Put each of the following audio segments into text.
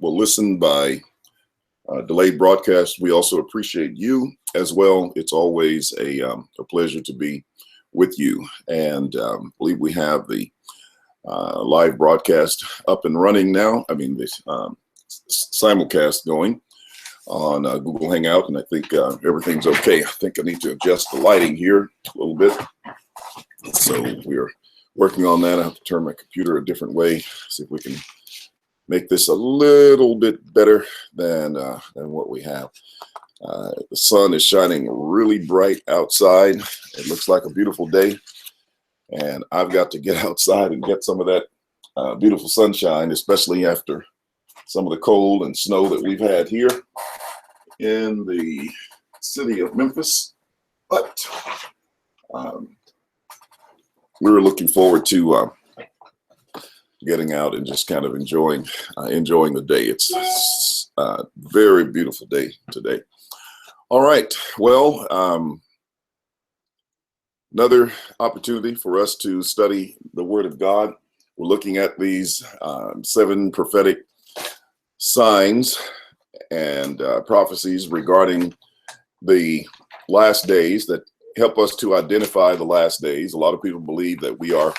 will listen by delayed broadcast, we also appreciate you as well. It's always a pleasure to be with you. And I believe we have the live broadcast up and running now. I mean, this simulcast going on Google Hangout, and I think everything's okay. I think I need to adjust the lighting here a little bit. So we're working on that. I have to turn my computer a different way, see if we can make this a little bit better than what we have. The sun is shining really bright outside. It looks like a beautiful day, and I've got to get outside and get some of that beautiful sunshine, especially after some of the cold and snow that we've had here in the city of Memphis. But we were looking forward to getting out and just kind of enjoying the day. It's a very beautiful day today. All right, well, another opportunity for us to study the Word of God. We're looking at these 7 prophetic signs and prophecies regarding the last days that help us to identify the last days. A lot of people believe that we are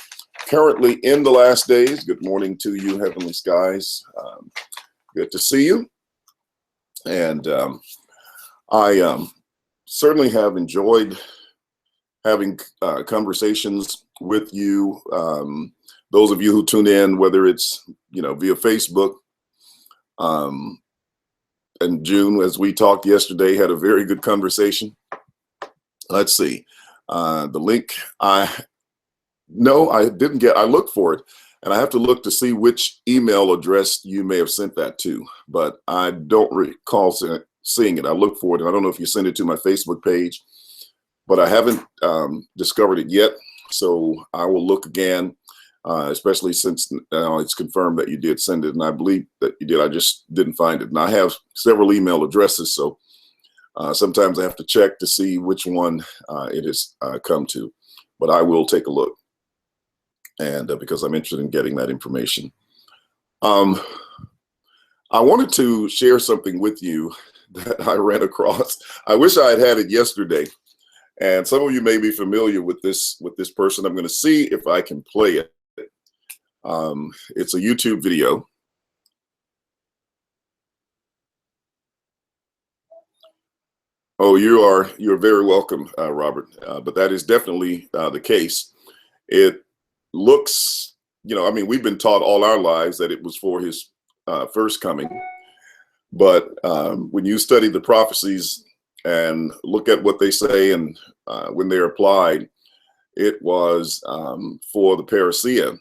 currently in the last days. Good morning to you, Heavenly Skies. Good to see you. And I certainly have enjoyed having conversations with you. Those of you who tune in, whether it's via Facebook. And June, as we talked yesterday, had a very good conversation. Let's see. The link I didn't get. I looked for it, and I have to look to see which email address you may have sent that to, but I don't recall seeing it. I looked for it, and I don't know if you sent it to my Facebook page, but I haven't discovered it yet. So I will look again, especially since it's confirmed that you did send it, and I believe that you did. I just didn't find it, and I have several email addresses, so sometimes I have to check to see which one it has come to, but I will take a look. And because I'm interested in getting that information. I wanted to share something with you that I ran across. I wish I had it yesterday. And some of you may be familiar with this person. I'm going to see if I can play it. It's a YouTube video. Oh, you're very welcome, Robert. But that is definitely the case. It looks, I mean, we've been taught all our lives that it was for his first coming. But when you study the prophecies and look at what they say and when they're applied, it was for the parousia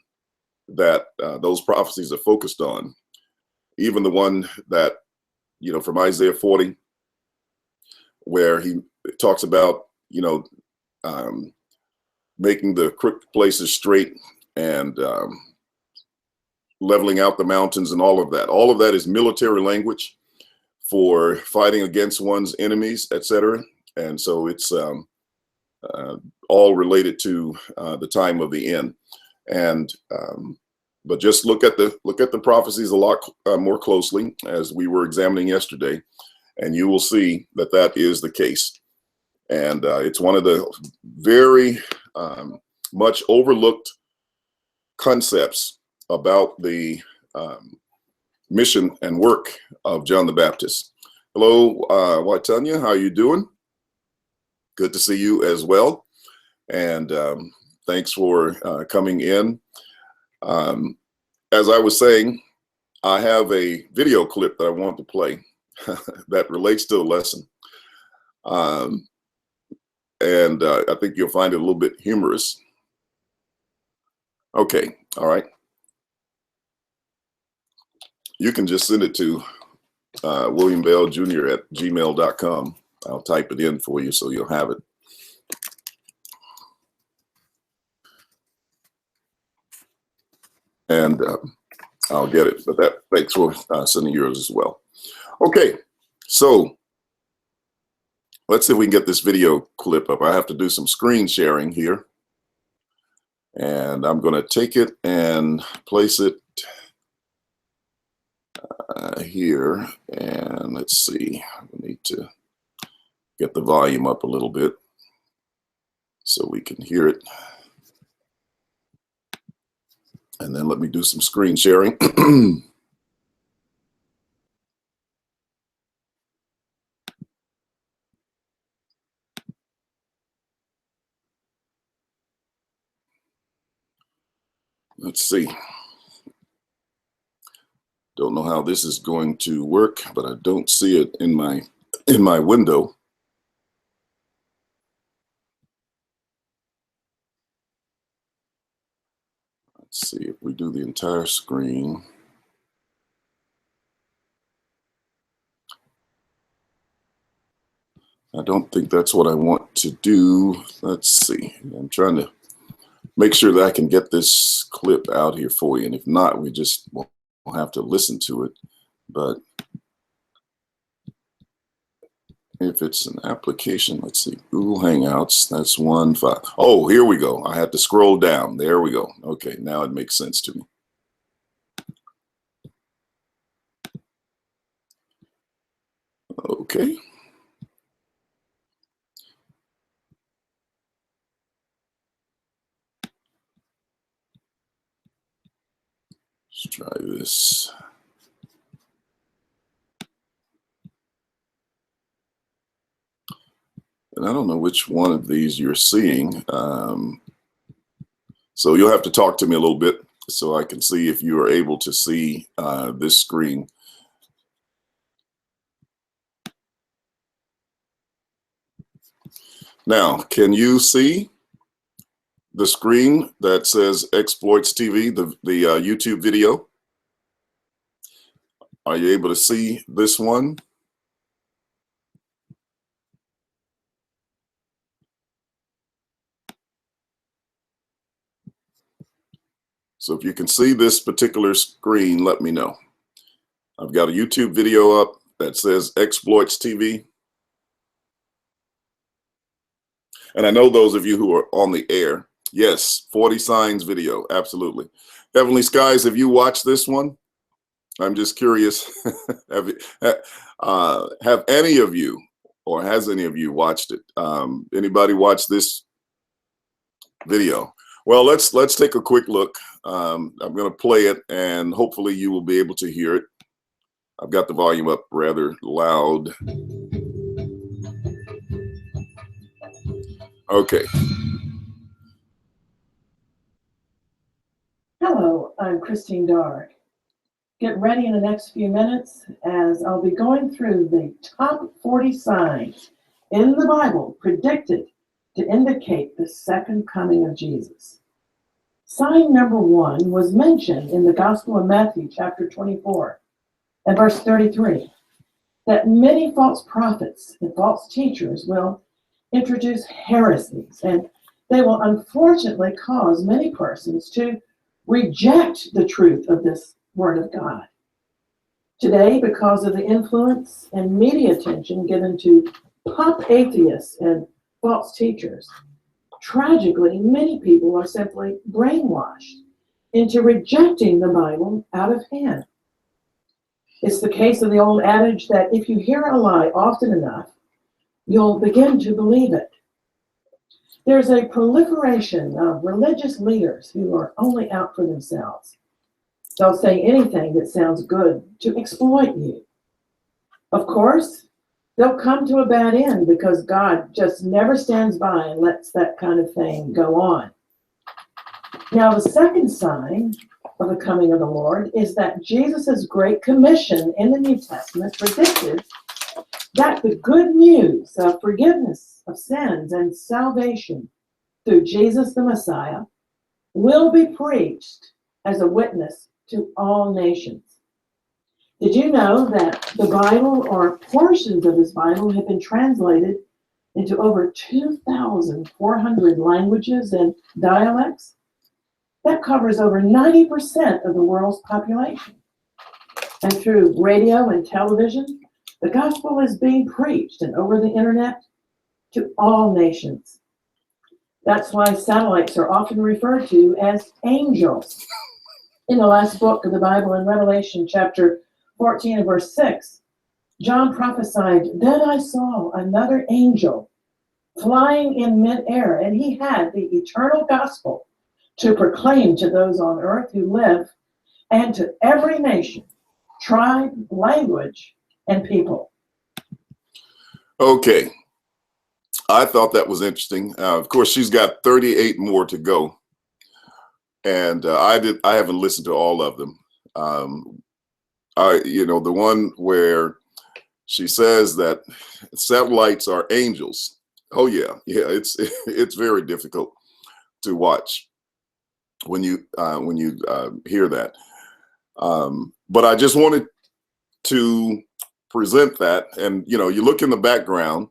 that those prophecies are focused on. Even the one that, from Isaiah 40, where he talks about, making the crooked places straight and leveling out the mountains and all of that. All of that is military language for fighting against one's enemies, etc. And so it's all related to the time of the end. And but just look at the prophecies a lot more closely, as we were examining yesterday, and you will see that that is the case. And it's one of the very much overlooked concepts about the mission and work of John the Baptist. Hello, Watanya, how are you doing? Good to see you as well. And thanks for coming in. As I was saying, I have a video clip that I want to play that relates to the lesson. And I think you'll find it a little bit humorous. Okay, all right. You can just send it to William Bell Jr. at gmail.com. I'll type it in for you so you'll have it. And I'll get it, but thanks for sending yours as well. Okay, so let's see if we can get this video clip up. I have to do some screen sharing here. And I'm going to take it and place it here, and let's see. We need to get the volume up a little bit so we can hear it. And then let me do some screen sharing. Let's see. Don't know how this is going to work, but I don't see it in my window. Let's see if we do the entire screen. I don't think that's what I want to do. Let's see. I'm trying to make sure that I can get this clip out here for you. And if not, we just won't have to listen to it. But if it's an application, let's see, Google Hangouts, that's 1.5. Oh, here we go. I had to scroll down. There we go. Okay, now it makes sense to me. Okay. Let's try this. And I don't know which one of these you're seeing. So you'll have to talk to me a little bit so I can see if you are able to see this screen. Now, can you see the screen that says Exploits TV, the YouTube video? Are you able to see this one? So if you can see this particular screen, let me know. I've got a YouTube video up that says Exploits TV. And I know those of you who are on the air, yes, 40 Signs video, absolutely. Heavenly Skies, have you watched this one? I'm just curious, have any of you, or has any of you watched it? Anybody watch this video? Well, let's take a quick look. I'm going to play it, and hopefully you will be able to hear it. I've got the volume up rather loud. Okay. Hello, I'm Christine Darg. Get ready in the next few minutes as I'll be going through the top 40 signs in the Bible predicted to indicate the second coming of Jesus. Sign number 1 was mentioned in the Gospel of Matthew, chapter 24, and verse 33, that many false prophets and false teachers will introduce heresies, and they will unfortunately cause many persons to reject the truth of this Word of God. Today, because of the influence and media attention given to pop atheists and false teachers, tragically, many people are simply brainwashed into rejecting the Bible out of hand. It's the case of the old adage that if you hear a lie often enough, you'll begin to believe it. There's a proliferation of religious leaders who are only out for themselves. They'll say anything that sounds good to exploit you. Of course, they'll come to a bad end because God just never stands by and lets that kind of thing go on. Now, the second sign of the coming of the Lord is that Jesus' great commission in the New Testament predicted that the good news of forgiveness of sins and salvation through Jesus the Messiah will be preached as a witness to all nations. Did you know that the Bible, or portions of this Bible, have been translated into over 2,400 languages and dialects? That covers over 90% of the world's population. And through radio and television, the gospel is being preached and over the internet to all nations. That's why satellites are often referred to as angels. In the last book of the Bible, in Revelation chapter 14 and verse 6, John prophesied, "Then I saw another angel flying in midair, and he had the eternal gospel to proclaim to those on earth who live, and to every nation, tribe, language, and people." Okay, I thought that was interesting. Of course, she's got 38 more to go, and I haven't listened to all of them. The one where she says that satellites are angels. Oh yeah, it's very difficult to watch when you hear that. But I just wanted to present that, and you look in the background,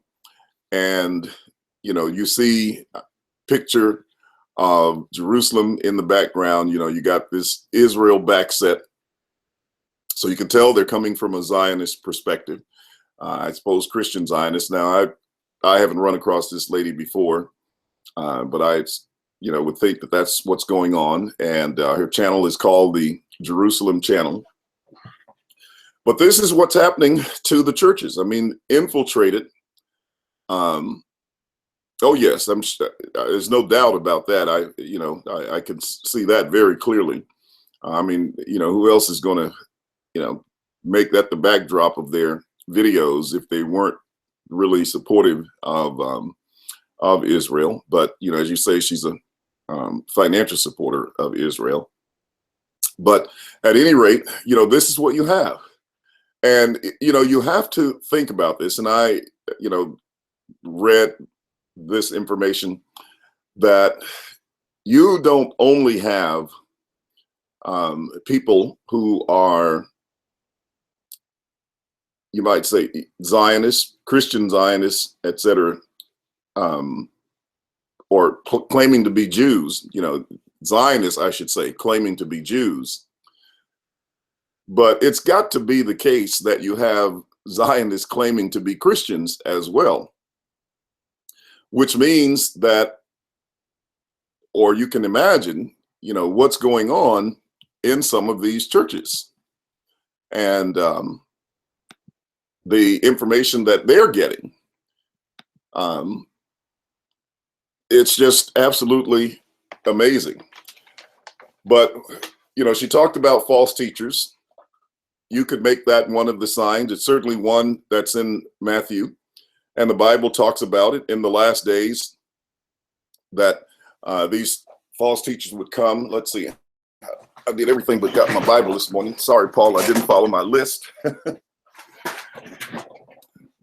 and you see a picture of Jerusalem in the background. You got this Israel backset, so you can tell they're coming from a Zionist perspective. I suppose Christian Zionist. Now, I haven't run across this lady before, but I would think that that's what's going on. And her channel is called the Jerusalem Channel. But this is what's happening to the churches. I mean, infiltrated. Oh yes, there's no doubt about that. I can see that very clearly. I mean, who else is going to, make that the backdrop of their videos if they weren't really supportive of Israel? But as you say, she's a financial supporter of Israel. But at any rate, this is what you have, and you have to think about this. And I, read this information that you don't only have people who are, you might say, Zionists, Christian Zionists, etc., or claiming to be Jews, Zionists, I should say, claiming to be Jews. But it's got to be the case that you have Zionists claiming to be Christians as well, which means that, or you can imagine, what's going on in some of these churches. And the information that they're getting, it's just absolutely amazing. But she talked about false teachers. You could make that one of the signs. It's certainly one that's in Matthew, and the Bible talks about it in the last days, that these false teachers would come. Let's see, I did everything but got my Bible this morning. Sorry, Paul, I didn't follow my list.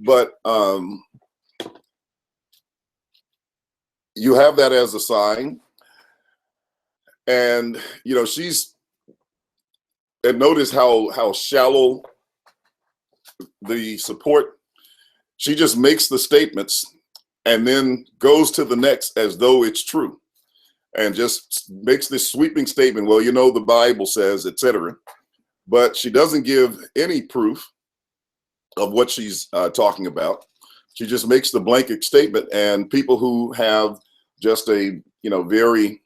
But you have that as a sign. And and notice how shallow the support. She just makes the statements and then goes to the next as though it's true, and just makes this sweeping statement. Well, the Bible says, etc. But she doesn't give any proof of what she's talking about. She just makes the blanket statement, and people who have just a very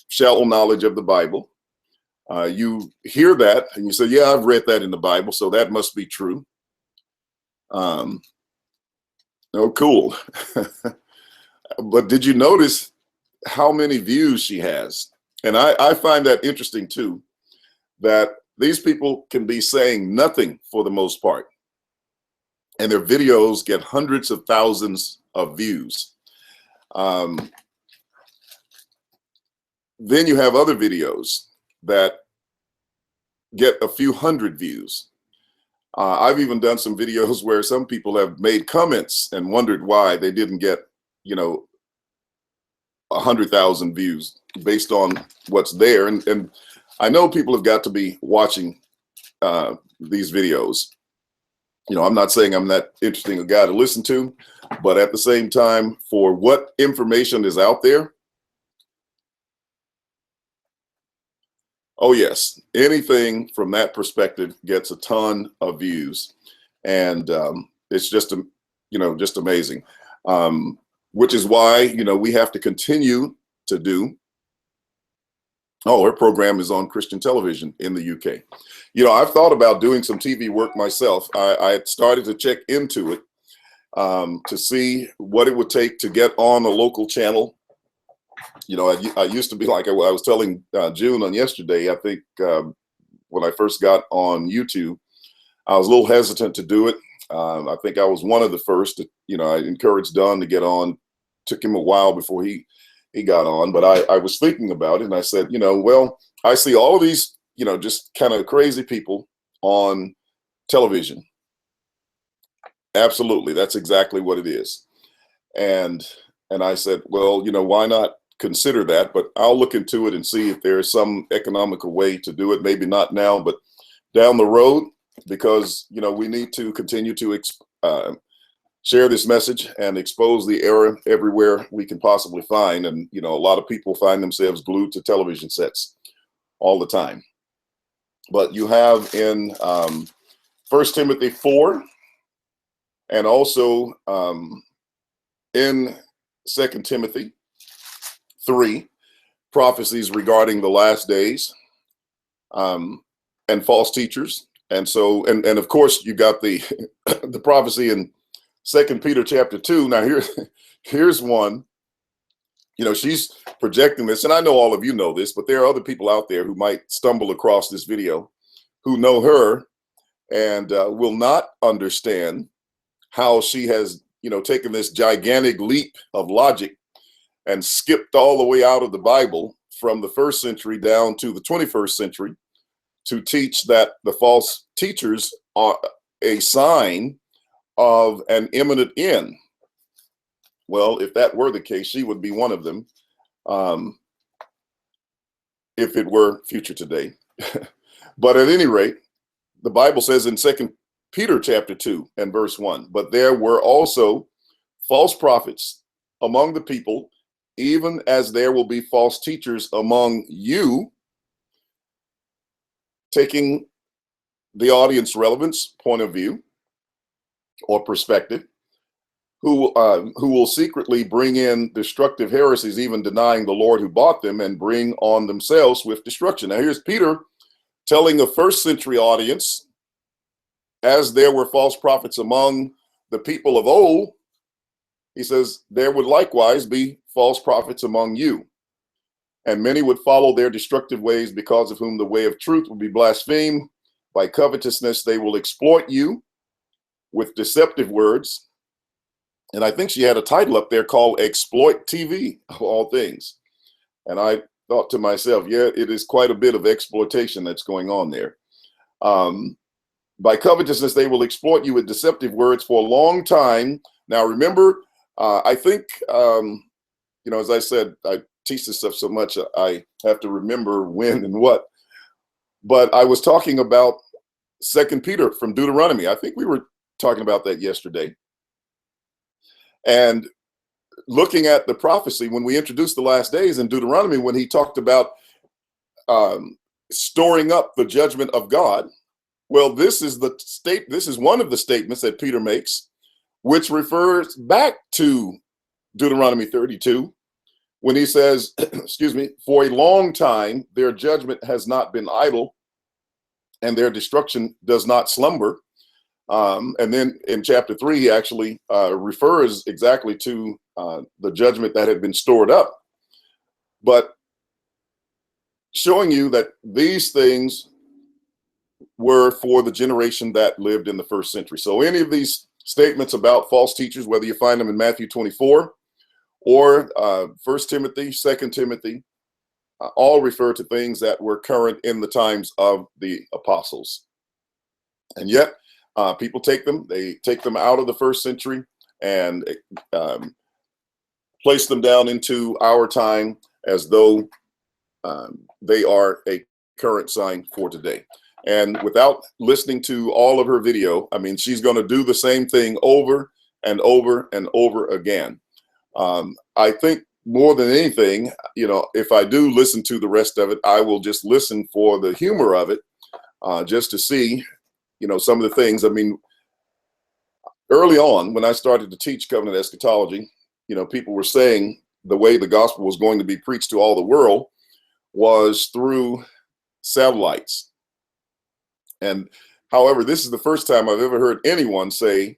shallow knowledge of the Bible, you hear that and you say, yeah, I've read that in the Bible, so that must be true. Oh, cool. But did you notice how many views she has? And I find that interesting too, that these people can be saying nothing for the most part, and their videos get hundreds of thousands of views. Then you have other videos that get a few hundred views. I've even done some videos where some people have made comments and wondered why they didn't get, 100,000 views based on what's there. And I know people have got to be watching these videos. I'm not saying I'm that interesting a guy to listen to, but at the same time, for what information is out there, oh yes, anything from that perspective gets a ton of views, and it's just just amazing. Which is why we have to continue to do Oh, her program is on Christian television in the UK. You know, I've thought about doing some TV work myself. I had started to check into it to see what it would take to get on a local channel. You know, I used to be like I was telling June on yesterday, I think when I first got on YouTube, I was a little hesitant to do it. I think I was one of the first. You know, I encouraged Don to get on. Took him a while before he got on, but I was thinking about it, and I said, you know, well, I see all of these, you know, just kind of crazy people on television. Absolutely, that's exactly what it is. And I said, well, you know, why not consider that? But I'll look into it and see if there's some economical way to do it. Maybe not now, but down the road, because, you know, we need to continue to share this message and expose the error everywhere we can possibly find. And, you know, a lot of people find themselves glued to television sets all the time. But you have in 1 Timothy 4 and also in 2 Timothy 3 prophecies regarding the last days and false teachers. And so, and of course, you got the the prophecy in 2 Peter chapter 2. Now here's one. You know, she's projecting this, and I know all of you know this, but there are other people out there who might stumble across this video who know her and will not understand how she has, you know, taken this gigantic leap of logic and skipped all the way out of the Bible from the 1st century down to the 21st century to teach that the false teachers are a sign of an imminent end. Well, if that were the case, she would be one of them, if it were future today. But at any rate, the Bible says in 2 Peter chapter 2 and verse 1, but there were also false prophets among the people, even as there will be false teachers among you, taking the audience relevance point of view or perspective, who will secretly bring in destructive heresies, even denying the Lord who bought them, and bring on themselves swift destruction. Now here's Peter telling a 1st century audience, as there were false prophets among the people of old, he says, there would likewise be false prophets among you. And many would follow their destructive ways, because of whom the way of truth will be blasphemed. By covetousness, they will exploit you with deceptive words. And I think she had a title up there called Exploit TV, of all things. And I thought to myself, yeah, it is quite a bit of exploitation that's going on there. By covetousness, they will exploit you with deceptive words for a long time. Now, remember, I think, you know, as I said, I teach this stuff so much, I have to remember when and what. But I was talking about 2 Peter from Deuteronomy. I think we were talking about that yesterday. And looking at the prophecy, when we introduced the last days in Deuteronomy, when he talked about storing up the judgment of God, well, this is one of the statements that Peter makes, which refers back to Deuteronomy 32, when he says, excuse me, for a long time their judgment has not been idle, and their destruction does not slumber. And then in chapter 3, he actually refers exactly to the judgment that had been stored up, but showing you that these things were for the generation that lived in the 1st century. So any of these statements about false teachers, whether you find them in Matthew 24 or 1 Timothy, 2 Timothy, all refer to things that were current in the times of the apostles. And yet, people take them out of the 1st century and place them down into our time as though they are a current sign for today. And without listening to all of her video, I mean, she's going to do the same thing over and over and over again. I think more than anything, you know, if I do listen to the rest of it, I will just listen for the humor of it, just to see, you know, some of the things. I mean, early on, when I started to teach covenant eschatology, you know, people were saying the way the gospel was going to be preached to all the world was through satellites. And however, this is the first time I've ever heard anyone say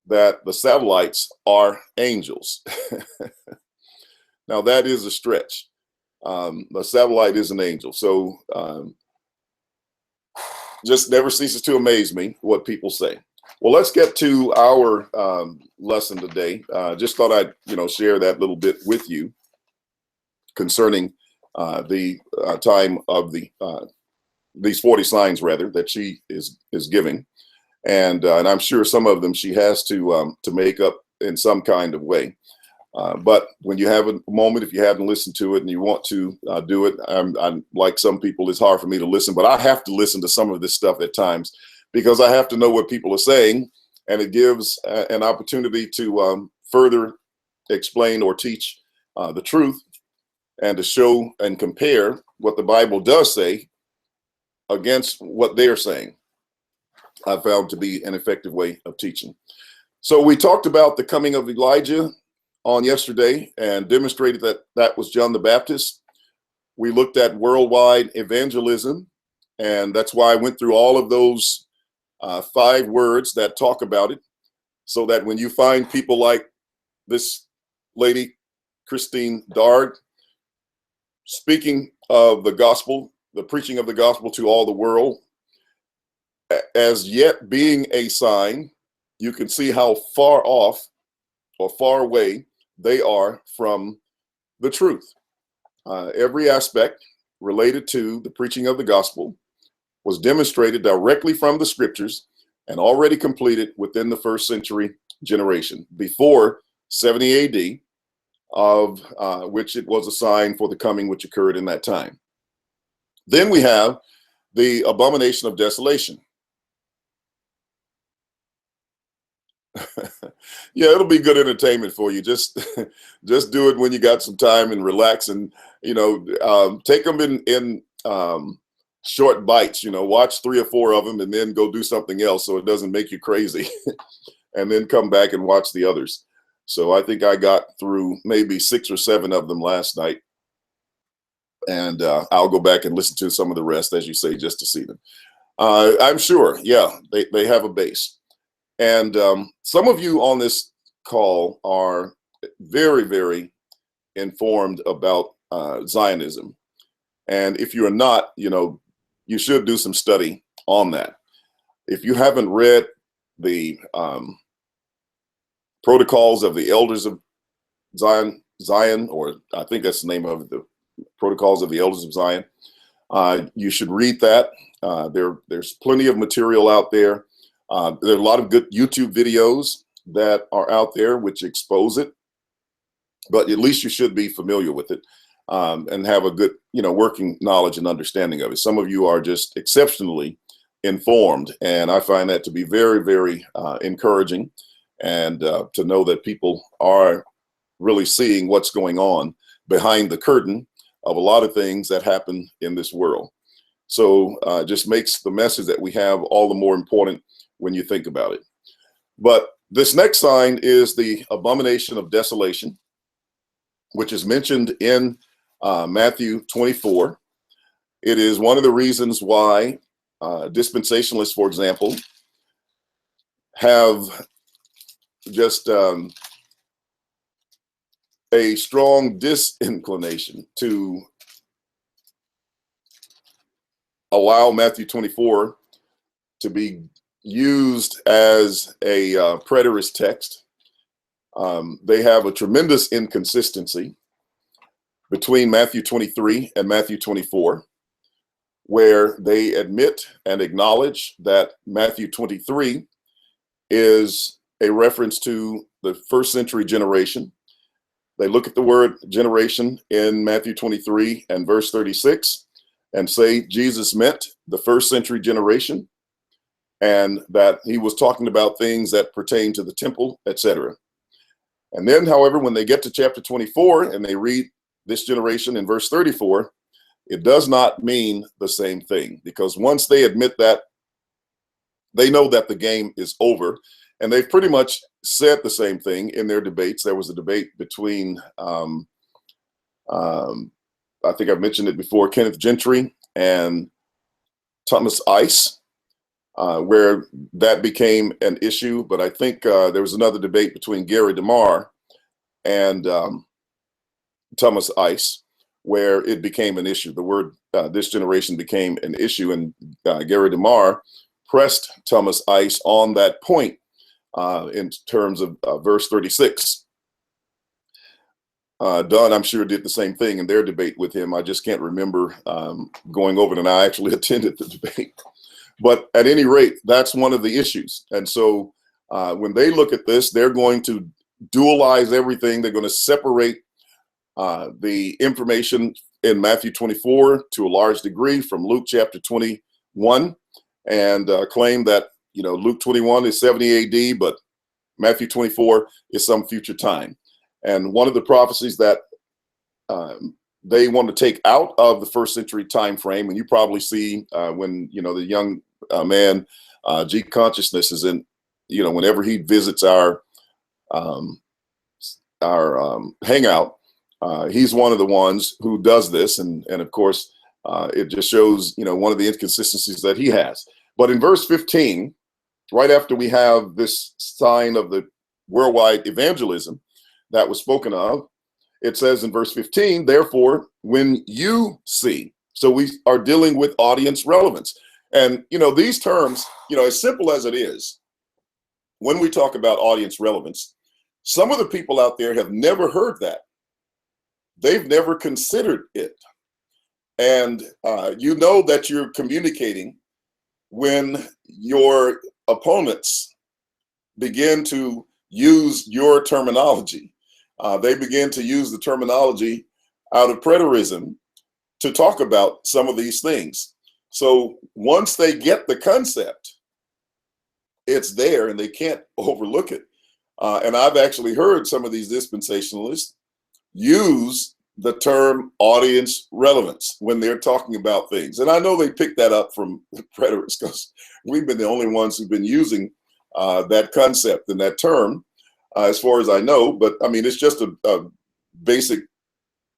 that the satellites are angels. Now that is a stretch. The satellite is an angel. So just never ceases to amaze me what people say. Well, let's get to our lesson today. Just thought I'd, share that little bit with you concerning the time of these 40 signs, rather, that she is giving, and I'm sure some of them she has to make up in some kind of way. But when you have a moment, if you haven't listened to it and you want to do it, I'm like some people, it's hard for me to listen, but I have to listen to some of this stuff at times because I have to know what people are saying, and it gives an opportunity to further explain or teach the truth and to show and compare what the Bible does say against what they're saying. I found to be an effective way of teaching. So we talked about the coming of Elijah on yesterday and demonstrated that that was John the Baptist. We looked at worldwide evangelism, and that's why I went through all of those 5 words that talk about it, so that when you find people like this lady, Christine Darg, speaking of the gospel, the preaching of the gospel to all the world, as yet being a sign, you can see how far off or far away they are from the truth. Every aspect related to the preaching of the gospel was demonstrated directly from the scriptures and already completed within the first century generation, before 70 AD, of which it was a sign for the coming which occurred in that time. Then we have the abomination of desolation. Yeah, it'll be good entertainment for you. Just do it when you got some time and relax, and take them in short bites. Watch 3 or 4 of them and then go do something else so it doesn't make you crazy, and then come back and watch the others. So I think I got through maybe 6 or 7 of them last night, and I'll go back and listen to some of the rest, as you say, just to see them. I'm sure, yeah, they have a base. And some of you on this call are very, very informed about Zionism. And if you're not, you should do some study on that. If you haven't read the Protocols of the Elders of Zion, or I think that's the name of it, the Protocols of the Elders of Zion, you should read that. There's plenty of material out there. There are a lot of good YouTube videos that are out there which expose it, but at least you should be familiar with it and have a good, working knowledge and understanding of it. Some of you are just exceptionally informed, and I find that to be very, very encouraging, and to know that people are really seeing what's going on behind the curtain of a lot of things that happen in this world. So just makes the message that we have all the more important when you think about it. But this next sign is the abomination of desolation, which is mentioned in Matthew 24. It is one of the reasons why dispensationalists, for example, have just a strong disinclination to allow Matthew 24 to be used as a preterist text. They have a tremendous inconsistency between Matthew 23 and Matthew 24, where they admit and acknowledge that Matthew 23 is a reference to the first century generation. They look at the word generation in Matthew 23 and verse 36 and say Jesus meant the first century generation, and that he was talking about things that pertain to the temple, etc. And then, however, when they get to chapter 24 and they read this generation in verse 34, it does not mean the same thing, because once they admit that, they know that the game is over, and they've pretty much said the same thing in their debates. There was a debate between I think I've mentioned it before, Kenneth Gentry and Thomas Ice, where that became an issue. But I think there was another debate between Gary DeMar and Thomas Ice, where it became an issue. The word this generation became an issue, and Gary DeMar pressed Thomas Ice on that point in terms of verse 36. Don, I'm sure, did the same thing in their debate with him. I just can't remember going over it, and I actually attended the debate. But at any rate, that's one of the issues. And so when they look at this, they're going to dualize everything. They're going to separate the information in Matthew 24 to a large degree from Luke chapter 21, and claim that, you know, Luke 21 is 70 AD, but Matthew 24 is some future time. And one of the prophecies that they want to take out of the first century time frame, and you probably see when, you know, the young man G Consciousness is in, you know, whenever he visits our hangout, he's one of the ones who does this, and of course it just shows, you know, one of the inconsistencies that he has. But in verse 15, right after we have this sign of the worldwide evangelism that was spoken of, it says in verse 15, therefore, when you see, so we are dealing with audience relevance. And, you know, these terms, you know, as simple as it is, when we talk about audience relevance, some of the people out there have never heard that. They've never considered it. And you know that you're communicating when your opponents begin to use your terminology. They begin to use the terminology out of preterism to talk about some of these things. So once they get the concept, it's there and they can't overlook it. And I've actually heard some of these dispensationalists use the term audience relevance when they're talking about things. And I know they picked that up from the preterists, because we've been the only ones who've been using that concept and that term, as far as I know. But I mean, it's just a basic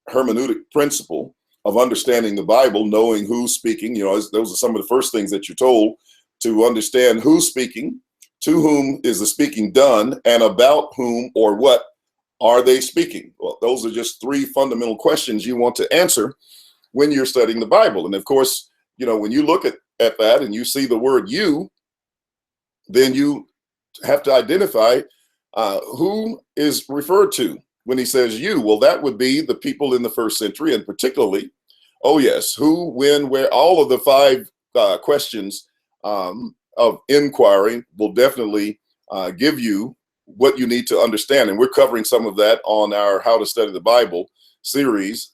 hermeneutic principle of understanding the Bible, knowing who's speaking. You know, those are some of the first things that you're told, to understand who's speaking, to whom is the speaking done, and about whom or what are they speaking. Well, those are just three fundamental questions you want to answer when you're studying the Bible. And of course, you know, when you look at that and you see the word you, then you have to identify who is referred to when he says you. Well, that would be the people in the first century, and particularly, oh yes, who, when, where, all of the five questions of inquiry will definitely give you what you need to understand. And we're covering some of that on our How to Study the Bible series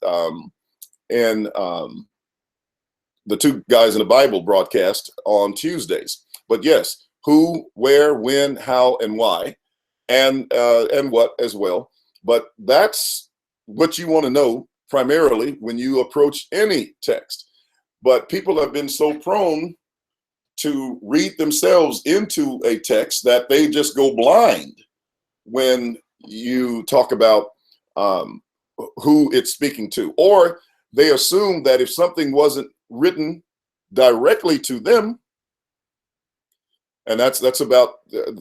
and the Two Guys in the Bible broadcast on Tuesdays. But yes, who, where, when, how, and why, and what as well. But that's what you want to know primarily when you approach any text. But people have been so prone to read themselves into a text that they just go blind when you talk about who it's speaking to. Or they assume that if something wasn't written directly to them, and that's about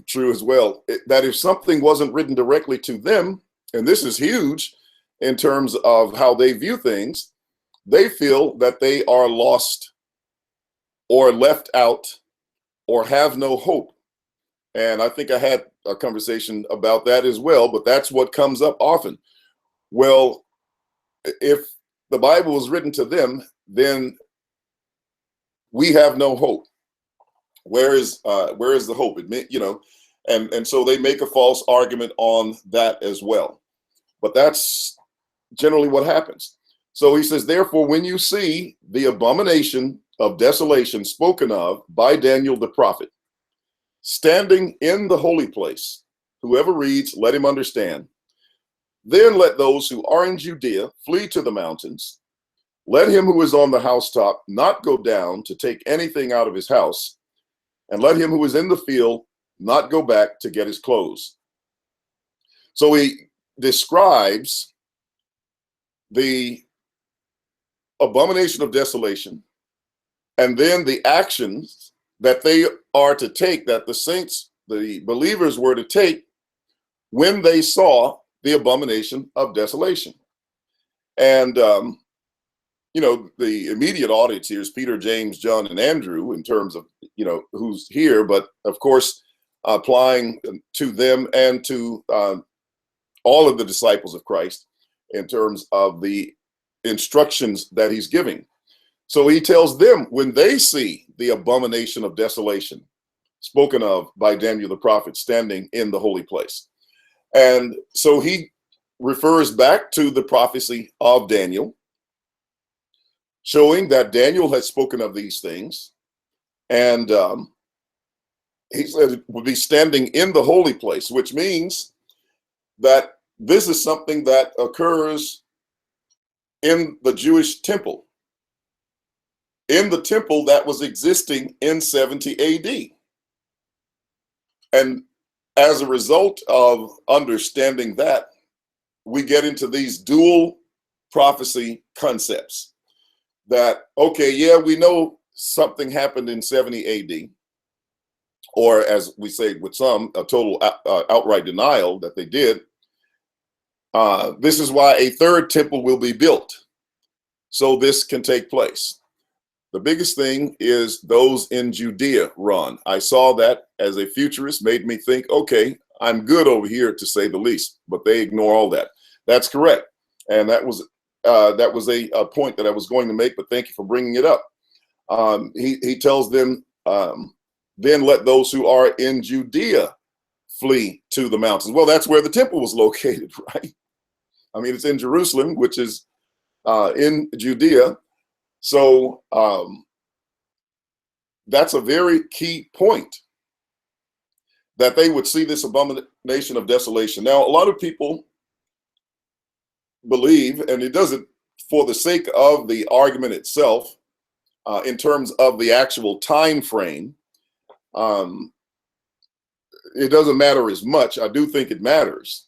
true as well, that if something wasn't written directly to them, and this is huge in terms of how they view things, they feel that they are lost or left out or have no hope. And I think I had a conversation about that as well, but that's what comes up often. Well, if the Bible was written to them, then we have no hope. Where is the hope? You know, and so they make a false argument on that as well. But that's generally what happens. So he says, therefore, when you see the abomination of desolation spoken of by Daniel the prophet, standing in the holy place, whoever reads, let him understand. Then let those who are in Judea flee to the mountains. Let him who is on the housetop not go down to take anything out of his house. And let him who is in the field not go back to get his clothes. So he describes the abomination of desolation, and then the actions that they are to take, that the saints, the believers were to take when they saw the abomination of desolation. And, you know, the immediate audience here is Peter, James, John, and Andrew in terms of, you know, who's here, but of course, applying to them and to all of the disciples of Christ in terms of the instructions that he's giving. So he tells them when they see the abomination of desolation spoken of by Daniel the prophet standing in the holy place. And so he refers back to the prophecy of Daniel, showing that Daniel had spoken of these things. And he said it would be standing in the holy place, which means that this is something that occurs in the Jewish temple, in the temple that was existing in 70 AD. And as a result of understanding that, we get into these dual prophecy concepts that, okay, yeah, we know something happened in 70 AD, or as we say with some, a total outright denial that they did. This is why a third temple will be built, so this can take place. The biggest thing is those in Judea run. I saw that as a futurist, made me think, okay, I'm good over here to say the least, but they ignore all that. That's correct. And that was a point that I was going to make, but thank you for bringing it up. He tells them, then let those who are in Judea flee to the mountains. Well, that's where the temple was located, right? I mean, it's in Jerusalem, which is in Judea. So that's a very key point, that they would see this abomination of desolation. Now, a lot of people believe, and it doesn't, for the sake of the argument itself, in terms of the actual time frame, it doesn't matter as much. I do think it matters.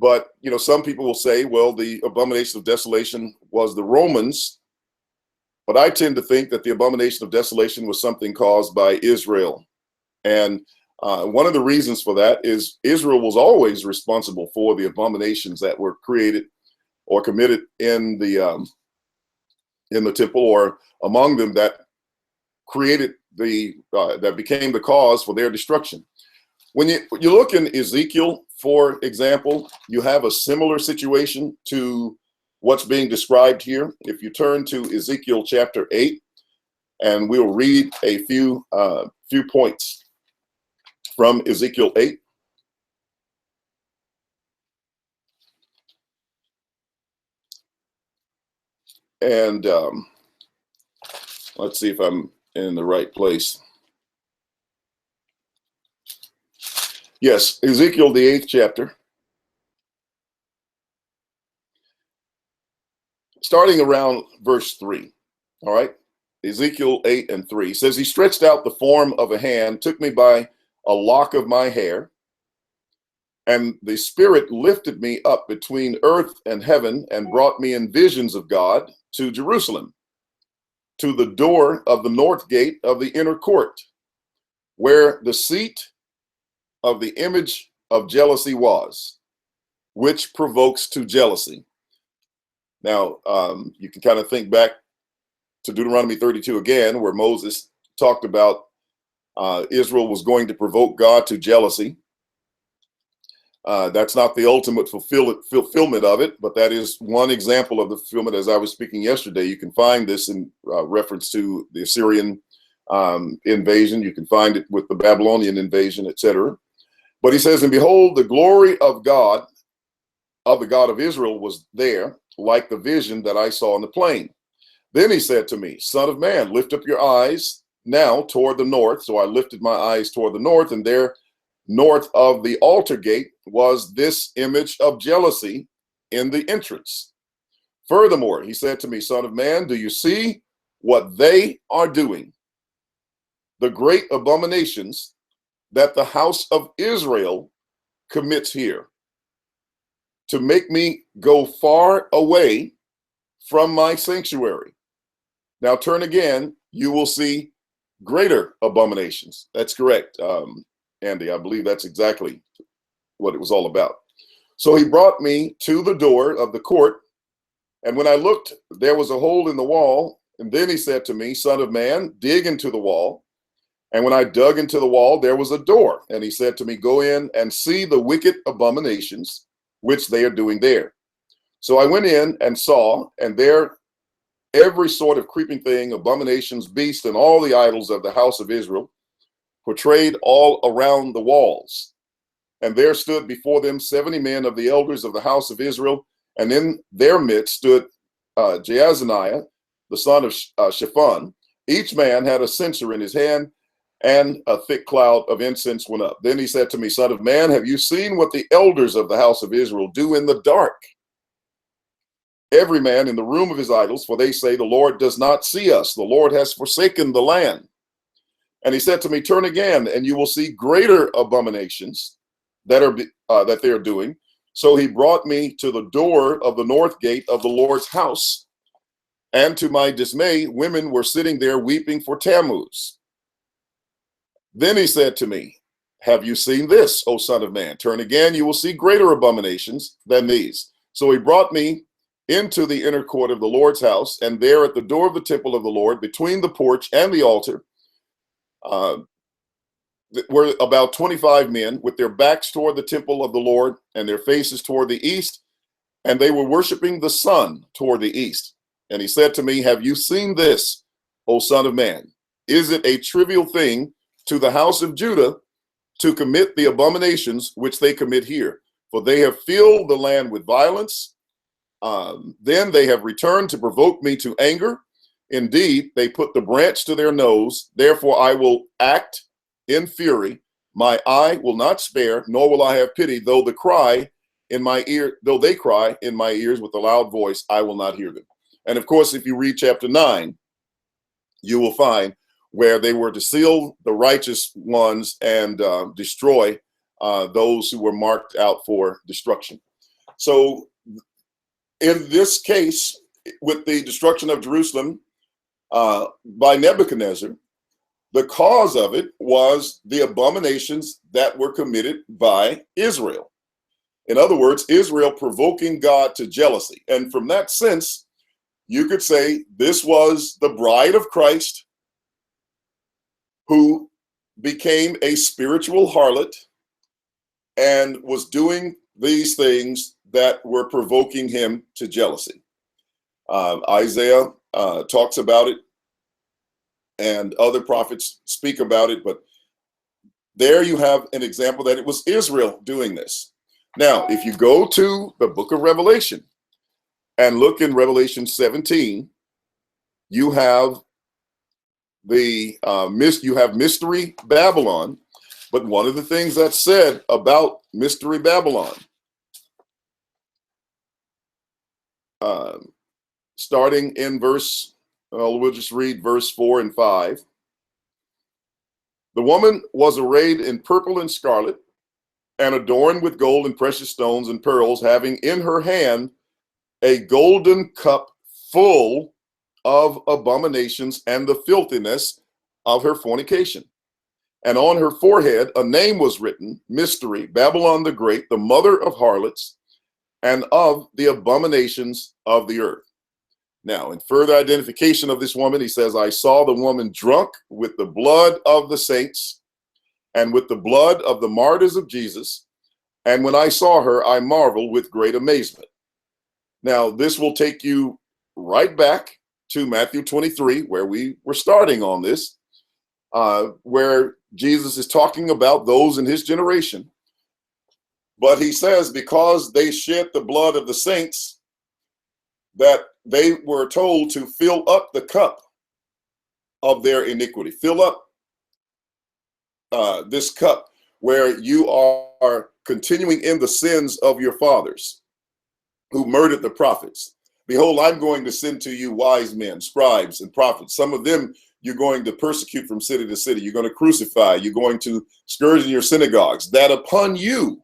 But, you know, some people will say, well, the abomination of desolation was the Romans. But I tend to think that the abomination of desolation was something caused by Israel. And one of the reasons for that is Israel was always responsible for the abominations that were created or committed in the temple, or among them that created that became the cause for their destruction. When you look in Ezekiel, for example, you have a similar situation to what's being described here. If you turn to Ezekiel chapter 8, and we'll read a few points from Ezekiel 8. And let's see if I'm in the right place. Yes, Ezekiel, the 8th chapter. Starting around verse 3. All right. Ezekiel 8 and 3 says, he stretched out the form of a hand, took me by a lock of my hair, and the Spirit lifted me up between earth and heaven and brought me in visions of God to Jerusalem, to the door of the north gate of the inner court, where the seat of the image of jealousy was, which provokes to jealousy. Now, you can kind of think back to Deuteronomy 32 again, where Moses talked about Israel was going to provoke God to jealousy. That's not the ultimate fulfillment of it, but that is one example of the fulfillment. As I was speaking yesterday, you can find this in reference to the Assyrian invasion. You can find it with the Babylonian invasion, etc. But he says, and behold, the glory of God, of the God of Israel, was there, like the vision that I saw in the plain. Then he said to me, Son of man, lift up your eyes now toward the north. So I lifted my eyes toward the north, and there, north of the altar gate, was this image of jealousy in the entrance. Furthermore, he said to me, Son of man, do you see what they are doing? The great abominations that the house of Israel commits here, to make me go far away from my sanctuary. Now turn again, you will see greater abominations. That's correct, Andy. I believe that's exactly what it was all about. So he brought me to the door of the court, and when I looked, there was a hole in the wall. And then he said to me, Son of man, dig into the wall. And when I dug into the wall, there was a door. And he said to me, Go in and see the wicked abominations which they are doing there. So I went in and saw, and there every sort of creeping thing, abominations, beasts, and all the idols of the house of Israel, portrayed all around the walls. And there stood before them 70 men of the elders of the house of Israel, and in their midst stood Jaazaniah, the son of Shaphan. Each man had a censer in his hand, and a thick cloud of incense went up. Then he said to me, Son of man, have you seen what the elders of the house of Israel do in the dark? Every man in the room of his idols, for they say, the Lord does not see us. The Lord has forsaken the land. And he said to me, Turn again, and you will see greater abominations that they are doing. So he brought me to the door of the north gate of the Lord's house. And to my dismay, women were sitting there weeping for Tammuz. Then he said to me, Have you seen this, O son of man? Turn again, you will see greater abominations than these. So he brought me into the inner court of the Lord's house, and there at the door of the temple of the Lord, between the porch and the altar, were about 25 men with their backs toward the temple of the Lord and their faces toward the east, and they were worshiping the sun toward the east. And he said to me, Have you seen this, O son of man? Is it a trivial thing to the house of Judah to commit the abominations which they commit here? For they have filled the land with violence. Then they have returned to provoke me to anger. Indeed, they put the branch to their nose. Therefore I will act in fury. My eye will not spare, nor will I have pity, though they cry in my ears with a loud voice, I will not hear them. And of course, if you read chapter 9, you will find where they were to seal the righteous ones and destroy those who were marked out for destruction. So in this case, with the destruction of Jerusalem by Nebuchadnezzar, the cause of it was the abominations that were committed by Israel. In other words, Israel provoking God to jealousy. And from that sense, you could say this was the bride of Christ who became a spiritual harlot and was doing these things that were provoking him to jealousy. Isaiah talks about it, and other prophets speak about it, but there you have an example that it was Israel doing this. Now, if you go to the book of Revelation and look in Revelation 17, you have Mystery Babylon. But one of the things that's said about Mystery Babylon, starting in we'll just read verse 4 and 5. The woman was arrayed in purple and scarlet, and adorned with gold and precious stones and pearls, having in her hand a golden cup full of abominations and the filthiness of her fornication. And on her forehead a name was written, Mystery, Babylon the Great, the mother of harlots, and of the abominations of the earth. Now, in further identification of this woman, he says, I saw the woman drunk with the blood of the saints and with the blood of the martyrs of Jesus. And when I saw her, I marveled with great amazement. Now, this will take you right back to Matthew 23, where we were starting on this, where Jesus is talking about those in his generation. But he says, because they shed the blood of the saints, that they were told to fill up the cup of their iniquity. Fill up this cup where you are continuing in the sins of your fathers who murdered the prophets. Behold, I'm going to send to you wise men, scribes, and prophets. Some of them you're going to persecute from city to city. You're going to crucify. You're going to scourge in your synagogues, that upon you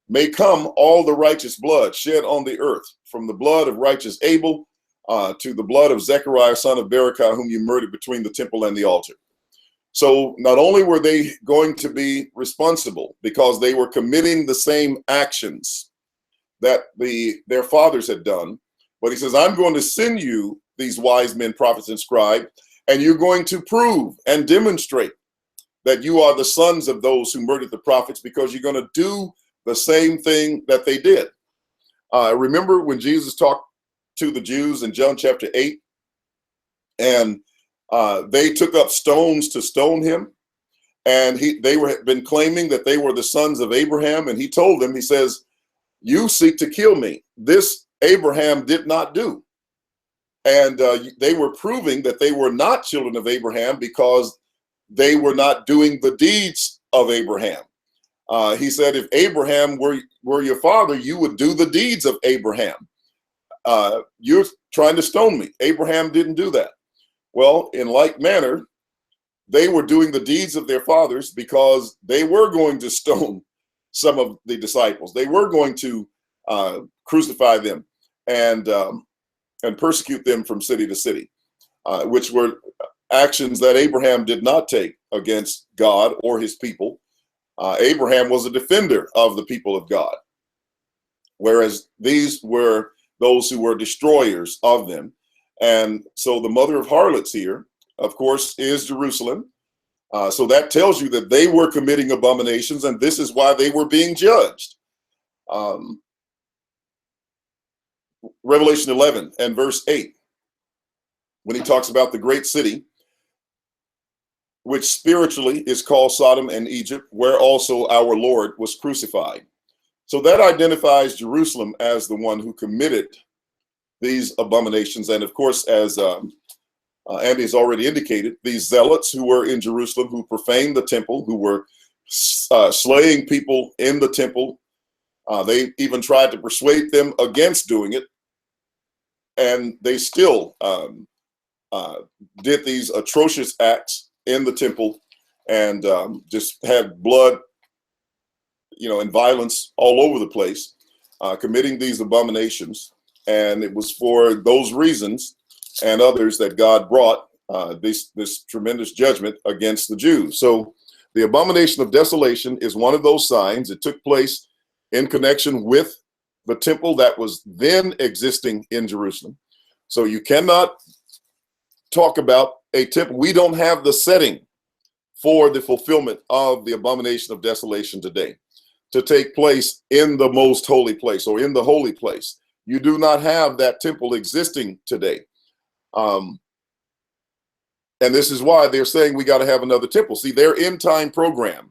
may come all the righteous blood shed on the earth, from the blood of righteous Abel to the blood of Zechariah, son of Berechiah, whom you murdered between the temple and the altar. So not only were they going to be responsible because they were committing the same actions that their fathers had done, but he says, I'm going to send you these wise men, prophets, and scribes, and you're going to prove and demonstrate that you are the sons of those who murdered the prophets, because you're going to do the same thing that they did. Remember when Jesus talked to the Jews in John chapter 8, and they took up stones to stone him, and they had been claiming that they were the sons of Abraham, and he told them, he says, you seek to kill me. This Abraham did not do. And they were proving that they were not children of Abraham because they were not doing the deeds of Abraham. He said, if Abraham were your father, you would do the deeds of Abraham. You're trying to stone me. Abraham didn't do that. Well, in like manner, they were doing the deeds of their fathers because they were going to stone some of the disciples. They were going to crucify them and persecute them from city to city, which were actions that Abraham did not take against God or his people. Abraham was a defender of the people of God, whereas these were those who were destroyers of them. And so the mother of harlots here, of course, is Jerusalem. So that tells you that they were committing abominations, and this is why they were being judged. Revelation 11 and verse 8, when he talks about the great city, which spiritually is called Sodom and Egypt, where also our Lord was crucified. So that identifies Jerusalem as the one who committed these abominations. And of course, as Andy has already indicated, these zealots who were in Jerusalem, who profaned the temple, who were slaying people in the temple, they even tried to persuade them against doing it. And they still did these atrocious acts in the temple, and just had blood, and violence all over the place, committing these abominations. And it was for those reasons and others that God brought this tremendous judgment against the Jews. So the abomination of desolation is one of those signs. It took place in connection with the temple that was then existing in Jerusalem. So you cannot talk about a temple. We don't have the setting for the fulfillment of the abomination of desolation today to take place in the most holy place or in the holy place. You do not have that temple existing today. And this is why they're saying we got to have another temple. See, their end time program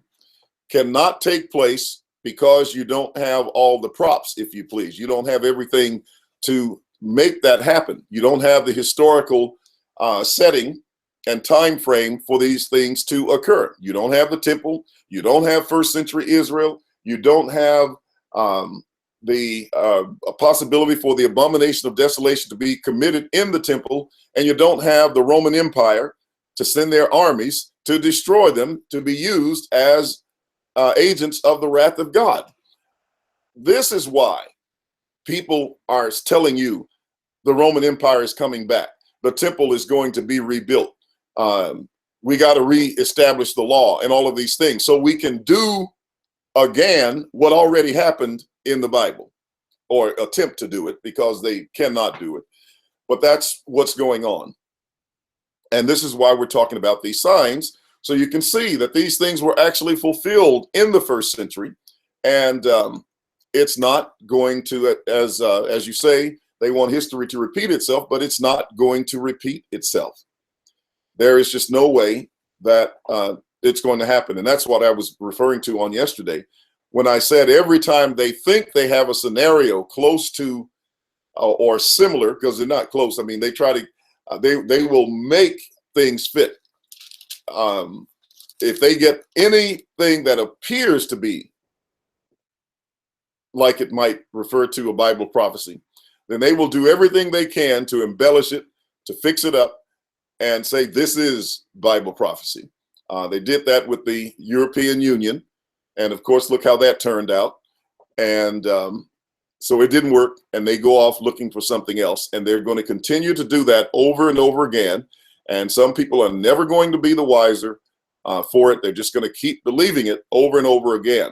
cannot take place because you don't have all the props, if you please. You don't have everything to make that happen. You don't have the historical setting and time frame for these things to occur. You don't have the temple. You don't have first century Israel. You don't have a possibility for the abomination of desolation to be committed in the temple, and you don't have the Roman Empire to send their armies to destroy them, to be used as agents of the wrath of God. This is why people are telling you the Roman Empire is coming back. The temple is going to be rebuilt. We got to reestablish the law and all of these things so we can do again what already happened in the Bible, or attempt to do it, because they cannot do it. But that's what's going on. And this is why we're talking about these signs, so you can see that these things were actually fulfilled in the first century. And it's not going to, as you say, they want history to repeat itself, but it's not going to repeat itself. There is just no way that it's going to happen. And that's what I was referring to on yesterday, when I said every time they think they have a scenario close to or similar, because they're not close. I mean, they try to, they will make things fit. If they get anything that appears to be like it might refer to a Bible prophecy, then they will do everything they can to embellish it, to fix it up, and say this is Bible prophecy. They did that with the European Union, and of course, look how that turned out. And So it didn't work, and they go off looking for something else, and they're going to continue to do that over and over again. And some people are never going to be the wiser for it. They're just going to keep believing it over and over again.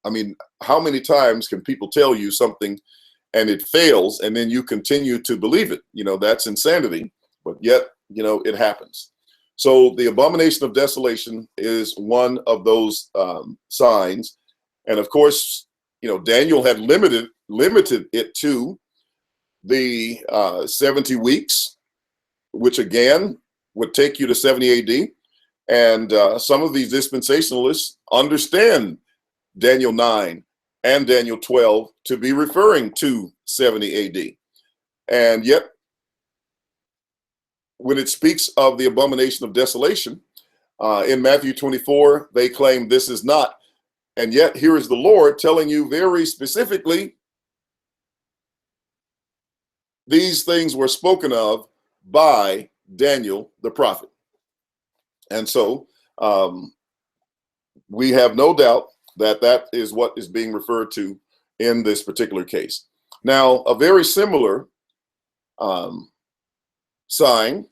I mean, how many times can people tell you something and it fails, and then you continue to believe it? You know, that's insanity, but yet, you know, it happens. So the abomination of desolation is one of those signs. And of course, you know, Daniel had limited it to the 70 weeks, which again would take you to 70 AD. And some of these dispensationalists understand Daniel 9 and Daniel 12 to be referring to 70 AD. And yet, when it speaks of the abomination of desolation, in Matthew 24, they claim this is not. And yet, here is the Lord telling you very specifically, these things were spoken of by Daniel the prophet. And so we have no doubt that that is what is being referred to in this particular case. Now, a very similar sign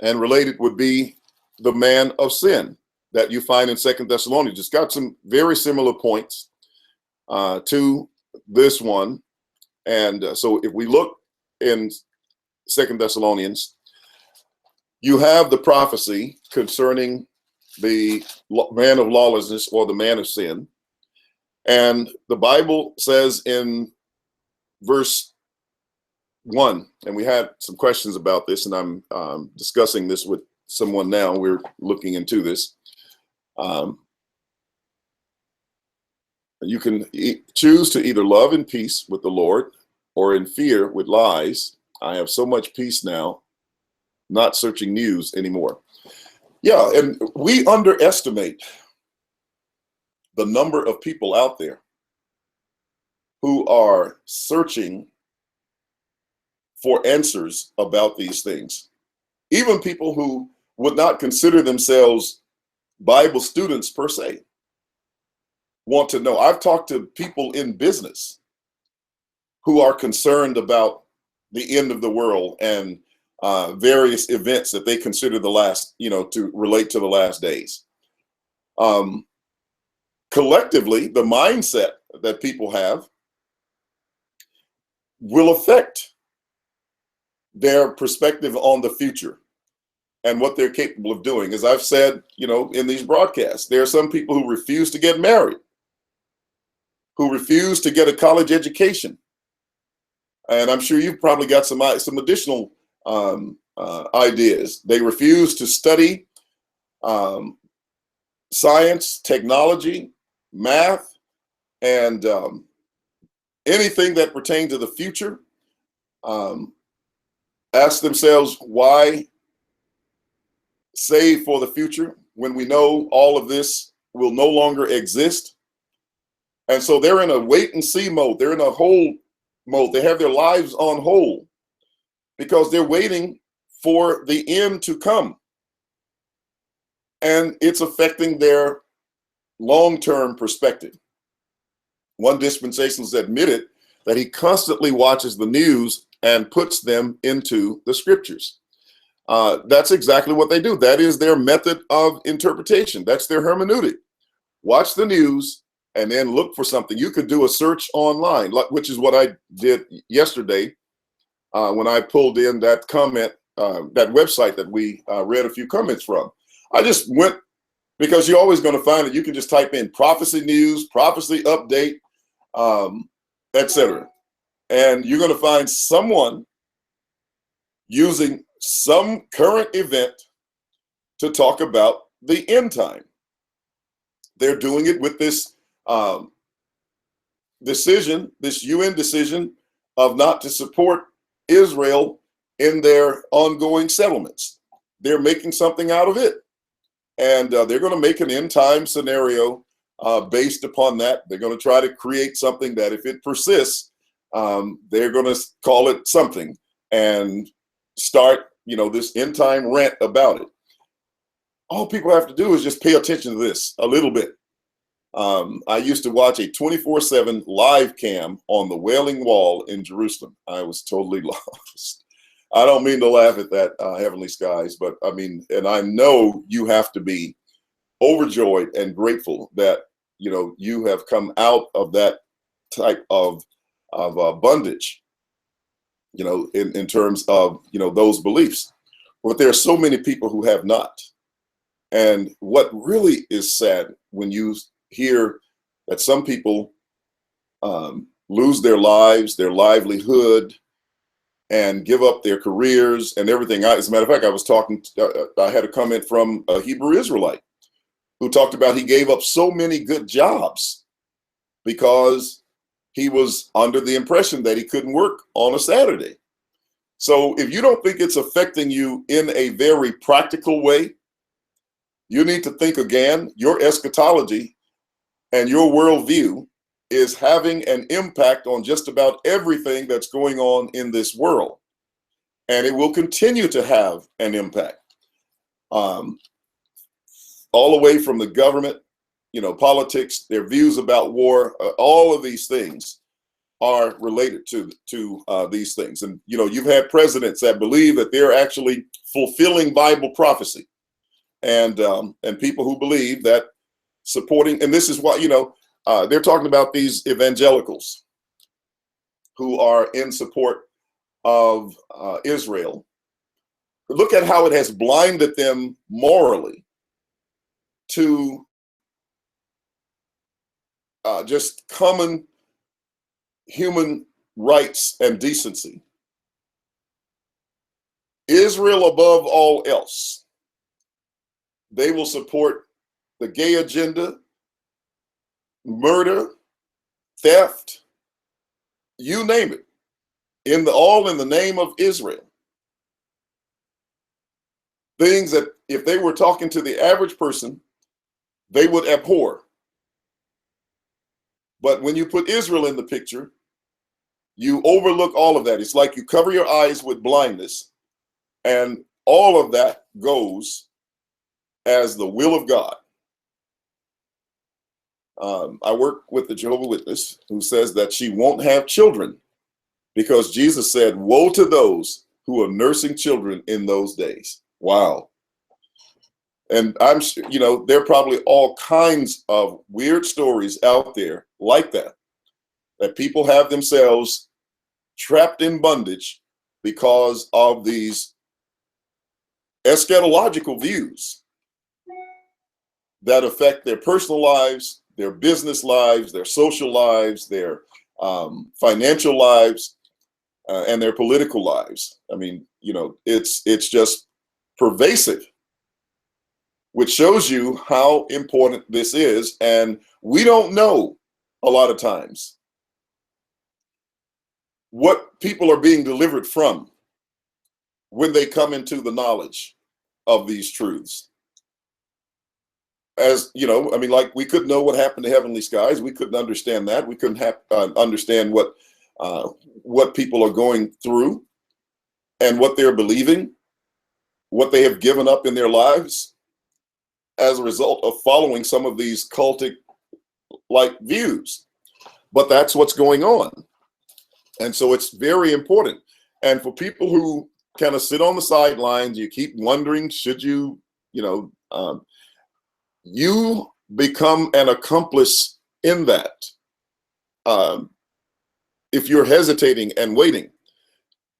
and related would be the man of sin that you find in 2 Thessalonians. It's got some very similar points to this one. And so if we look in 2 Thessalonians, you have the prophecy concerning the man of lawlessness or the man of sin. And the Bible says in verse 1, and we had some questions about this, and I'm discussing this with someone now. We're looking into this. You can choose to either love in peace with the Lord or in fear with lies. I have so much peace now, not searching news anymore. Yeah, and we underestimate the number of people out there who are searching for answers about these things. Even people who would not consider themselves Bible students per se want to know. I've talked to people in business who are concerned about the end of the world and various events that they consider the last, you know, to relate to the last days. Collectively, the mindset that people have will affect their perspective on the future and what they're capable of doing. As I've said, you know, in these broadcasts, there are some people who refuse to get married, who refuse to get a college education. And I'm sure you've probably got some additional ideas. They refuse to study science, technology, math, and anything that pertains to the future. Ask themselves, why save for the future when we know all of this will no longer exist? And so they're in a wait and see mode. They're in a hold mode. They have their lives on hold because they're waiting for the end to come. And it's affecting their long-term perspective. One dispensationalist admitted that he constantly watches the news and puts them into the scriptures. That's exactly what they do. That is their method of interpretation. That's their hermeneutic. Watch the news and then look for something. You could do a search online, which is what I did yesterday when I pulled in that comment, that website that we read a few comments from. I just went, because you're always going to find that you can just type in prophecy news, prophecy update, etc. And you're going to find someone using some current event to talk about the end time. They're doing it with this decision, this UN decision of not to support Israel in their ongoing settlements. They're making something out of it. And they're going to make an end time scenario based upon that. They're going to try to create something that if it persists, they're going to call it something and start, you know, this end time rant about it. All people have to do is just pay attention to this a little bit. I used to watch a 24/7 live cam on the Wailing Wall in Jerusalem. I was totally lost. I don't mean to laugh at that, Heavenly Skies, but I mean, and I know you have to be overjoyed and grateful that, you know, you have come out of that type of bondage, you know, in terms of, you know, those beliefs. But there are so many people who have not. And what really is sad when you hear that some people lose their lives, their livelihood, and give up their careers and everything. As a matter of fact, I was talking, I had a comment from a Hebrew Israelite who talked about he gave up so many good jobs because he was under the impression that he couldn't work on a Saturday. So if you don't think it's affecting you in a very practical way, you need to think again. Your eschatology and your worldview is having an impact on just about everything that's going on in this world. And it will continue to have an impact. All the way from the government, you know, politics, their views about war, all of these things are related to these things. And, you know, you've had presidents that believe that they're actually fulfilling Bible prophecy. And people who believe that supporting, and this is what, you know, they're talking about these evangelicals who are in support of Israel. Look at how it has blinded them morally to just common human rights and decency. Israel above all else. They will support the gay agenda, murder, theft, you name it, all in the name of Israel. Things that if they were talking to the average person, they would abhor. But when you put Israel in the picture, you overlook all of that. It's like you cover your eyes with blindness, and all of that goes as the will of God. I work with the Jehovah's Witness who says that she won't have children because Jesus said, woe to those who are nursing children in those days. Wow. And I'm sure, you know, there are probably all kinds of weird stories out there like that people have themselves trapped in bondage because of these eschatological views that affect their personal lives, their business lives, their social lives, their financial lives, and their political lives. I mean, you know, it's just pervasive, which shows you how important this is. And we don't know a lot of times what people are being delivered from when they come into the knowledge of these truths. As you know, I mean, like we couldn't know what happened to Heavenly Skies. We couldn't understand that. We couldn't understand what people are going through and what they're believing, what they have given up in their lives as a result of following some of these cultic-like views. But that's what's going on. And so it's very important. And for people who kind of sit on the sidelines, you keep wondering, should you, you know, you become an accomplice in that. If you're hesitating and waiting,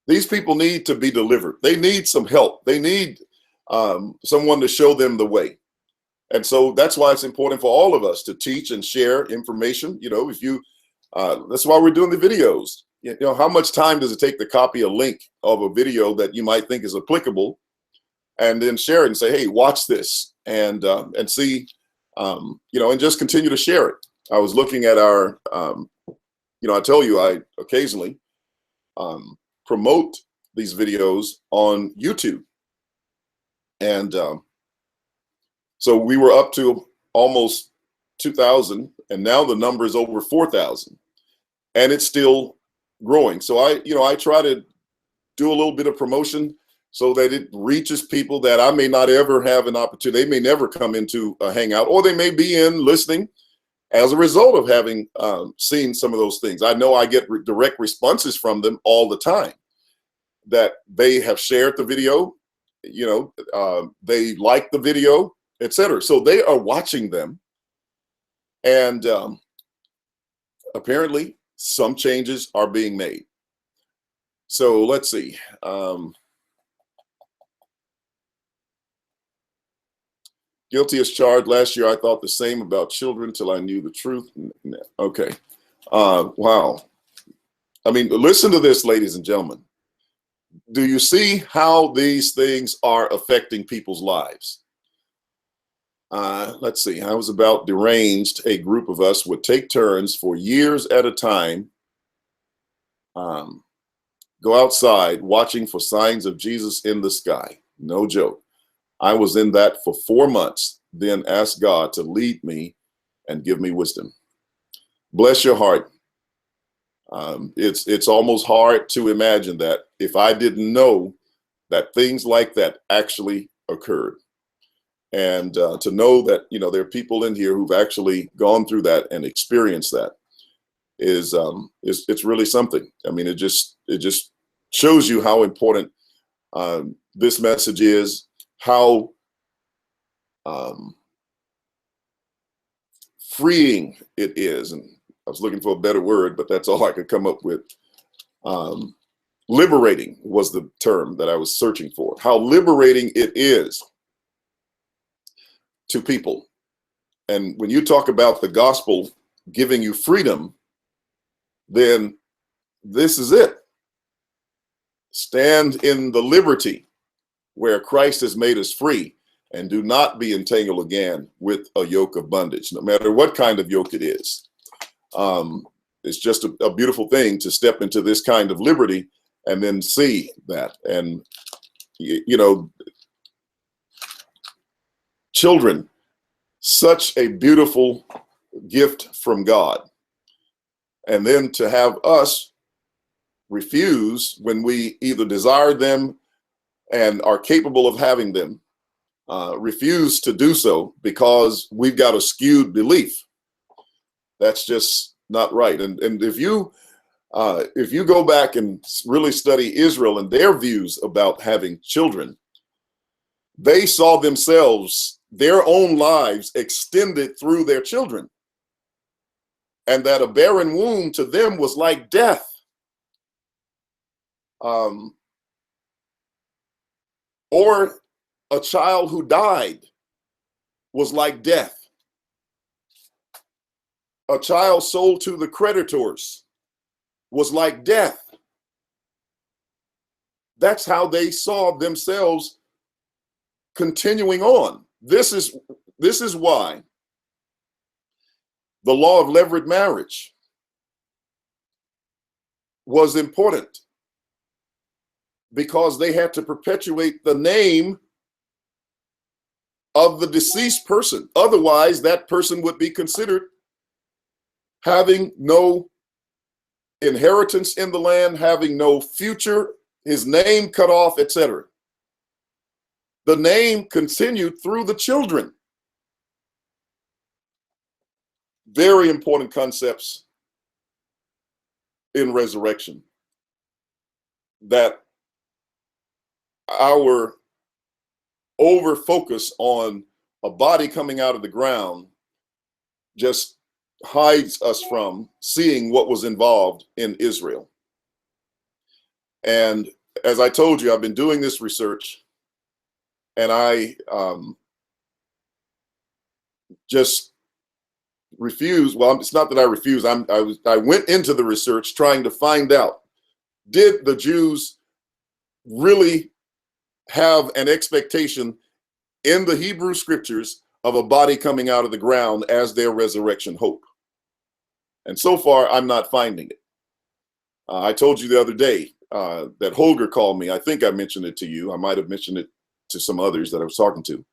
these people need to be delivered. They need some help. They need someone to show them the way. And so that's why it's important for all of us to teach and share information. You know, if you, that's why we're doing the videos. You know, how much time does it take to copy a link of a video that you might think is applicable and then share it and say, hey, watch this and see, you know, and just continue to share it. I was looking at our, you know, I tell you, I occasionally promote these videos on YouTube. And so we were up to almost 2,000, and now the number is over 4,000, and it's still growing. So I try to do a little bit of promotion so that it reaches people that I may not ever have an opportunity. They may never come into a hangout, or they may be in listening as a result of having seen some of those things. I know I get direct responses from them all the time that they have shared the video, they like the video, etc. So they are watching them, and apparently some changes are being made. So let's see. Guilty as charged. Last year, I thought the same about children till I knew the truth. Okay. Wow. I mean, listen to this, ladies and gentlemen. Do you see how these things are affecting people's lives? Let's see. I was about deranged. A group of us would take turns for years at a time, go outside watching for signs of Jesus in the sky. No joke. I was in that for 4 months, then asked God to lead me and give me wisdom. Bless your heart. It's almost hard to imagine that if I didn't know that things like that actually occurred. And to know that, there are people in here who've actually gone through that and experienced that is it's really something. I mean, it just shows you how important this message is, how freeing it is. And I was looking for a better word, but that's all I could come up with. Liberating was the term that I was searching for. How liberating it is to people. And when you talk about the gospel giving you freedom, then this is it. Stand in the liberty where Christ has made us free, and do not be entangled again with a yoke of bondage, no matter what kind of yoke it is. It's just a beautiful thing to step into this kind of liberty and then see that. And, children, such a beautiful gift from God. And then to have us refuse when we either desire them and are capable of having them, refuse to do so because we've got a skewed belief. That's just not right. And if you go back and really study Israel and their views about having children, they saw themselves, their own lives extended through their children, and that a barren womb to them was like death. Or a child who died was like death. A child sold to the creditors was like death. That's how they saw themselves continuing on. This is why the law of levirate marriage was important, because they had to perpetuate the name of the deceased person. Otherwise, that person would be considered having no inheritance in the land, having no future, his name cut off, etc. The name continued through the children. Very important concepts in resurrection, that our over focus on a body coming out of the ground just hides us from seeing what was involved in Israel. And as I told you, I've been doing this research, and I just refuse. Well, it's not that I refuse. I went into the research trying to find out, did the Jews really have an expectation in the Hebrew scriptures of a body coming out of the ground as their resurrection hope? And so far, I'm not finding it. I told you the other day that Holger called me. I think I mentioned it to you. I might have mentioned it to some others that I was talking to.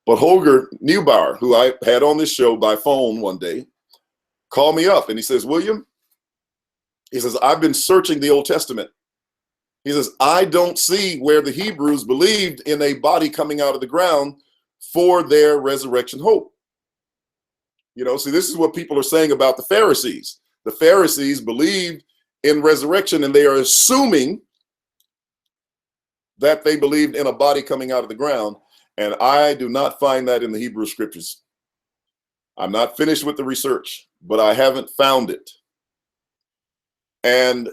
But Holger Neubauer, who I had on this show by phone one day, called me up and he says, William, he says, I've been searching the Old Testament. He says, I don't see where the Hebrews believed in a body coming out of the ground for their resurrection hope. You know, see, this is what people are saying about the Pharisees. The Pharisees believed in resurrection, and they are assuming that they believed in a body coming out of the ground. And I do not find that in the Hebrew scriptures. I'm not finished with the research, but I haven't found it. And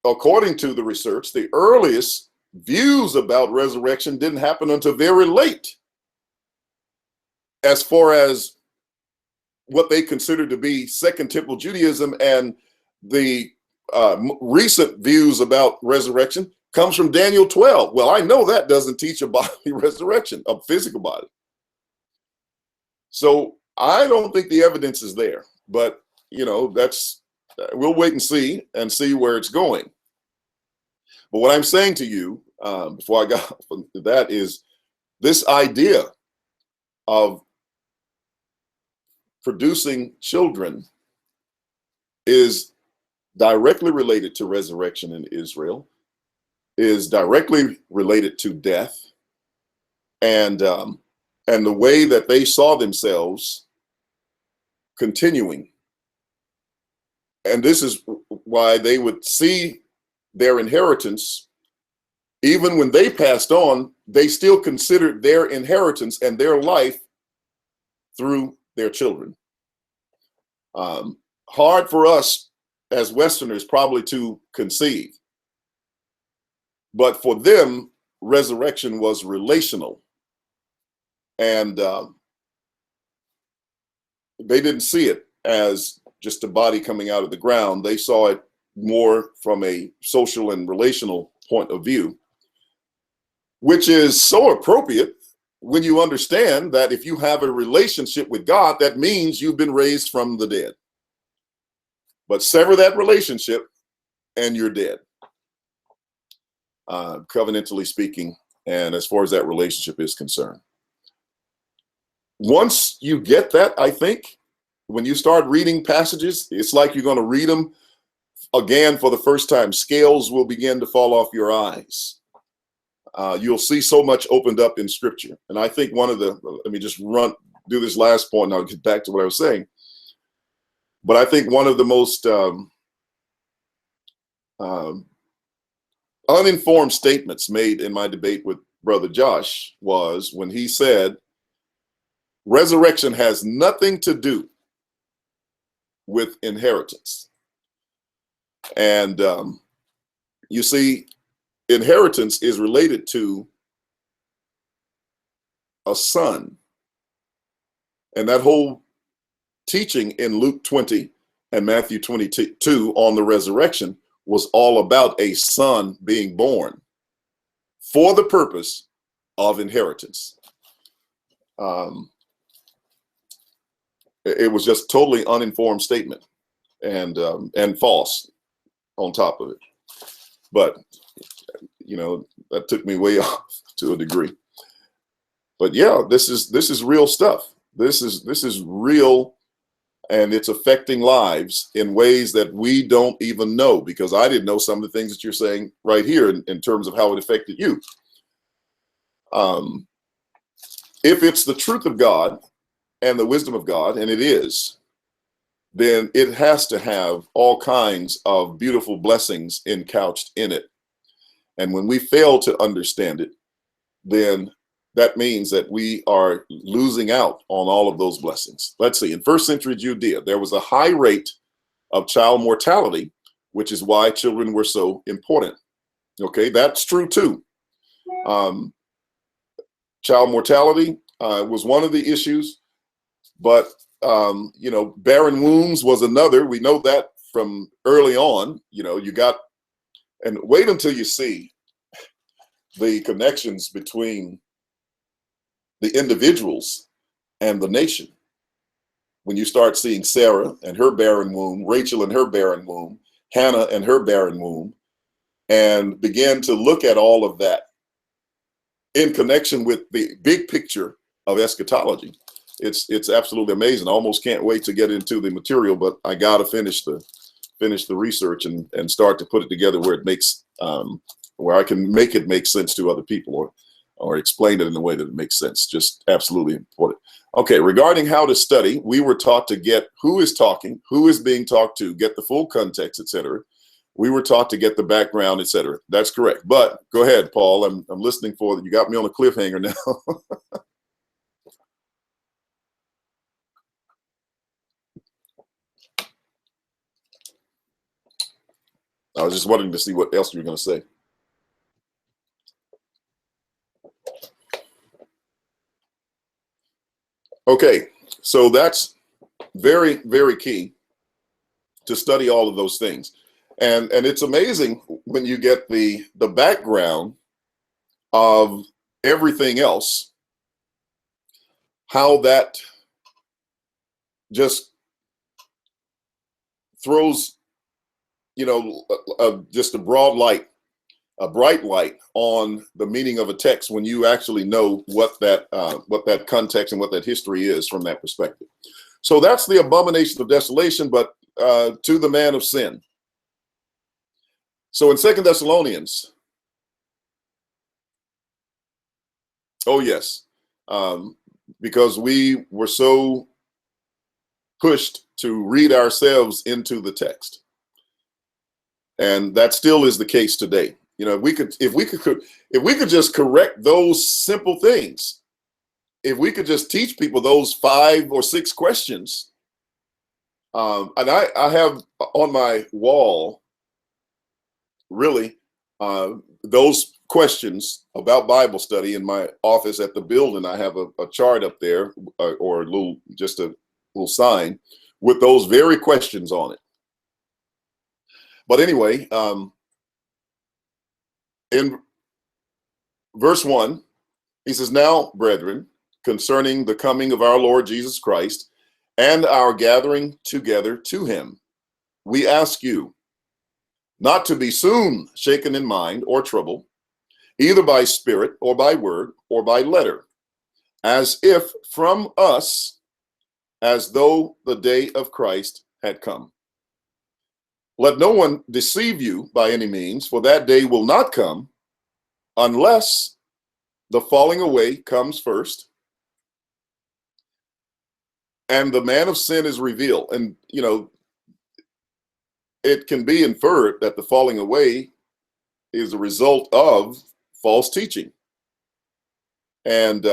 according to the research, the earliest views about resurrection didn't happen until very late, as far as what they consider to be Second Temple Judaism. And the recent views about resurrection comes from Daniel 12. Well, I know that doesn't teach a bodily resurrection, a physical body. So I don't think the evidence is there, but you know, we'll wait and see where it's going. But what I'm saying to you, before I got to that, is this idea of producing children is directly related to resurrection in Israel, is directly related to death, and the way that they saw themselves continuing. And this is why they would see their inheritance, even when they passed on, they still considered their inheritance and their life through their children. Hard for us as Westerners probably to conceive, but for them, resurrection was relational. And they didn't see it as just a body coming out of the ground. They saw it more from a social and relational point of view, which is so appropriate when you understand that if you have a relationship with God, that means you've been raised from the dead. But sever that relationship and you're dead, covenantally speaking, and as far as that relationship is concerned. Once you get that, I think, when you start reading passages, it's like you're going to read them again for the first time. Scales will begin to fall off your eyes. You'll see so much opened up in Scripture. And I think let me just do this last point, and I'll get back to what I was saying. But I think one of the most uninformed statements made in my debate with Brother Josh was when he said, resurrection has nothing to do with inheritance. And you see, inheritance is related to a son. And that whole teaching in Luke 20 and Matthew 22 on the resurrection was all about a son being born for the purpose of inheritance. It was just totally uninformed statement and false on top of it. But you know, that took me way off to a degree. But yeah, this is real stuff. This is real, and it's affecting lives in ways that we don't even know, because I didn't know some of the things that you're saying right here in terms of how it affected you. If it's the truth of God and the wisdom of God, and it is, then it has to have all kinds of beautiful blessings encouched in it. And when we fail to understand it, then that means that we are losing out on all of those blessings. Let's see, in first century Judea, there was a high rate of child mortality, which is why children were so important. Okay, that's true too. Child mortality was one of the issues, but you know, barren wombs was another. We know that from early on. You know, and wait until you see the connections between the individuals and the nation. When you start seeing Sarah and her barren womb, Rachel and her barren womb, Hannah and her barren womb, and begin to look at all of that in connection with the big picture of eschatology, it's absolutely amazing. I almost can't wait to get into the material, but I got to finish the research and start to put it together where it makes where I can make it make sense to other people. or explain it in a way that it makes sense. Just absolutely important. Okay, regarding how to study, we were taught to get who is talking, who is being talked to, get the full context, etc. We were taught to get the background, etc. That's correct. But go ahead, Paul. I'm listening for that. You got me on a cliffhanger now. I was just wanting to see what else you were going to say. Okay, so that's very, very key to study all of those things. And it's amazing when you get the background of everything else, how that just throws, just a broad light, a bright light on the meaning of a text when you actually know what that context and what that history is from that perspective. So that's the abomination of desolation, but to the man of sin. So in 2 Thessalonians, oh yes, because we were so pushed to read ourselves into the text, and that still is the case today. If we could just correct those simple things, if we could just teach people those 5 or 6 questions, and I have on my wall, really, those questions about Bible study in my office at the building. I have a chart up there, or a little sign with those very questions on it. But anyway, in verse 1, he says, "Now, brethren, concerning the coming of our Lord Jesus Christ and our gathering together to him, we ask you not to be soon shaken in mind or troubled, either by spirit or by word or by letter, as if from us, as though the day of Christ had come. Let no one deceive you by any means, for that day will not come unless the falling away comes first, and the man of sin is revealed." And, it can be inferred that the falling away is a result of false teaching. And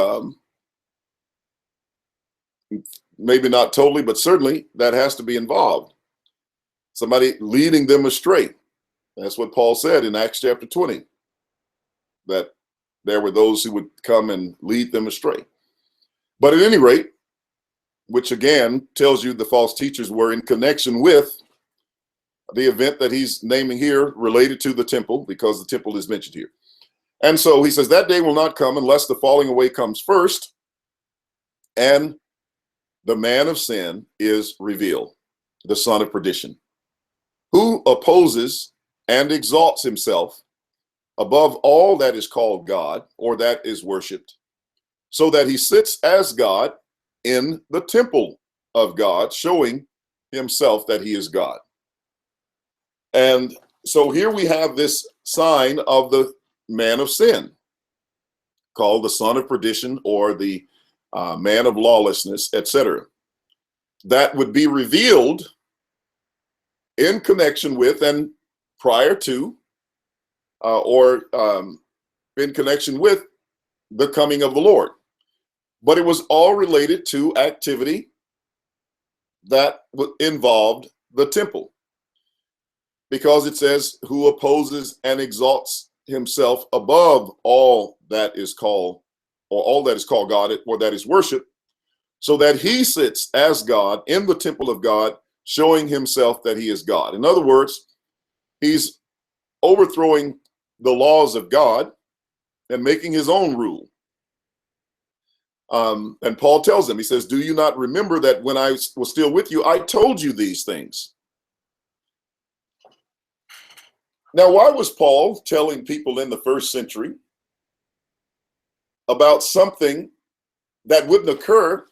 maybe not totally, but certainly that has to be involved. Somebody leading them astray. That's what Paul said in Acts chapter 20, that there were those who would come and lead them astray. But at any rate, which again tells you the false teachers were in connection with the event that he's naming here, related to the temple, because the temple is mentioned here. And so he says that day will not come unless the falling away comes first, and the man of sin is revealed, the son of perdition, who opposes and exalts himself above all that is called God or that is worshipped, so that he sits as God in the temple of God, showing himself that he is God. And so here we have this sign of the man of sin, called the son of perdition, or the man of lawlessness, etc. That would be revealed in connection with and prior to, or in connection with the coming of the Lord. But it was all related to activity that involved the temple, because it says, who opposes and exalts himself above all that is called, or all that is called God, or that is worship, so that he sits as God in the temple of God, showing himself that he is God. In other words, he's overthrowing the laws of God and making his own rule. And Paul tells them, he says, "Do you not remember that when I was still with you, I told you these things?" Now, why was Paul telling people in the first century about something that wouldn't occur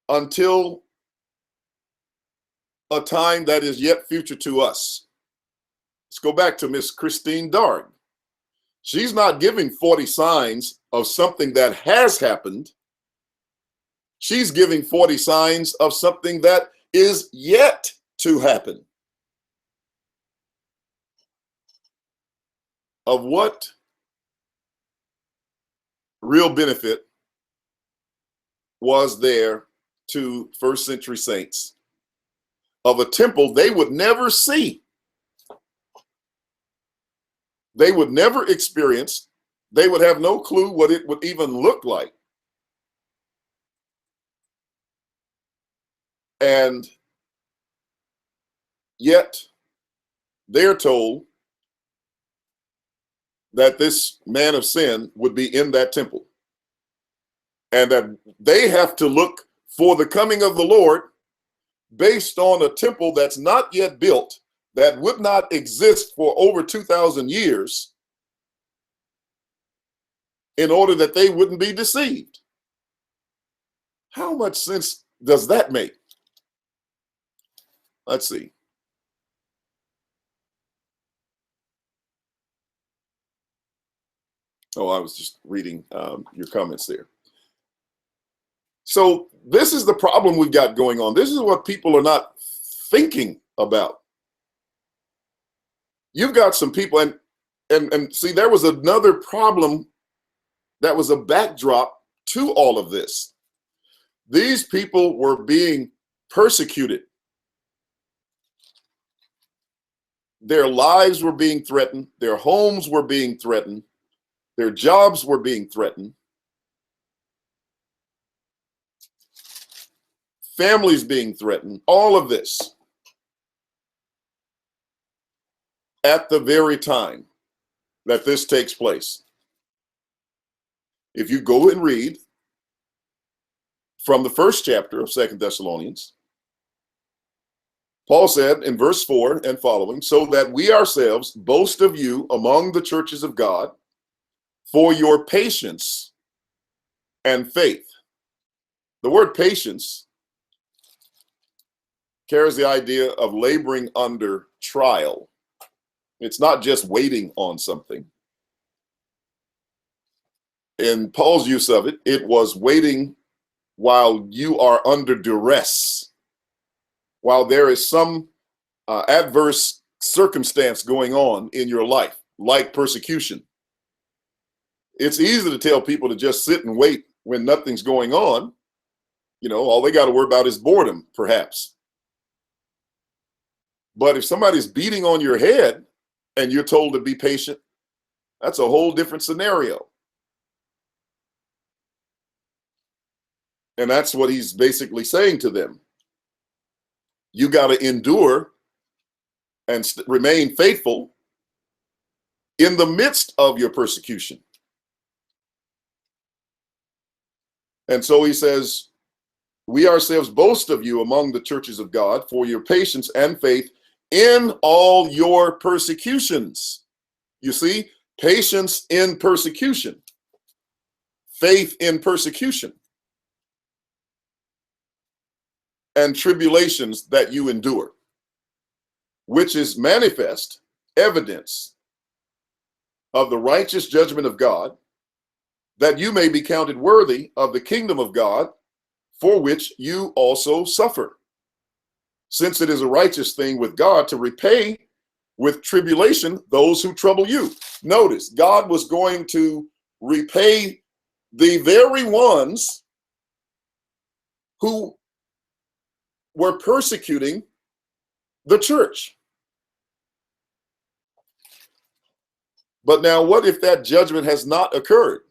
until a time that is yet future to us? Let's go back to Miss Christine Darg. She's not giving 40 signs of something that has happened. She's giving 40 signs of something that is yet to happen. Of what real benefit was there to first century saints of a temple they would never see? They would never experience. They would have no clue what it would even look like. And yet they're told that this man of sin would be in that temple, and that they have to look for the coming of the Lord based on a temple that's not yet built, that would not exist for over 2,000 years, in order that they wouldn't be deceived. How much sense does that make? Let's see. Oh, I was just reading your comments there. So this is the problem we've got going on. This is what people are not thinking about. You've got some people, and see, there was another problem that was a backdrop to all of this. These people were being persecuted. Their lives were being threatened. Their homes were being threatened. Their jobs were being threatened. Families being threatened. All of this at the very time that this takes place. If you go and read from the first chapter of 2 Thessalonians, Paul said in verse 4 and following, so that we ourselves boast of you among the churches of God for your patience and faith. The word patience carries the idea of laboring under trial. It's not just waiting on something. In Paul's use of it, it was waiting while you are under duress, while there is some adverse circumstance going on in your life, like persecution. It's easy to tell people to just sit and wait when nothing's going on. You know, all they got to worry about is boredom, perhaps. But if somebody's beating on your head and you're told to be patient, that's a whole different scenario. And that's what he's basically saying to them. You got to endure and remain faithful in the midst of your persecution. And so he says, we ourselves boast of you among the churches of God for your patience and faith in all your persecutions. You see, patience in persecution, faith in persecution, and tribulations that you endure, which is manifest evidence of the righteous judgment of God, that you may be counted worthy of the kingdom of God, for which you also suffer. Since it is a righteous thing with God to repay with tribulation those who trouble you. Notice, God was going to repay the very ones who were persecuting the church. But now, what if that judgment has not occurred?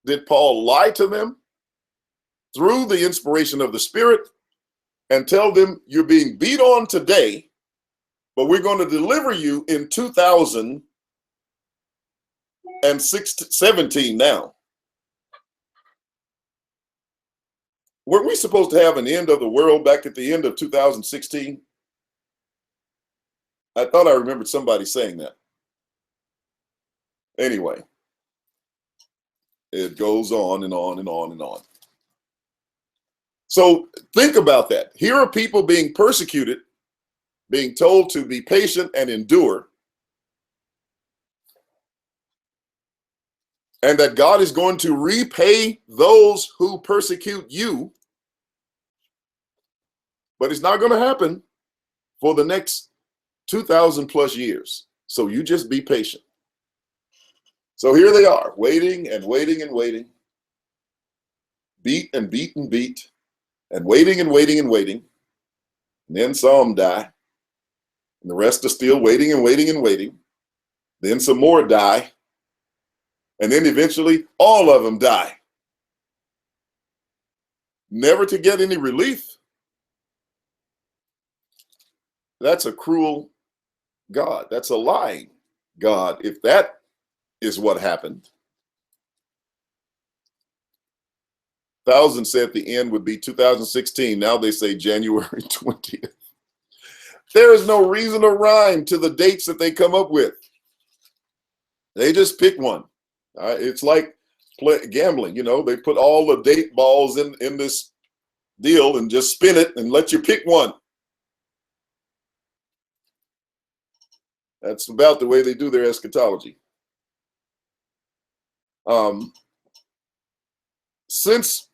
Did Paul lie to them through the inspiration of the Spirit and tell them, you're being beat on today, but we're going to deliver you in 2017 now? Weren't we supposed to have an end of the world back at the end of 2016? I thought I remembered somebody saying that. Anyway, it goes on and on and on and on. So think about that. Here are people being persecuted, being told to be patient and endure. and that God is going to repay those who persecute you, but it's not going to happen for the next 2,000 plus years. So you just be patient. So here they are, waiting and waiting and waiting, beat and beat and beat, and waiting and waiting and waiting. And then some die, and the rest are still waiting and waiting and waiting. Then some more die, and then eventually all of them die. Never to get any relief. That's a cruel God. That's a lying God, if that is what happened. Thousands said the end would be 2016. Now they say January 20th. There is no reason or rhyme to the dates that they come up with. They just pick one. It's like gambling. You know, they put all the date balls in this deal and just spin it and let you pick one. That's about the way they do their eschatology. Since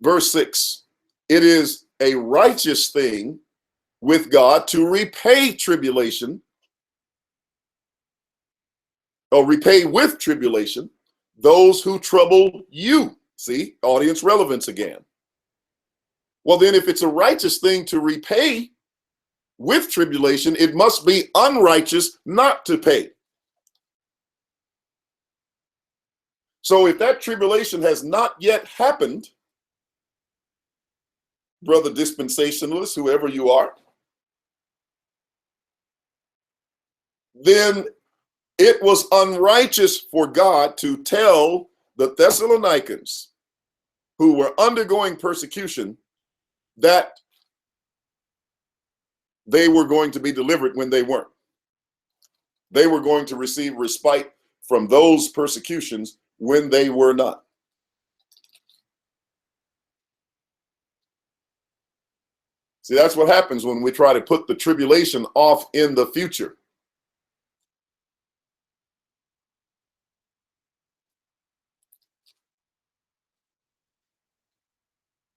verse 6, it is a righteous thing with God to repay tribulation, or repay with tribulation those who trouble you. See, audience relevance again. Well, then if it's a righteous thing to repay with tribulation, it must be unrighteous not to pay. So if that tribulation has not yet happened, brother dispensationalist, whoever you are, then it was unrighteous for God to tell the Thessalonians who were undergoing persecution that they were going to be delivered when they weren't. They were going to receive respite from those persecutions when they were not. See, that's what happens when we try to put the tribulation off in the future.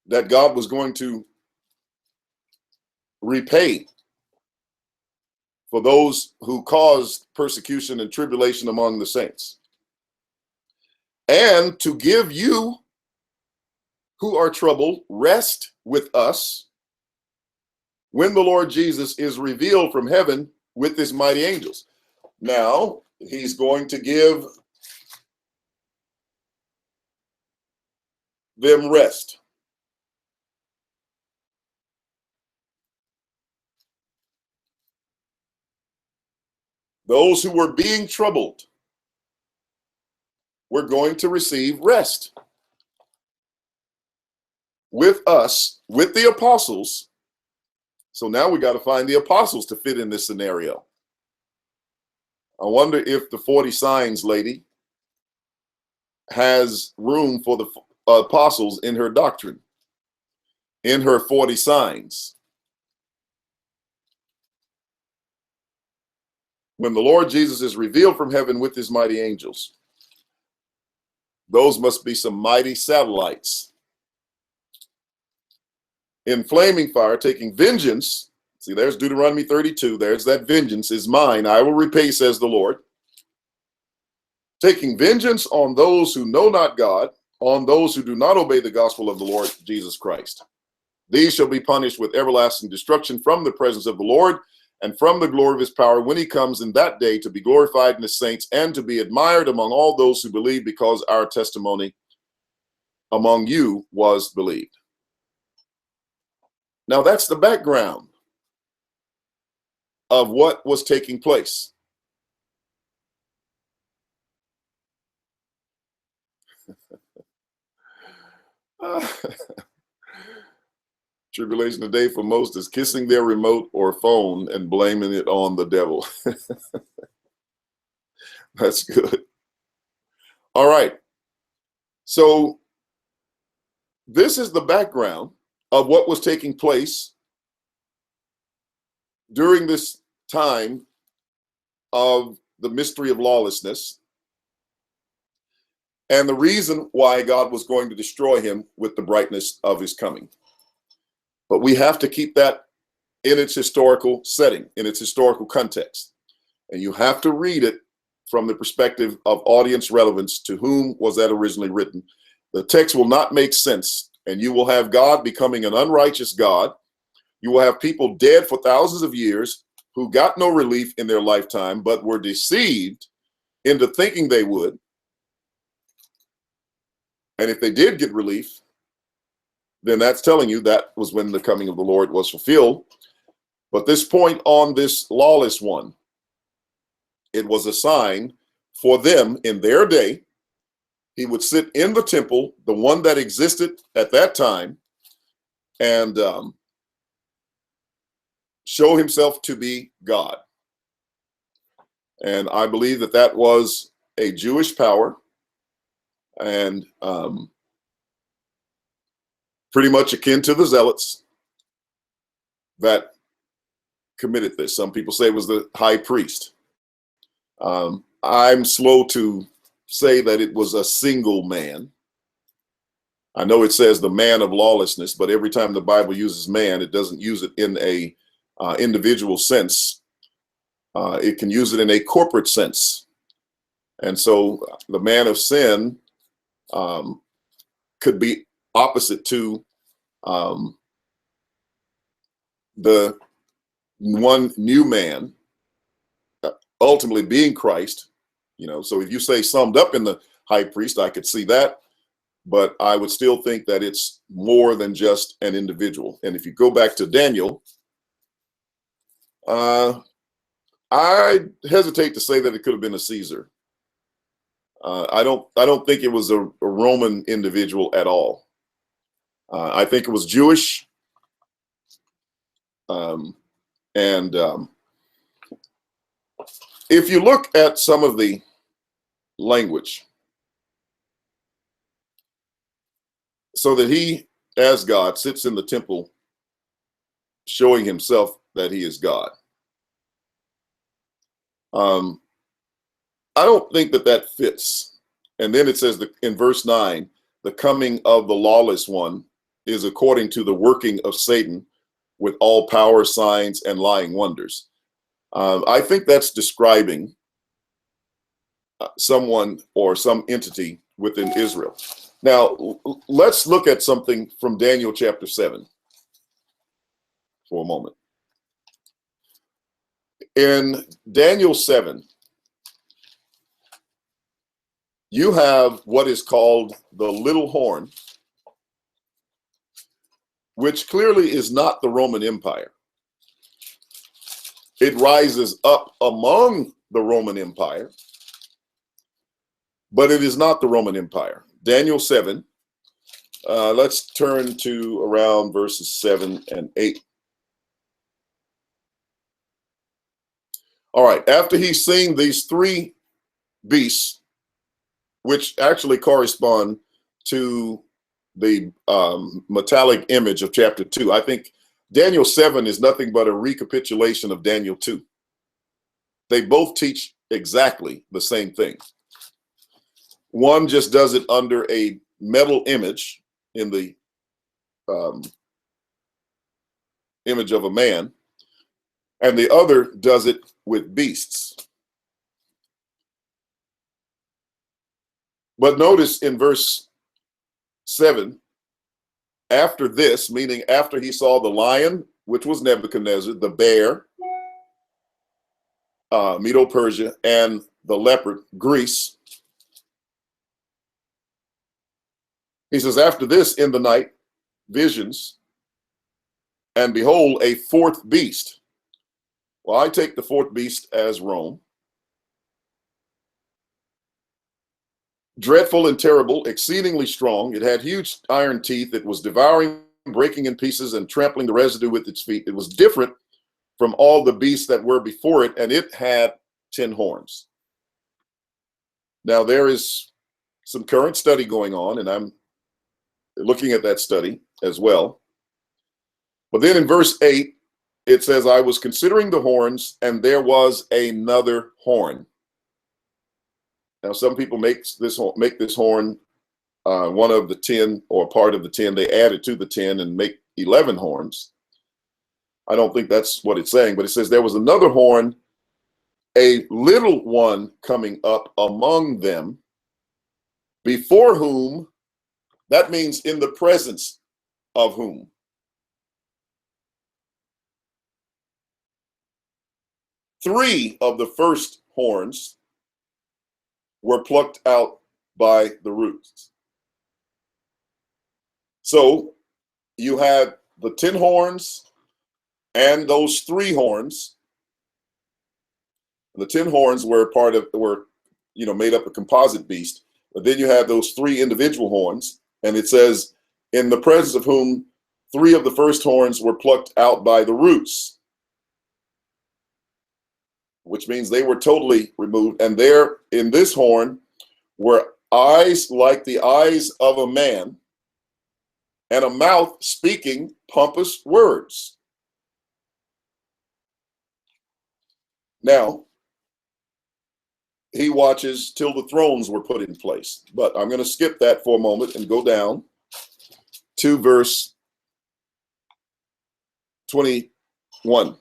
That God was going to repay for those who caused persecution and tribulation among the saints, and to give you who are troubled rest with us when the Lord Jesus is revealed from heaven with his mighty angels. Now, he's going to give them rest. Those who were being troubled were going to receive rest with us, with the apostles. So now we got to find the apostles to fit in this scenario. I wonder if the 40 signs lady has room for the apostles in her doctrine, in her 40 signs. When the Lord Jesus is revealed from heaven with his mighty angels, those must be some mighty satellites in flaming fire, taking vengeance. See, there's Deuteronomy 32. There's that vengeance is mine. I will repay, says the Lord. Taking vengeance on those who know not God, on those who do not obey the gospel of the Lord Jesus Christ. These shall be punished with everlasting destruction from the presence of the Lord and from the glory of his power when he comes in that day to be glorified in his saints and to be admired among all those who believe, because our testimony among you was believed. Now that's the background of what was taking place. Tribulation today for most is kissing their remote or phone and blaming it on the devil. That's good. All right. So this is the background of what was taking place during this time of the mystery of lawlessness. and the reason why God was going to destroy him with the brightness of his coming. But we have to keep that in its historical setting, in its historical context. And you have to read it from the perspective of audience relevance. To whom was that originally written? The text will not make sense, and you will have God becoming an unrighteous God. You will have people dead for thousands of years who got no relief in their lifetime, but were deceived into thinking they would. And if they did get relief, then that's telling you that was when the coming of the Lord was fulfilled. But this point on this lawless one, it was a sign for them in their day. He would sit in the temple, the one that existed at that time, and show himself to be God. And I believe that that was a Jewish power, and pretty much akin to the Zealots that committed this. Some people say it was the high priest. I'm slow to say that it was a single man. I know it says the man of lawlessness, but every time the Bible uses man, it doesn't use it in a individual sense. It can use it in a corporate sense. And so the man of sin could be opposite to the one new man, ultimately being Christ. So if you say summed up in the high priest, I could see that, but I would still think that it's more than just an individual. And if you go back to Daniel, I hesitate to say that it could have been a Caesar. I don't think it was a Roman individual at all. I think it was Jewish, and if you look at some of the language, so that he, as God, sits in the temple, showing himself that he is God. I don't think that that fits. And then it says that in verse 9, the coming of the lawless one is according to the working of Satan with all power, signs, and lying wonders. I think that's describing someone or some entity within Israel. Now, let's look at something from Daniel chapter 7 for a moment. In Daniel 7, you have what is called the little horn, which clearly is not the Roman Empire. It rises up among the Roman Empire, but it is not the Roman Empire. Daniel 7, let's turn to around verses 7 and 8. All right, after he's seen these three beasts, which actually correspond to the metallic image of chapter 2. I think Daniel 7 is nothing but a recapitulation of Daniel 2. They both teach exactly the same thing. One just does it under a metal image in the image of a man, and the other does it with beasts. But notice in verse 7, after this, meaning after he saw the lion, which was Nebuchadnezzar, the bear, Medo-Persia, and the leopard, Greece. He says, after this in the night, visions, and behold, a fourth beast. Well, I take the fourth beast as Rome. Dreadful and terrible, exceedingly strong. It had huge iron teeth. It was devouring, breaking in pieces, and trampling the residue with its feet. It was different from all the beasts that were before it, and it had 10 horns. Now, there is some current study going on, and I'm looking at that study as well. But then in verse 8, it says, I was considering the horns, and there was another horn. Now, some people make this horn one of the 10 or part of the 10. They add it to the 10 and make 11 horns. I don't think that's what it's saying, but it says there was another horn, a little one coming up among them, before whom, that means in the presence of whom. Three of the first horns were plucked out by the roots. So you had the 10 horns and those 3 horns. The 10 horns were made up a composite beast. But then you have those 3 individual horns, and it says, in the presence of whom 3 of the first horns were plucked out by the roots, which means they were totally removed. And there in this horn were eyes like the eyes of a man, and a mouth speaking pompous words. Now, he watches till the thrones were put in place. But I'm going to skip that for a moment and go down to verse 21.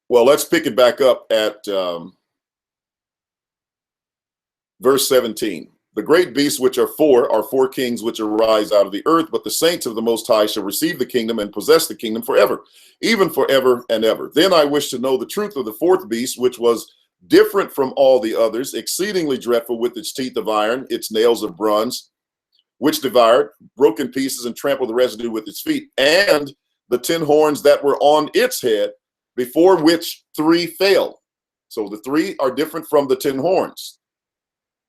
Well, let's pick it back up at verse 17. The great beasts which are 4 kings which arise out of the earth, but the saints of the Most High shall receive the kingdom and possess the kingdom forever, even forever and ever. Then I wish to know the truth of the 4th beast, which was different from all the others, exceedingly dreadful, with its teeth of iron, its nails of bronze, which devoured, broke in pieces, and trampled the residue with its feet, and the 10 horns that were on its head, before which 3 fell. So the 3 are different from the 10 horns.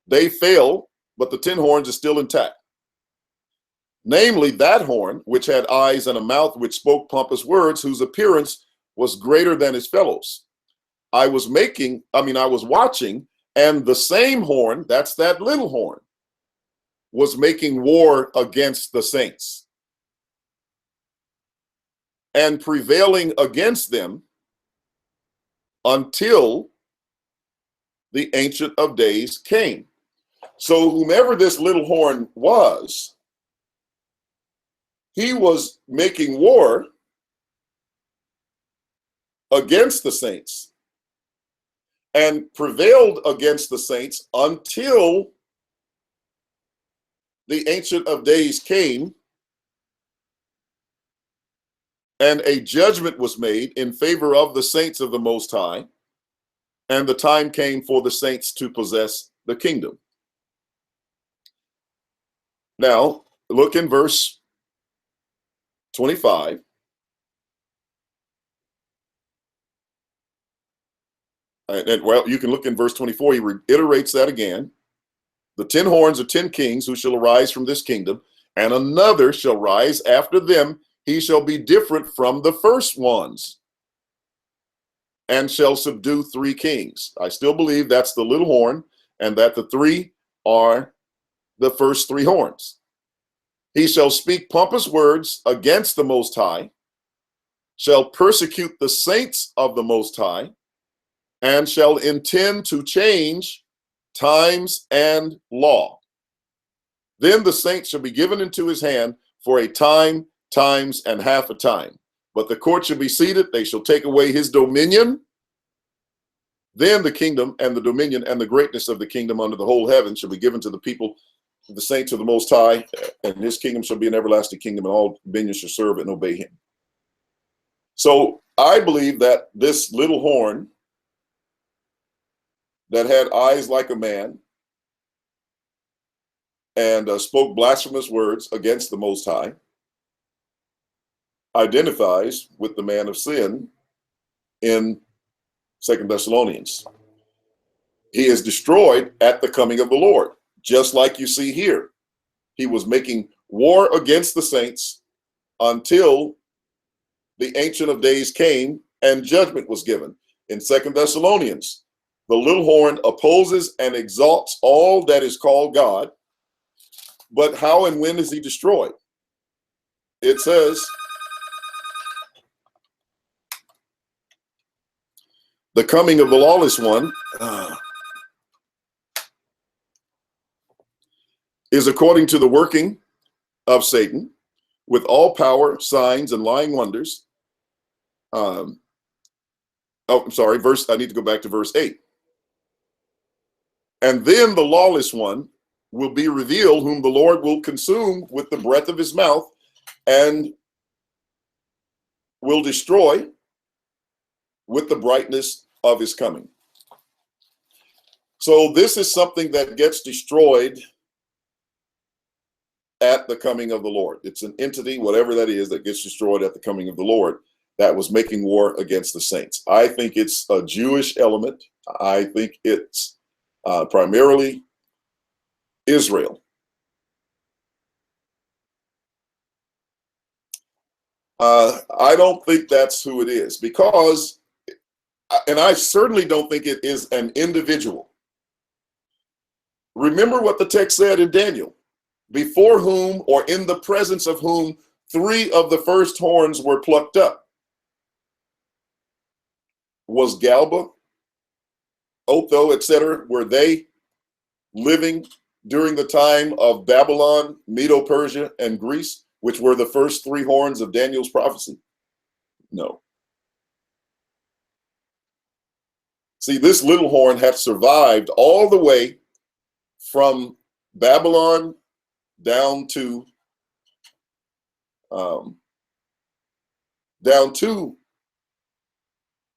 They fell, but the 10 horns are still intact. Namely, that horn, which had eyes and a mouth which spoke pompous words, whose appearance was greater than his fellows. I was watching, and the same horn, that's that little horn, was making war against the saints and prevailing against them until the Ancient of Days came. So whomever this little horn was, he was making war against the saints and prevailed against the saints until the Ancient of Days came and a judgment was made in favor of the saints of the Most High, and the time came for the saints to possess the kingdom. Now, look in verse 25. Well, you can look in verse 24. He reiterates that again. The 10 horns are 10 kings who shall arise from this kingdom, and another shall rise after them. He shall be different from the first ones, and shall subdue 3 kings. I still believe that's the little horn, and that the 3 are the first 3 horns. He shall speak pompous words against the Most High, shall persecute the saints of the Most High, and shall intend to change times and law. Then the saints shall be given into his hand for a time, times, and half a time. But the court shall be seated, they shall take away his dominion. Then the kingdom and the dominion and the greatness of the kingdom under the whole heaven shall be given to the people, the saints of the Most High, and his kingdom shall be an everlasting kingdom, and all dominions shall serve and obey him. So I believe that this little horn that had eyes like a man and spoke blasphemous words against the Most High identifies with the man of sin in 2 Thessalonians. He is destroyed at the coming of the Lord, just like you see here. He was making war against the saints until the Ancient of Days came and judgment was given. In 2 Thessalonians, the little horn opposes and exalts all that is called God. But how and when is he destroyed? It says, the coming of the lawless one is according to the working of Satan with all power, signs, and lying wonders. Oh, I'm sorry, I need to go back to verse 8. And then the lawless one will be revealed, whom the Lord will consume with the breath of his mouth and will destroy with the brightness of his coming. So this is something that gets destroyed at the coming of the Lord. It's an entity, whatever that is, that gets destroyed at the coming of the Lord that was making war against the saints. I think it's a Jewish element. I think it's primarily Israel. I don't think that's who it is, because, and I certainly don't think it is an individual. Remember what the text said in Daniel, before whom or in the presence of whom 3 of the first horns were plucked up. Was Galba, Otho, etc., were they living during the time of Babylon, Medo-Persia, and Greece, which were the first 3 horns of Daniel's prophecy? No. See, this little horn had survived all the way from Babylon down to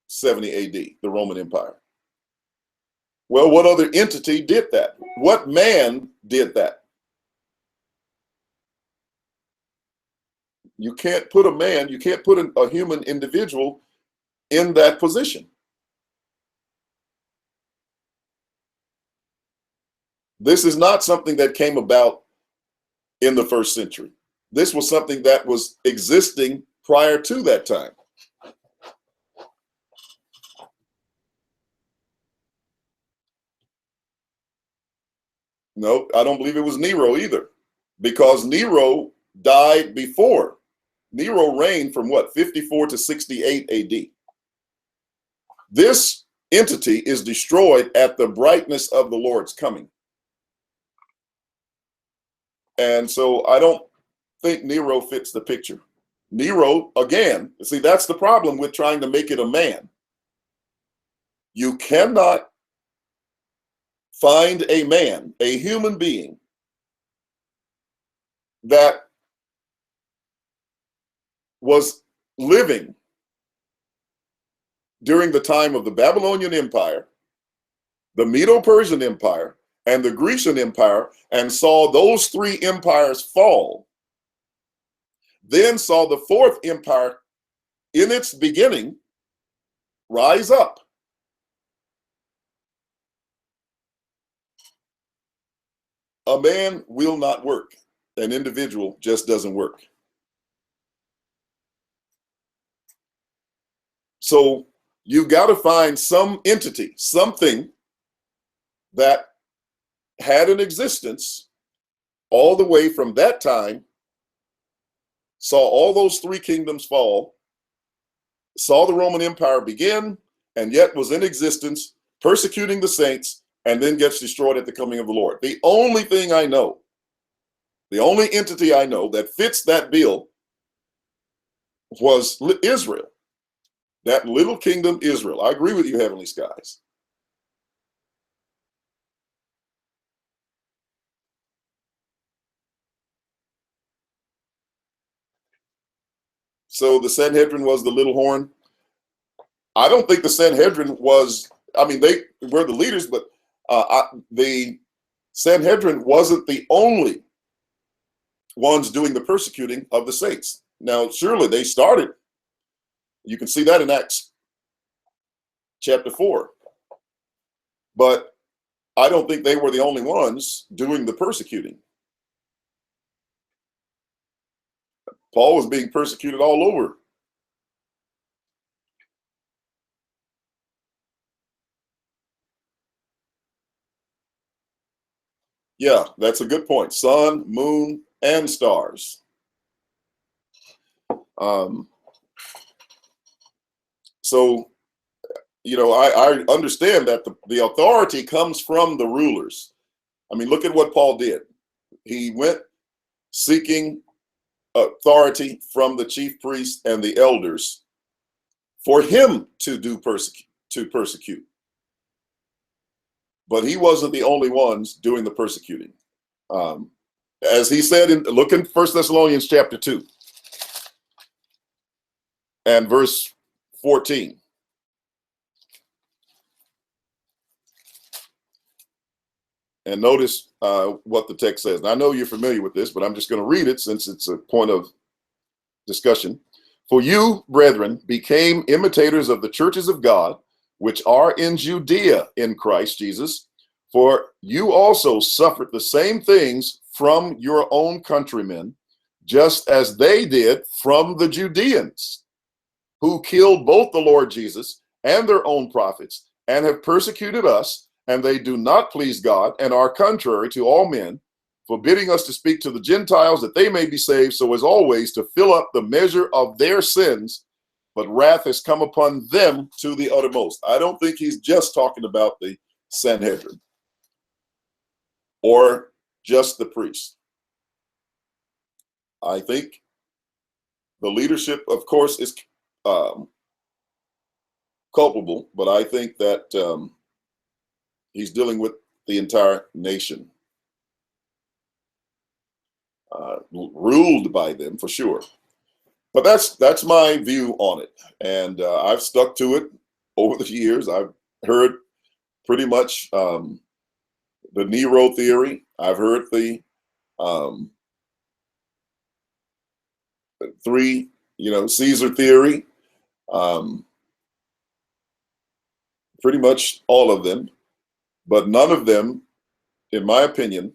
70 AD, the Roman Empire. Well, what other entity did that? What man did that? You can't put a man, you can't put a human individual in that position. This is not something that came about in the 1st century. This was something that was existing prior to that time. No, I don't believe it was Nero either, because Nero died before. Nero reigned from what, 54 to 68 AD. This entity is destroyed at the brightness of the Lord's coming. And so I don't think Nero fits the picture. Nero, again, see, that's the problem with trying to make it a man. You cannot find a man, a human being, that was living during the time of the Babylonian Empire, the Medo-Persian Empire, and the Grecian Empire, and saw those 3 empires fall, then saw the 4th empire in its beginning rise up. A man will not work. An individual just doesn't work. So you've got to find some entity, something that had an existence all the way from that time, saw all those 3 kingdoms fall, saw the Roman Empire begin, and yet was in existence, persecuting the saints, and then gets destroyed at the coming of the Lord. The only thing I know, the only entity I know that fits that bill was Israel. That little kingdom, Israel. I agree with you, Heavenly Skies. So the Sanhedrin was the little horn. I don't think the Sanhedrin was, I mean, they were the leaders, but the Sanhedrin wasn't the only ones doing the persecuting of the saints. Now, surely they started. You can see that in Acts chapter 4. But I don't think they were the only ones doing the persecuting. Paul was being persecuted all over. Yeah, that's a good point. Sun, moon, and stars. So, you know, I understand that the authority comes from the rulers. I mean, look at what Paul did. he went seeking authority from the chief priests and the elders for him to persecute. But he wasn't the only ones doing the persecuting. As he said, look in 1 Thessalonians chapter 2 and verse 14. And notice what the text says. And I know you're familiar with this, but I'm just going to read it since it's a point of discussion. For you, brethren, became imitators of the churches of God, which are in Judea in Christ Jesus. For you also suffered the same things from your own countrymen, just as they did from the Judeans, who killed both the Lord Jesus and their own prophets, and have persecuted us, and they do not please God, and are contrary to all men, forbidding us to speak to the Gentiles that they may be saved, so as always to fill up the measure of their sins, but wrath has come upon them to the uttermost. I don't think he's just talking about the Sanhedrin or just the priests. I think the leadership, of course, is culpable, but I think that he's dealing with the entire nation, ruled by them for sure. But that's my view on it, and I've stuck to it over the years. I've heard pretty much the Nero theory. I've heard the three, Caesar theory. Pretty much all of them, but none of them, in my opinion,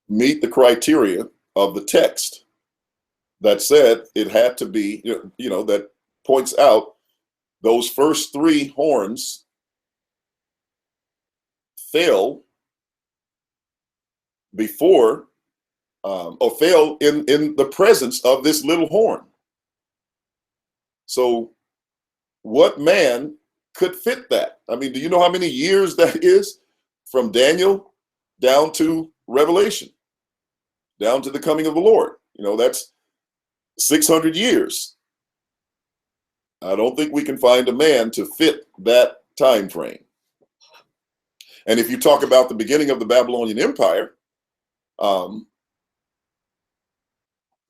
meet the criteria of the text that said it had to be, that points out those first three horns fell before, or fell in the presence of this little horn. So what man could fit that? I mean, do you know how many years that is from Daniel down to Revelation, down to the coming of the Lord? That's 600 years. I don't think we can find a man to fit that time frame. And if you talk about the beginning of the Babylonian Empire,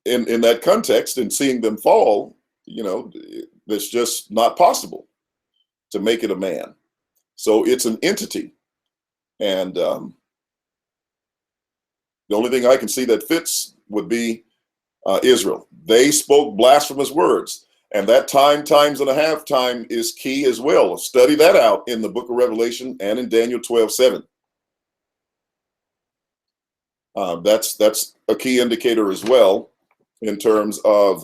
in that context and seeing them fall, that's just not possible to make it a man. So it's an entity. And the only thing I can see that fits would be Israel. They spoke blasphemous words. And that times and a half time is key as well. Study that out in the book of Revelation and in Daniel 12:7. That's a key indicator as well in terms of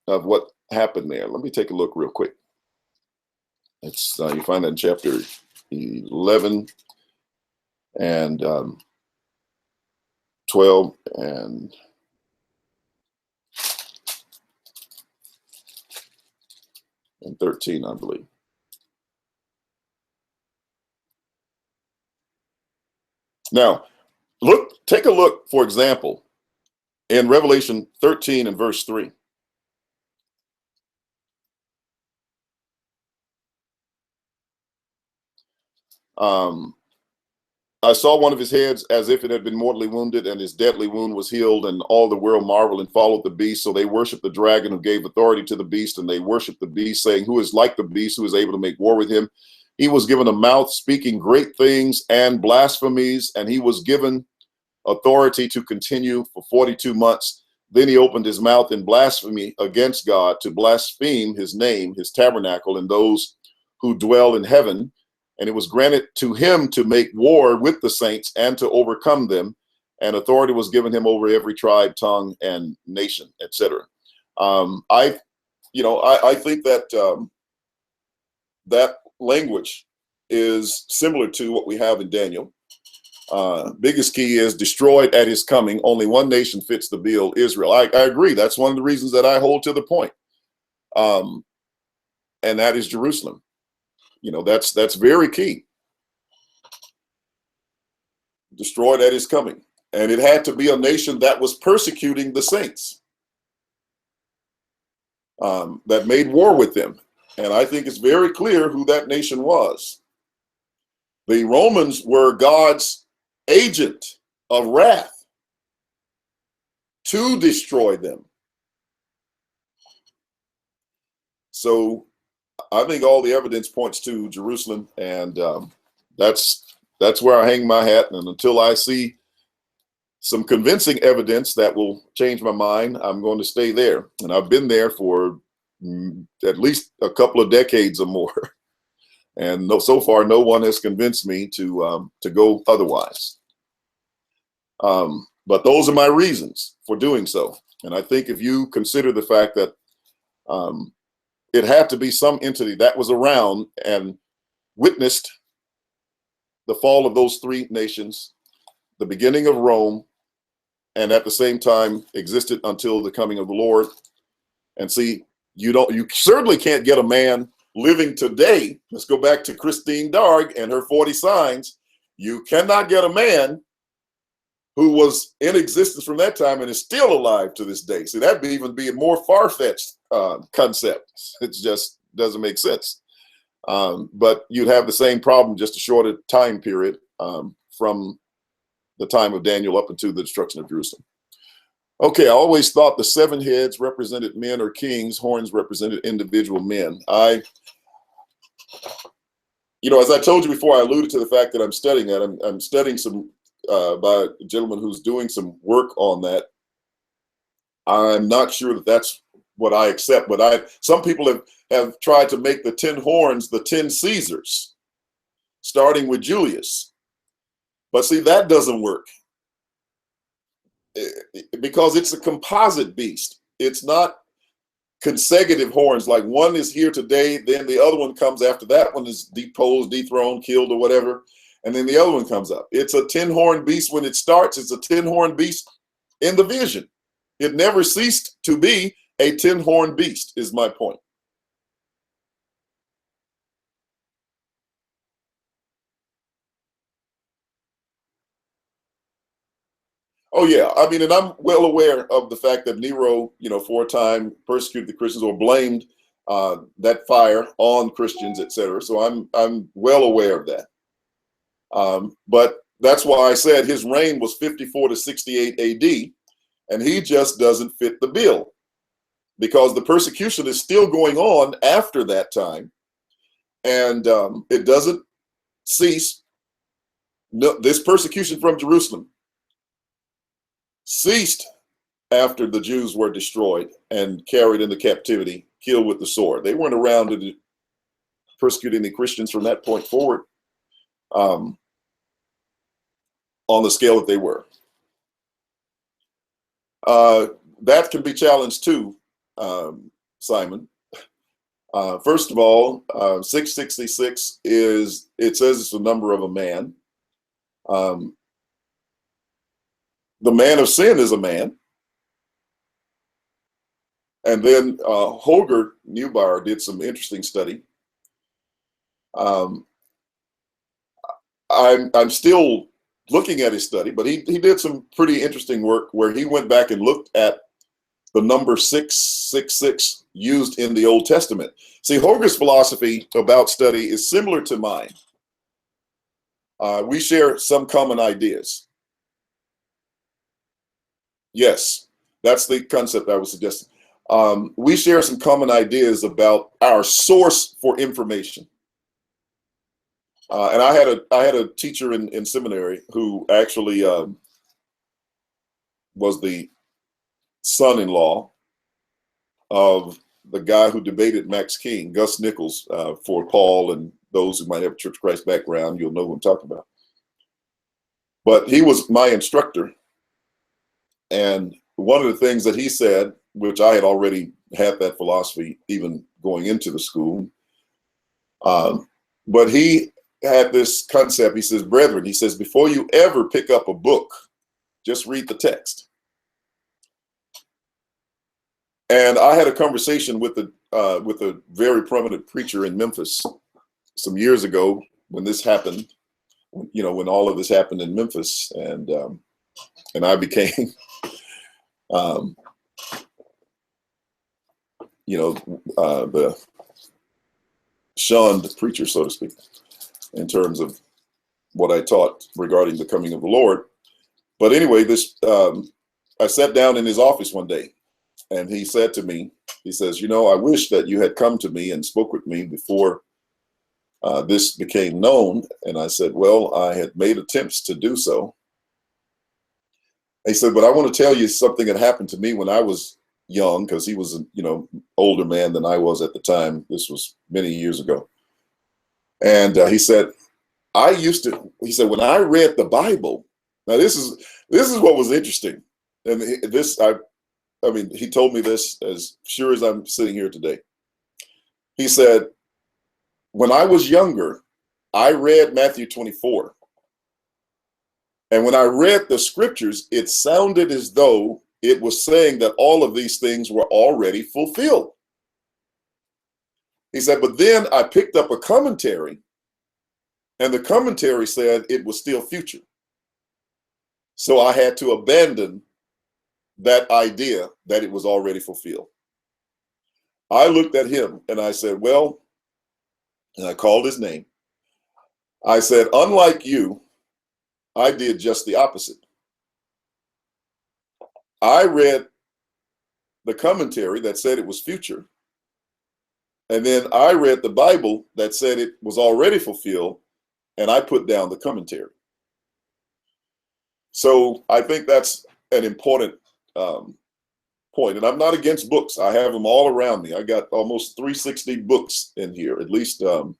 what happened there. Let me take a look real quick. It's you find that in chapter 11 and 12 and 13, I believe. Now, take a look, for example, in Revelation 13 and verse 3. I saw one of his heads as if it had been mortally wounded, and his deadly wound was healed, and all the world marveled and followed the beast. So they worshiped the dragon who gave authority to the beast, and they worshiped the beast, saying, who is like the beast, who is able to make war with him? He was given a mouth speaking great things and blasphemies, and he was given authority to continue for 42 months. Then he opened his mouth in blasphemy against God, to blaspheme his name, his tabernacle, and those who dwell in heaven. And it was granted to him to make war with the saints and to overcome them. And authority was given him over every tribe, tongue, and nation, etc. I think that that language is similar to what we have in Daniel. Biggest key is destroyed at his coming. Only one nation fits the bill, Israel. I agree. That's one of the reasons that I hold to the point. And that is Jerusalem. That's very key. destroyed at his coming. And it had to be a nation that was persecuting the saints, that made war with them. And I think it's very clear who that nation was. The Romans were God's agent of wrath to destroy them. So I think all the evidence points to Jerusalem, and that's where I hang my hat. And until I see some convincing evidence that will change my mind, I'm going to stay there. And I've been there for at least a couple of decades or more. And so far, no one has convinced me to go otherwise. But those are my reasons for doing so. And I think if you consider the fact that it had to be some entity that was around and witnessed the fall of those three nations, the beginning of Rome, and at the same time existed until the coming of the Lord. And see, you certainly can't get a man living today. Let's go back to Christine Darg and her 40 signs. You cannot get a man who was in existence from that time and is still alive to this day. See, that'd even be a more far-fetched concept. It just doesn't make sense. But you'd have the same problem, just a shorter time period from the time of Daniel up until the destruction of Jerusalem. Okay, I always thought the 7 heads represented men or kings, horns represented individual men. As I told you before, I alluded to the fact that I'm studying that. I'm studying some by a gentleman who's doing some work on that. I'm not sure that that's what I accept, but some people have tried to make the 10 horns the 10 Caesars, starting with Julius. But see, that doesn't work because it's a composite beast. It's not consecutive horns, like one is here today, then the other one comes after that one is deposed, dethroned, killed, or whatever, and then the other one comes up. It's a 10-horn beast when it starts. It's a 10-horn beast in the vision. It never ceased to be a 10-horn beast, is my point. Oh yeah, I mean, and I'm well aware of the fact that Nero, for a time persecuted the Christians or blamed that fire on Christians, etc. So I'm well aware of that. But that's why I said his reign was 54 to 68 AD, and he just doesn't fit the bill because the persecution is still going on after that time, and it doesn't cease. No, this persecution from Jerusalem ceased after the Jews were destroyed and carried into captivity, killed with the sword. They weren't around persecuting the Christians from that point forward on the scale that they were. That can be challenged too, Simon. First of all, 666 it says it's the number of a man. The man of sin is a man. And then Holger Neubauer did some interesting study. I'm still looking at his study, but he did some pretty interesting work where he went back and looked at the number 666 used in the Old Testament. See, Holger's philosophy about study is similar to mine. We share some common ideas. Yes, that's the concept I was suggesting. We share some common ideas about our source for information. And I had a teacher in seminary who actually was the son-in-law of the guy who debated Max King, Gus Nichols, for Paul, and those who might have a Church of Christ background, you'll know what I'm talking about. But he was my instructor. And one of the things that he said, which I had already had that philosophy even going into the school, but he had this concept. He says, brethren, he says, before you ever pick up a book, just read the text. And I had a conversation with a very prominent preacher in Memphis some years ago when this happened. when all of this happened in Memphis, and I became, the shunned preacher, so to speak, in terms of what I taught regarding the coming of the Lord. But anyway, I sat down in his office one day, and he said to me, he says, I wish that you had come to me and spoke with me before this became known. And I said, well, I had made attempts to do so. He said, but I want to tell you something that happened to me when I was young, because he was older man than I was at the time. This was many years ago. And he said, when I read the Bible, now this is what was interesting. And he told me this as sure as I'm sitting here today. He said, when I was younger, I read Matthew 24. And when I read the scriptures, it sounded as though it was saying that all of these things were already fulfilled. He said, but then I picked up a commentary, and the commentary said it was still future. So I had to abandon that idea that it was already fulfilled. I looked at him and I said, well, and I called his name. I said, unlike you, I did just the opposite. I read the commentary that said it was future. And then I read the Bible that said it was already fulfilled, and I put down the commentary. So I think that's an important point. And I'm not against books. I have them all around me. I got almost 360 books in here, at least in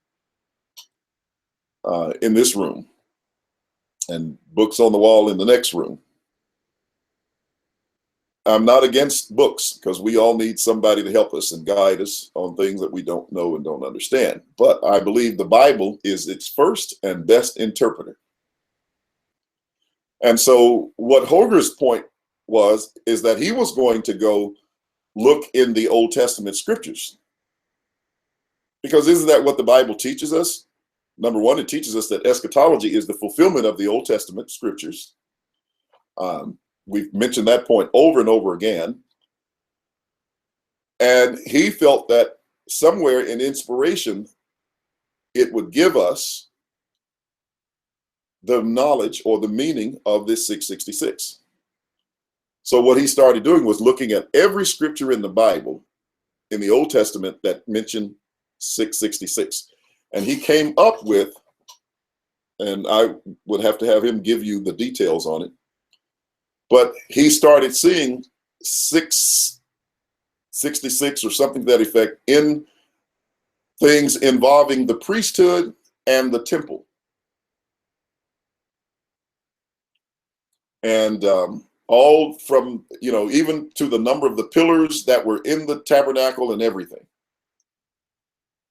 this room, and books on the wall in the next room. I'm not against books, because we all need somebody to help us and guide us on things that we don't know and don't understand. But I believe the Bible is its first and best interpreter. And so what Holger's point is that he was going to go look in the Old Testament scriptures. Because isn't that what the Bible teaches us? Number one, it teaches us that eschatology is the fulfillment of the Old Testament scriptures. We've mentioned that point over and over again. And he felt that somewhere in inspiration, it would give us the knowledge or the meaning of this 666. So what he started doing was looking at every scripture in the Bible, in the Old Testament, that mentioned 666. And he came up with, and I would have to have him give you the details on it, but he started seeing 666 or something to that effect in things involving the priesthood and the temple. And all from, even to the number of the pillars that were in the tabernacle and everything.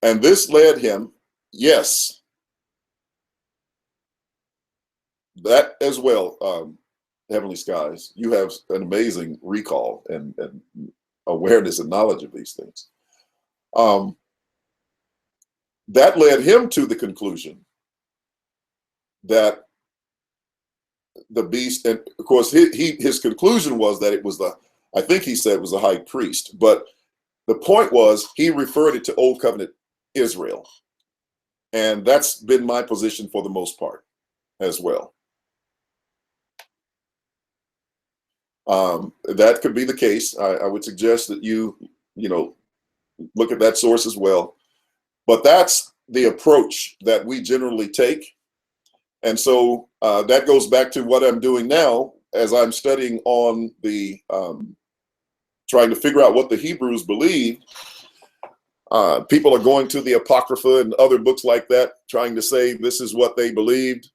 And this led him, yes, that as well, Heavenly Skies, you have an amazing recall and awareness and knowledge of these things. That led him to the conclusion that the beast, and of course his conclusion was that it was I think he said it was the high priest, but the point was he referred it to Old Covenant Israel. And that's been my position for the most part as well. That could be the case. I would suggest that you look at that source as well. But that's the approach that we generally take. And so that goes back to what I'm doing now as I'm studying on the, trying to figure out what the Hebrews believed. People are going to the Apocrypha and other books like that, trying to say this is what they believed.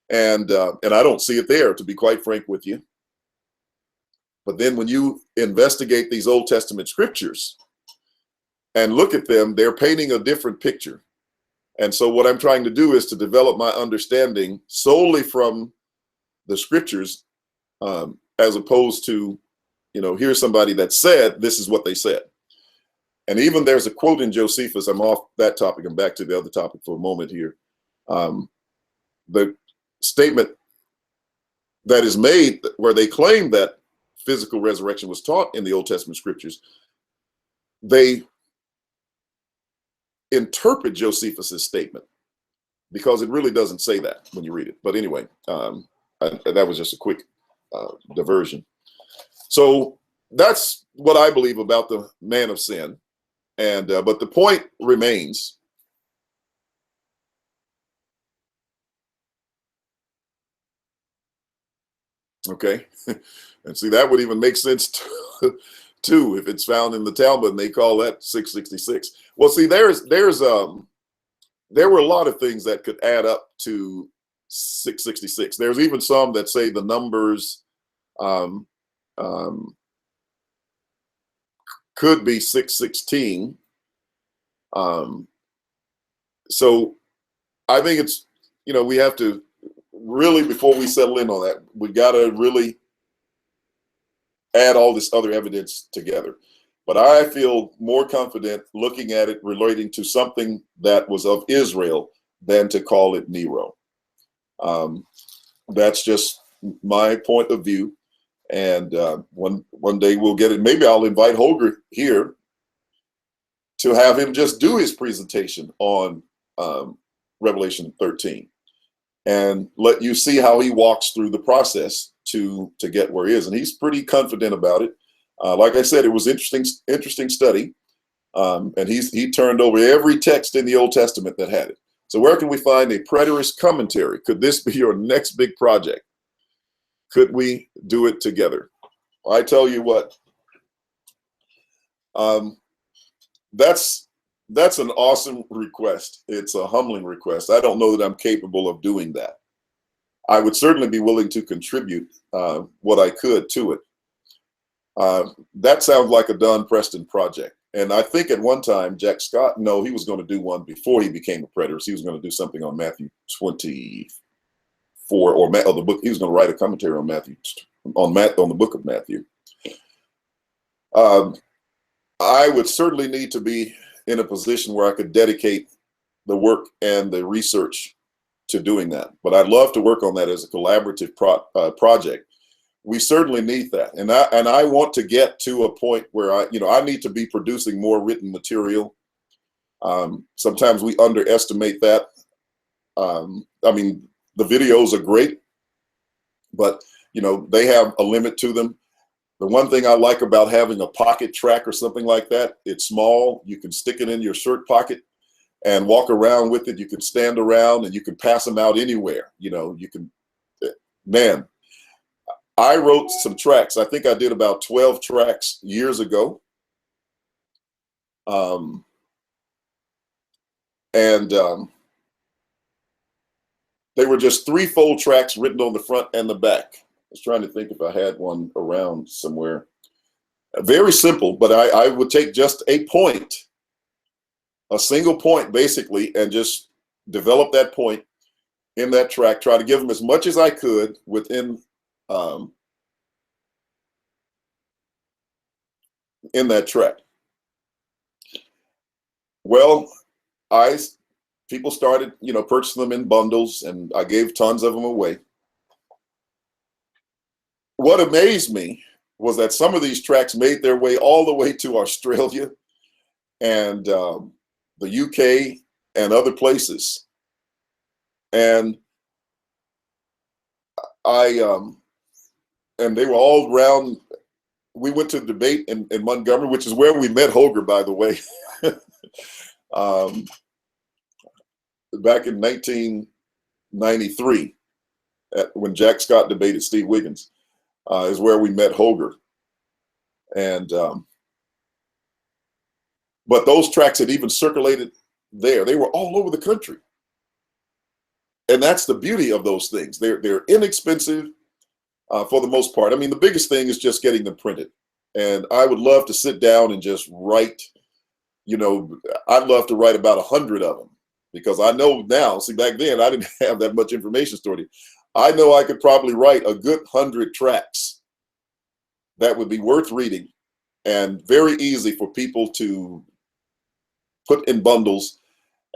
And I don't see it there, to be quite frank with you. But then when you investigate these Old Testament scriptures and look at them, they're painting a different picture. And so what I'm trying to do is to develop my understanding solely from the scriptures, as opposed to, here's somebody that said, this is what they said. And even there's a quote in Josephus, I'm off that topic, I'm back to the other topic for a moment here. the statement that is made where they claim that physical resurrection was taught in the Old Testament scriptures, they interpret Josephus's statement because it really doesn't say that when you read it. But anyway, that was just a quick diversion. So that's what I believe about the man of sin. And but the point remains. Okay, and see, that would even make sense too if it's found in the Talmud and they call that 666. Well, see, there were a lot of things that could add up to 666. There's even some that say the numbers could be 616. So I think it's, we have to really, before we settle in on that, we got to really add all this other evidence together. But I feel more confident looking at it relating to something that was of Israel than to call it Nero. That's just my point of view. And one day we'll get it. Maybe I'll invite Holger here to have him just do his presentation on Revelation 13 and let you see how he walks through the process to get where he is. And he's pretty confident about it. Like I said, it was interesting study. And he turned over every text in the Old Testament that had it. So where can we find a preterist commentary? Could this be your next big project? Could we do it together? I tell you what, that's an awesome request. It's a humbling request. I don't know that I'm capable of doing that. I would certainly be willing to contribute what I could to it. That sounds like a Don Preston project. And I think at one time, Jack Scott, no, he was going to do one before he became a preterist. He was going to do something on Matthew.24 or the book. He was going to write a commentary on Matthew, on the book of Matthew. I would certainly need to be in a position where I could dedicate the work and the research to doing that. But I'd love to work on that as a collaborative project. We certainly need that. And I want to get to a point where I need to be producing more written material. Sometimes we underestimate that. I mean, the videos are great, but they have a limit to them. The one thing I like about having a pocket track or something like that, it's small. You can stick it in your shirt pocket and walk around with it. You can stand around and you can pass them out anywhere. You can, man, I wrote some tracks. I think I did about 12 tracks years ago. They were just 3 full tracks written on the front and the back. I was trying to think if I had one around somewhere. Very simple, but I would take just a point, a single point basically, and just develop that point in that track, try to give them as much as I could within in that track. Well, people started, purchasing them in bundles, and I gave tons of them away. What amazed me was that some of these tracks made their way all the way to Australia and the UK and other places. And and they were all around. We went to the debate in Montgomery, which is where we met Holger, by the way. Back in 1993, when Jack Scott debated Steve Wiggins. Is where we met Holger. And but those tracks had even circulated there. They were all over the country. And that's the beauty of those things. They're inexpensive for the most part. I mean, the biggest thing is just getting them printed. And I would love to sit down and just write, I'd love to write about 100 of them, because I know now, see, back then I didn't have that much information stored. I know I could probably write a good 100 tracks that would be worth reading and very easy for people to put in bundles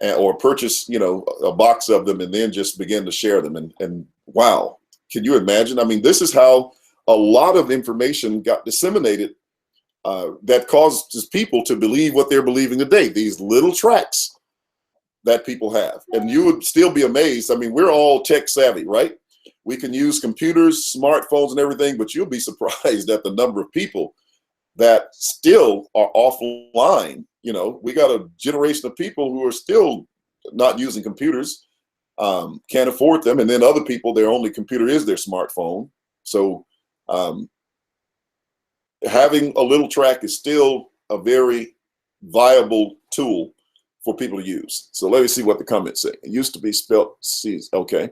or purchase, a box of them and then just begin to share them. And wow, can you imagine? I mean, this is how a lot of information got disseminated that causes people to believe what they're believing today, these little tracts that people have. And you would still be amazed. I mean, we're all tech savvy, right? We can use computers, smartphones, and everything, but you'll be surprised at the number of people that still are offline. We got a generation of people who are still not using computers, can't afford them. And then other people, their only computer is their smartphone. So having a little track is still a very viable tool for people to use. So let me see what the comments say. It used to be spelled C. Okay.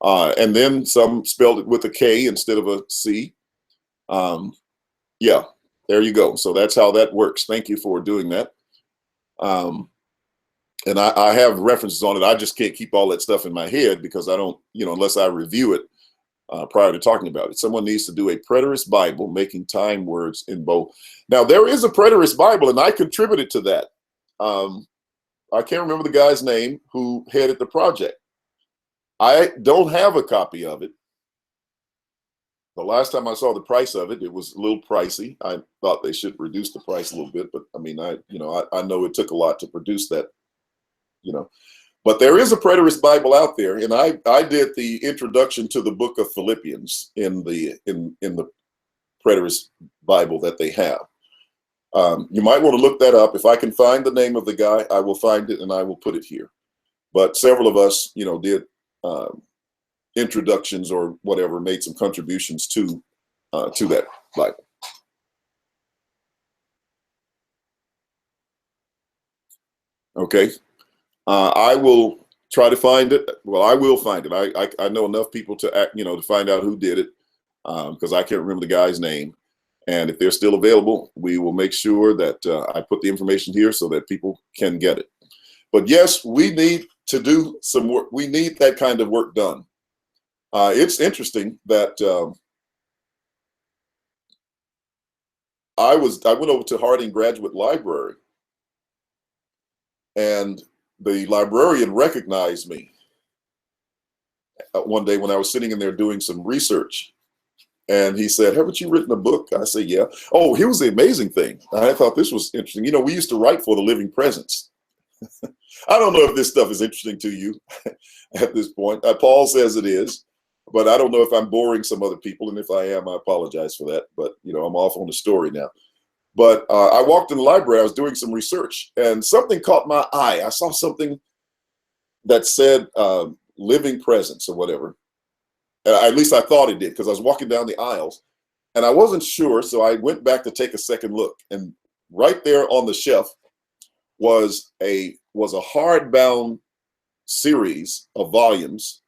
And then some spelled it with a K instead of a C. Yeah, there you go. So that's how that works. Thank you for doing that. And I have references on it. I just can't keep all that stuff in my head because I don't, unless I review it prior to talking about it. Someone needs to do a preterist Bible, making time words in both. Now, there is a preterist Bible, and I contributed to that. I can't remember the guy's name who headed the project. I don't have a copy of it. The last time I saw the price of it, it was a little pricey. I thought they should reduce the price a little bit, but I mean, I know it took a lot to produce that, But there is a preterist Bible out there, and I did the introduction to the book of Philippians in the preterist Bible that they have. You might want to look that up. If I can find the name of the guy, I will find it and I will put it here. But several of us, did introductions or whatever, made some contributions to that Bible. Okay. I will try to find it. Well, I will find it. I know enough people to find out who did it, because I can't remember the guy's name. And if they're still available, we will make sure that I put the information here so that people can get it. But yes, we need to do some work. We need that kind of work done. It's interesting that I went over to Harding Graduate Library, and the librarian recognized me one day when I was sitting in there doing some research. And he said, "Haven't you written a book?" I said, "Yeah." Oh, here's the amazing thing. I thought this was interesting. We used to write for the Living Presence. I don't know if this stuff is interesting to you at this point. Paul says it is, but I don't know if I'm boring some other people. And if I am, I apologize for that. But, I'm off on the story now. But I walked in the library. I was doing some research, and something caught my eye. I saw something that said Living Presence or whatever. At least I thought it did, because I was walking down the aisles and I wasn't sure. So I went back to take a second look, and right there on the shelf was a hardbound series of volumes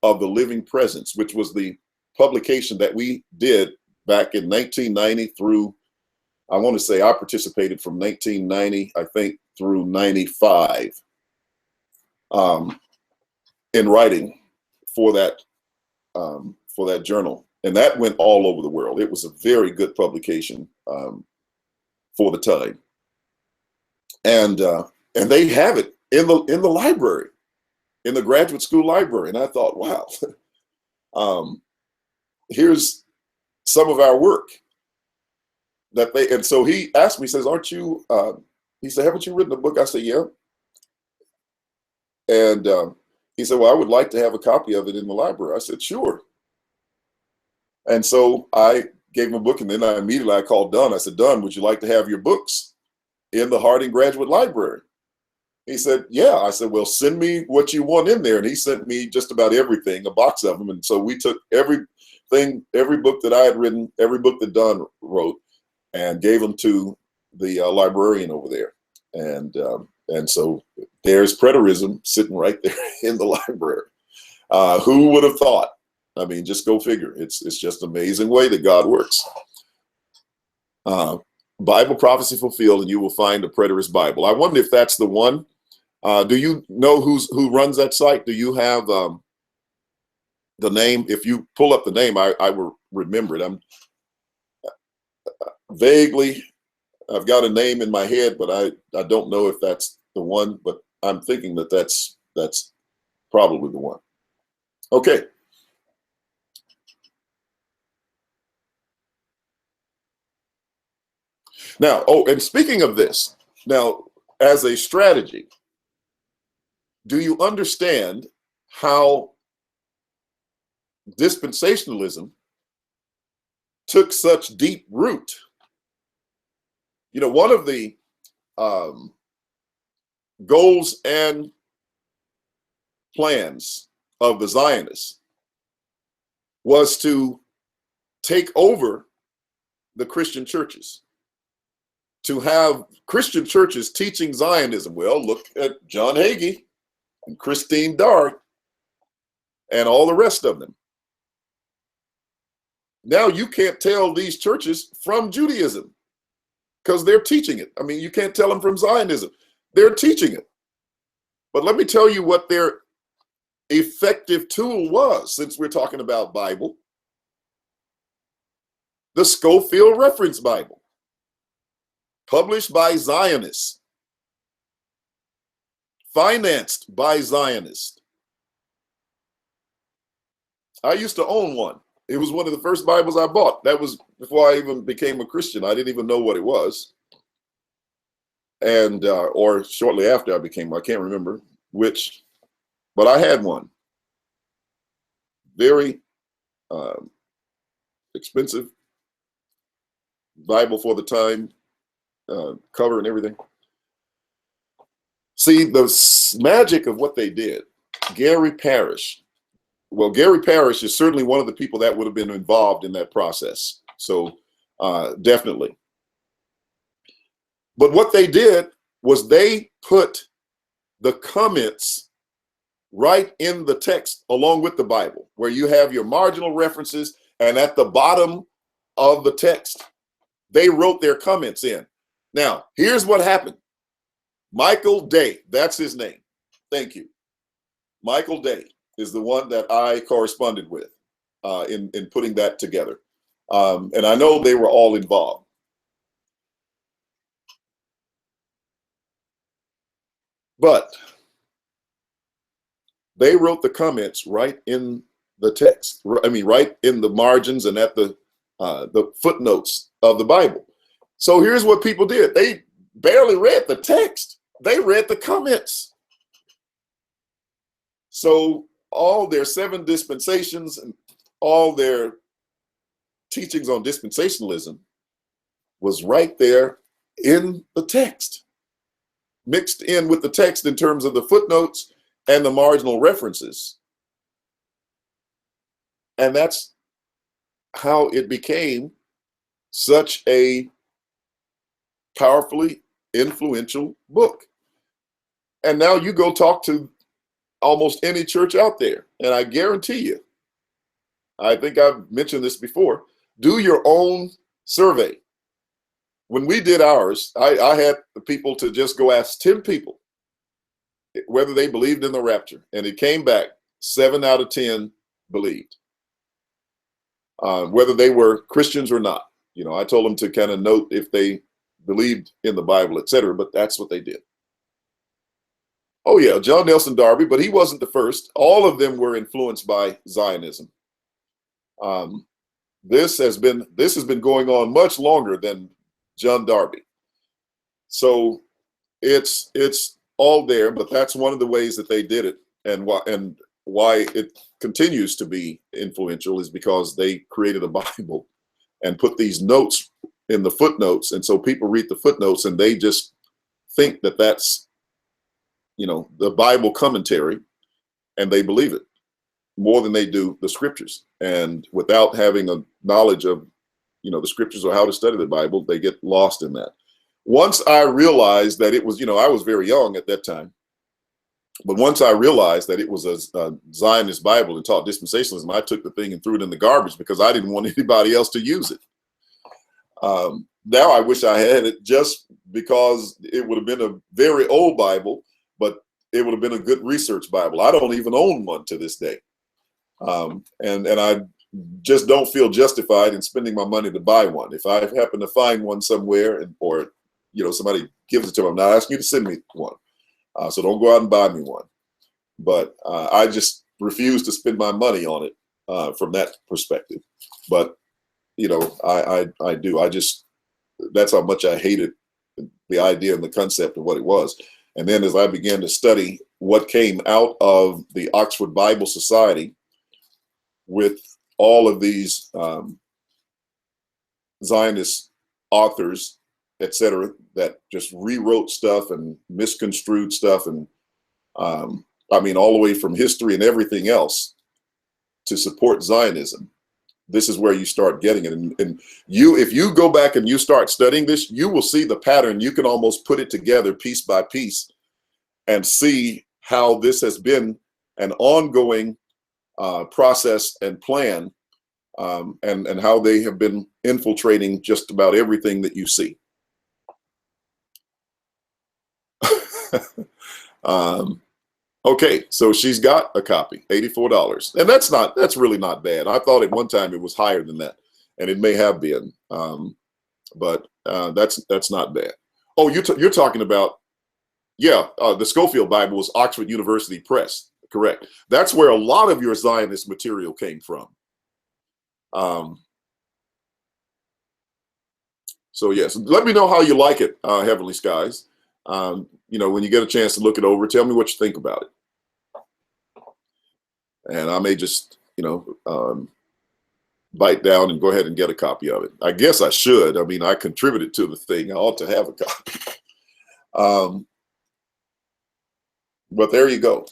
of the Living Presence, which was the publication that we did back in 1990 through, I want to say I participated from 1990, I think, through 95 in writing for that journal. And that went all over the world. It was a very good publication for the time. And they have it in the library, in the graduate school library. And I thought, wow, here's some of our work that they, and so he asked me, he says, "Aren't you, he said, haven't you written a book?" I said, "Yeah." And he said, "Well, I would like to have a copy of it in the library." I said, "Sure." And so I gave him a book, and then I called Dunn. I said, "Dunn, would you like to have your books in the Harding Graduate Library?" He said, "Yeah." I said, "Well, send me what you want in there." And he sent me just about everything, a box of them. And so we took everything, every book that I had written, every book that Dunn wrote, and gave them to the librarian over there. And so there's preterism sitting right there in the library. Who would have thought? I mean, just go figure. It's just an amazing way that God works. Bible prophecy fulfilled, and you will find a preterist Bible. I wonder if that's the one. Do you know who runs that site? Do you have the name? If you pull up the name, I will remember it. I'm vaguely, I've got a name in my head, but I don't know if that's the one. But I'm thinking that that's probably the one. Okay. Now, oh, and speaking of this, now, as a strategy, do you understand how dispensationalism took such deep root? You know, one of the goals and plans of the Zionists was to take over the Christian churches, to have Christian churches teaching Zionism. Well, look at John Hagee and Christine Darg and all the rest of them. Now you can't tell these churches from Judaism because they're teaching it. I mean, you can't tell them from Zionism. They're teaching it. But let me tell you what their effective tool was, since we're talking about Bible. The Schofield Reference Bible, published by Zionists, financed by Zionists. I used to own one. It was one of the first Bibles I bought. That was before I even became a Christian. I didn't even know what it was. And, or shortly after I became, I can't remember which, but I had one. Very expensive Bible for the time, cover and everything. See, the magic of what they did, Gary Parrish. Well, Gary Parrish is certainly one of the people that would have been involved in that process. So definitely. But what they did was they put the comments right in the text along with the Bible, where you have your marginal references, and at the bottom of the text, they wrote their comments in. Now, here's what happened. Michael Day, that's his name. Thank you. Michael Day is the one that I corresponded with in putting that together. And I know they were all involved. But they wrote the comments right in the text. I mean, right in the margins and at the footnotes of the Bible. So here's what people did. They barely read the text. They read the comments. So all their 7 dispensations and all their teachings on dispensationalism was right there in the text, mixed in with the text in terms of the footnotes and the marginal references. And that's how it became such a powerfully influential book. And now you go talk to almost any church out there, and I guarantee you, I think I've mentioned this before, do your own survey. When we did ours, I had the people to just go ask 10 people whether they believed in the rapture, and it came back 7 out of 10 believed, whether they were Christians or not. You know, I told them to kind of note if they believed in the Bible, etc., but that's what they did. Oh yeah, John Nelson Darby, but he wasn't the first. All of them were influenced by Zionism. This has been going on much longer than John Darby. So it's all there, but that's one of the ways that they did it, and why it continues to be influential is because they created a Bible and put these notes in the footnotes, and so people read the footnotes and they just think that that's, you know, the Bible commentary, and they believe it more than they do the scriptures. And without having a knowledge of, you know, the scriptures or how to study the Bible, they get lost in that. Once I realized that it was, you know, I was very young at that time, but once I realized that it was a Zionist Bible and taught dispensationalism, I took the thing and threw it in the garbage because I didn't want anybody else to use it. Now I wish I had it, just because it would have been a very old Bible, but it would have been a good research Bible. I don't even own one to this day. And I just don't feel justified in spending my money to buy one. If I happen to find one somewhere, or, you know, somebody gives it to me, I'm not asking you to send me one. So don't go out and buy me one. But I just refuse to spend my money on it from that perspective. But, you know, I do. That's how much I hated the idea and the concept of what it was. And then as I began to study what came out of the Oxford Bible Society with all of these Zionist authors, etc., that just rewrote stuff and misconstrued stuff, and I mean, all the way from history and everything else to support Zionism. This is where you start getting it. And if you go back and you start studying this, you will see the pattern. You can almost put it together piece by piece and see how this has been an ongoing process and plan, and how they have been infiltrating just about everything that you see. Okay, so she's got a copy, $84, and that's really not bad. I thought at one time it was higher than that, and it may have been, but that's not bad. Oh, you're talking about, yeah, the Schofield Bible was Oxford University Press, correct? That's where a lot of your Zionist material came from. So yes, let me know how you like it, Heavenly Skies. You know, when you get a chance to look it over, tell me what you think about it. And I may just, you know, bite down and go ahead and get a copy of it. I guess I should. I mean, I contributed to the thing. I ought to have a copy. But there you go.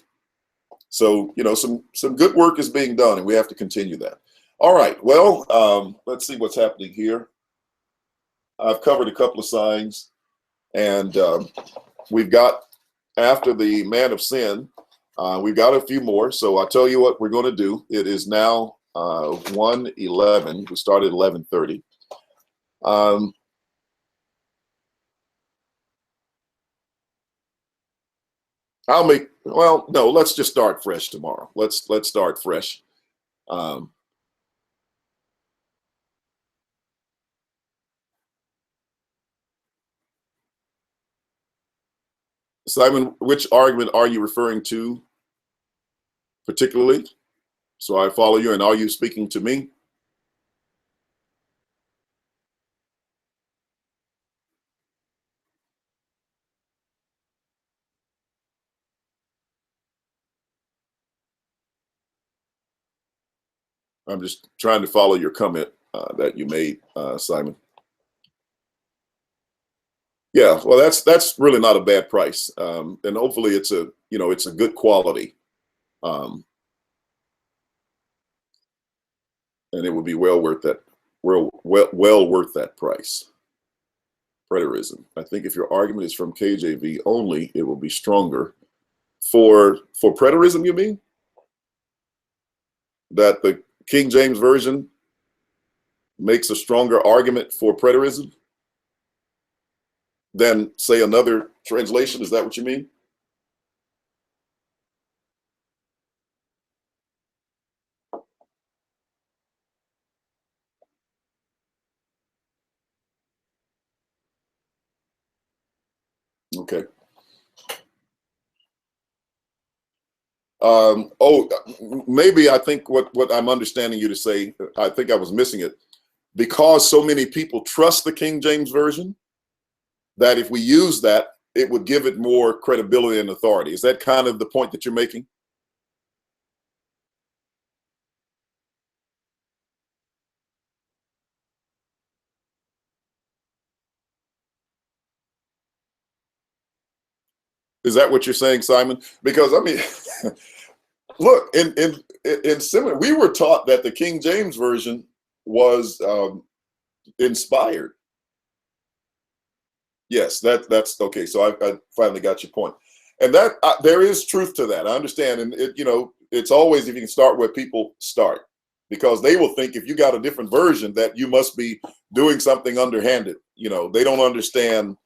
So, you know, some good work is being done, and we have to continue that. All right. Well, let's see what's happening here. I've covered a couple of signs, and we've got, after the man of sin, we've got a few more. So I'll tell you what we're going to do. It is now 1:11. We started at 11:30. Well, no, let's just start fresh tomorrow. Let's start fresh. Simon, which argument are you referring to particularly? So I follow you, and are you speaking to me? I'm just trying to follow your comment that you made, Simon. Yeah, well, that's really not a bad price, and hopefully it's a good quality, and it would be well worth that. Well worth that price. Preterism. I think if your argument is from KJV only, it will be stronger. For preterism, you mean? That the King James Version makes a stronger argument for preterism than, say, another translation? Is that what you mean? Okay. Oh, maybe I think what I'm understanding you to say, I think I was missing it. Because so many people trust the King James Version, that if we use that, it would give it more credibility and authority. Is that kind of the point that you're making? Is that what you're saying, Simon? Because I mean, look, in similar, we were taught that the King James Version was inspired. Yes, that's okay. So I finally got your point, and that there is truth to that. I understand, and it's always, if you can start where people start, because they will think if you got a different version that you must be doing something underhanded. They don't understand,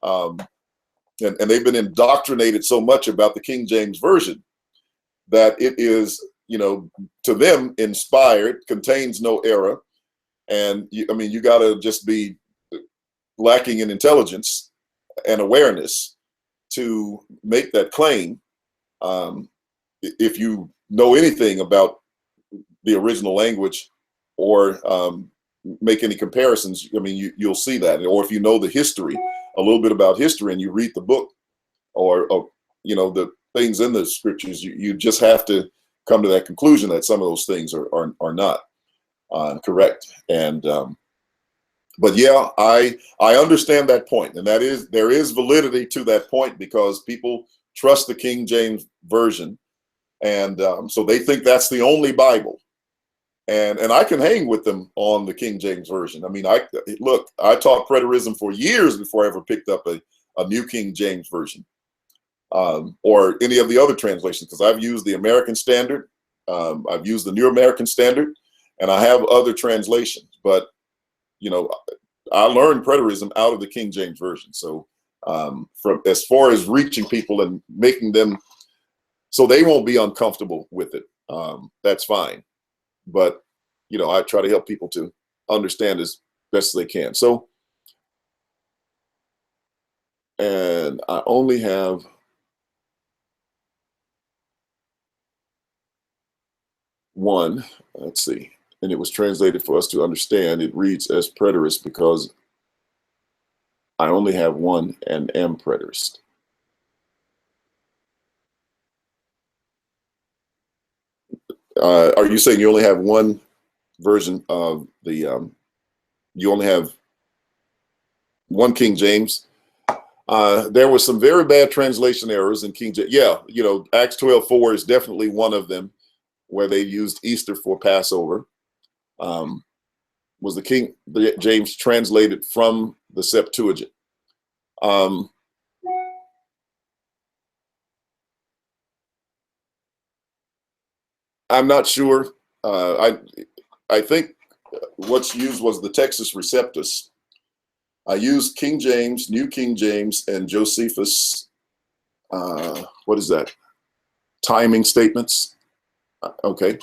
and they've been indoctrinated so much about the King James Version that it is, to them, inspired, contains no error, and you got to just be lacking in intelligence and awareness to make that claim. If you know anything about the original language or make any comparisons, I mean, you'll see that. Or if you know the history, a little bit about history, and you read the book, or you know, the things in the scriptures, you just have to come to that conclusion that some of those things are not correct. And but yeah, I understand that point, and that is, there is validity to that point, because people trust the King James Version, and so they think that's the only Bible. And I can hang with them on the King James Version. I mean, I taught preterism for years before I ever picked up a New King James Version, or any of the other translations, because I've used the American Standard, I've used the New American Standard, and I have other translations. But you know, I learned preterism out of the King James Version. So from as far as reaching people and making them so they won't be uncomfortable with it, that's fine. But you know, I try to help people to understand as best as they can. So, and I only have one. Let's see. And it was translated for us to understand. It reads as preterist because I only have one and am preterist. Are you saying you only have one version of the, you only have one King James? There was some very bad translation errors in King James. Yeah, you know, Acts 12:4 is definitely one of them, where they used Easter for Passover. Was the King James translated from the Septuagint? I'm not sure. I think what's used was the Textus Receptus. I used King James, New King James, and Josephus. What is that? Timing statements. Okay.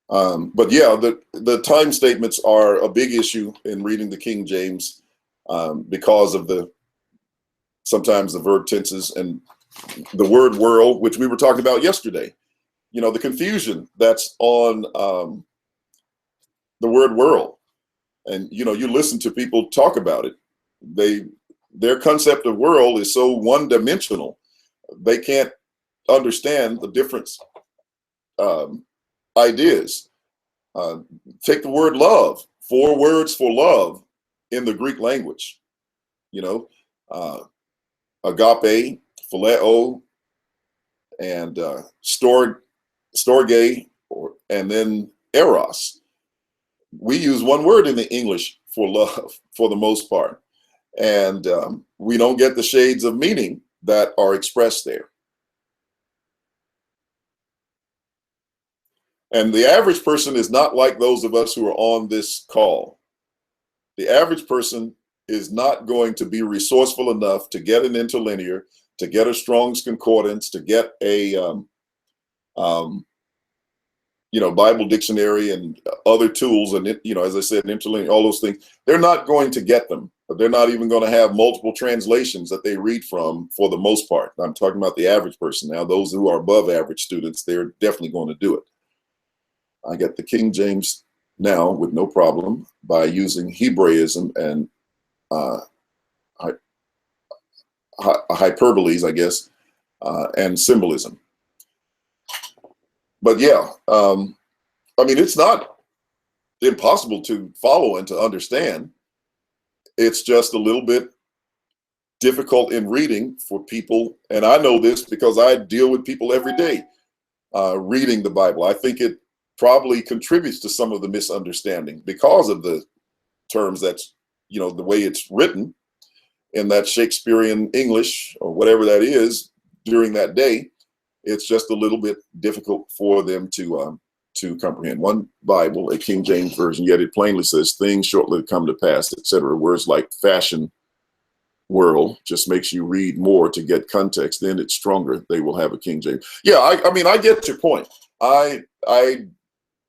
But yeah, the time statements are a big issue in reading the King James, because of sometimes the verb tenses and the word world, which we were talking about yesterday. You know, the confusion that's on the word world. And you know, you listen to people talk about it. Their concept of world is so one-dimensional, they can't understand the different ideas. Take the word love, 4 words for love in the Greek language, you know, agape, phileo, and storge, and then eros. We use one word in the English for love for the most part, and we don't get the shades of meaning that are expressed there. And the average person is not like those of us who are on this call. The average person is not going to be resourceful enough to get an interlinear, to get a Strong's Concordance, to get a you know, Bible dictionary and other tools, and you know, as I said, interlinear, all those things. They're not going to get them. But they're not even going to have multiple translations that they read from for the most part. I'm talking about the average person now. Those who are above average students, they're definitely going to do it. I get the King James now with no problem by using Hebraism and hyperboles, I guess, and symbolism. But yeah, I mean, it's not impossible to follow and to understand. It's just a little bit difficult in reading for people. And I know this because I deal with people every day reading the Bible. I think it probably contributes to some of the misunderstanding because of the terms that's, you know, the way it's written in that Shakespearean English or whatever that is during that day. It's just a little bit difficult for them to comprehend. One Bible, a King James Version, yet it plainly says things shortly come to pass, etc. Words like fashion, world just makes you read more to get context. Then it's stronger. They will have a King James. Yeah, I mean, I get your point. I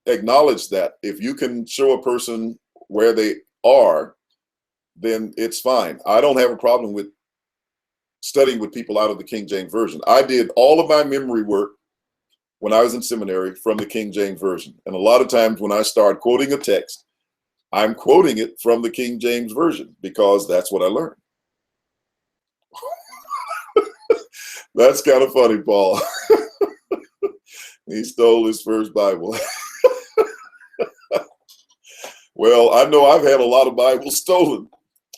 acknowledge that if you can show a person where they are, then it's fine. I don't have a problem with studying with people out of the King James Version. I did all of my memory work when I was in seminary from the King James Version. And a lot of times when I start quoting a text, I'm quoting it from the King James Version because that's what I learned. That's kind of funny, Paul. He stole his first Bible. Well, I know I've had a lot of Bibles stolen.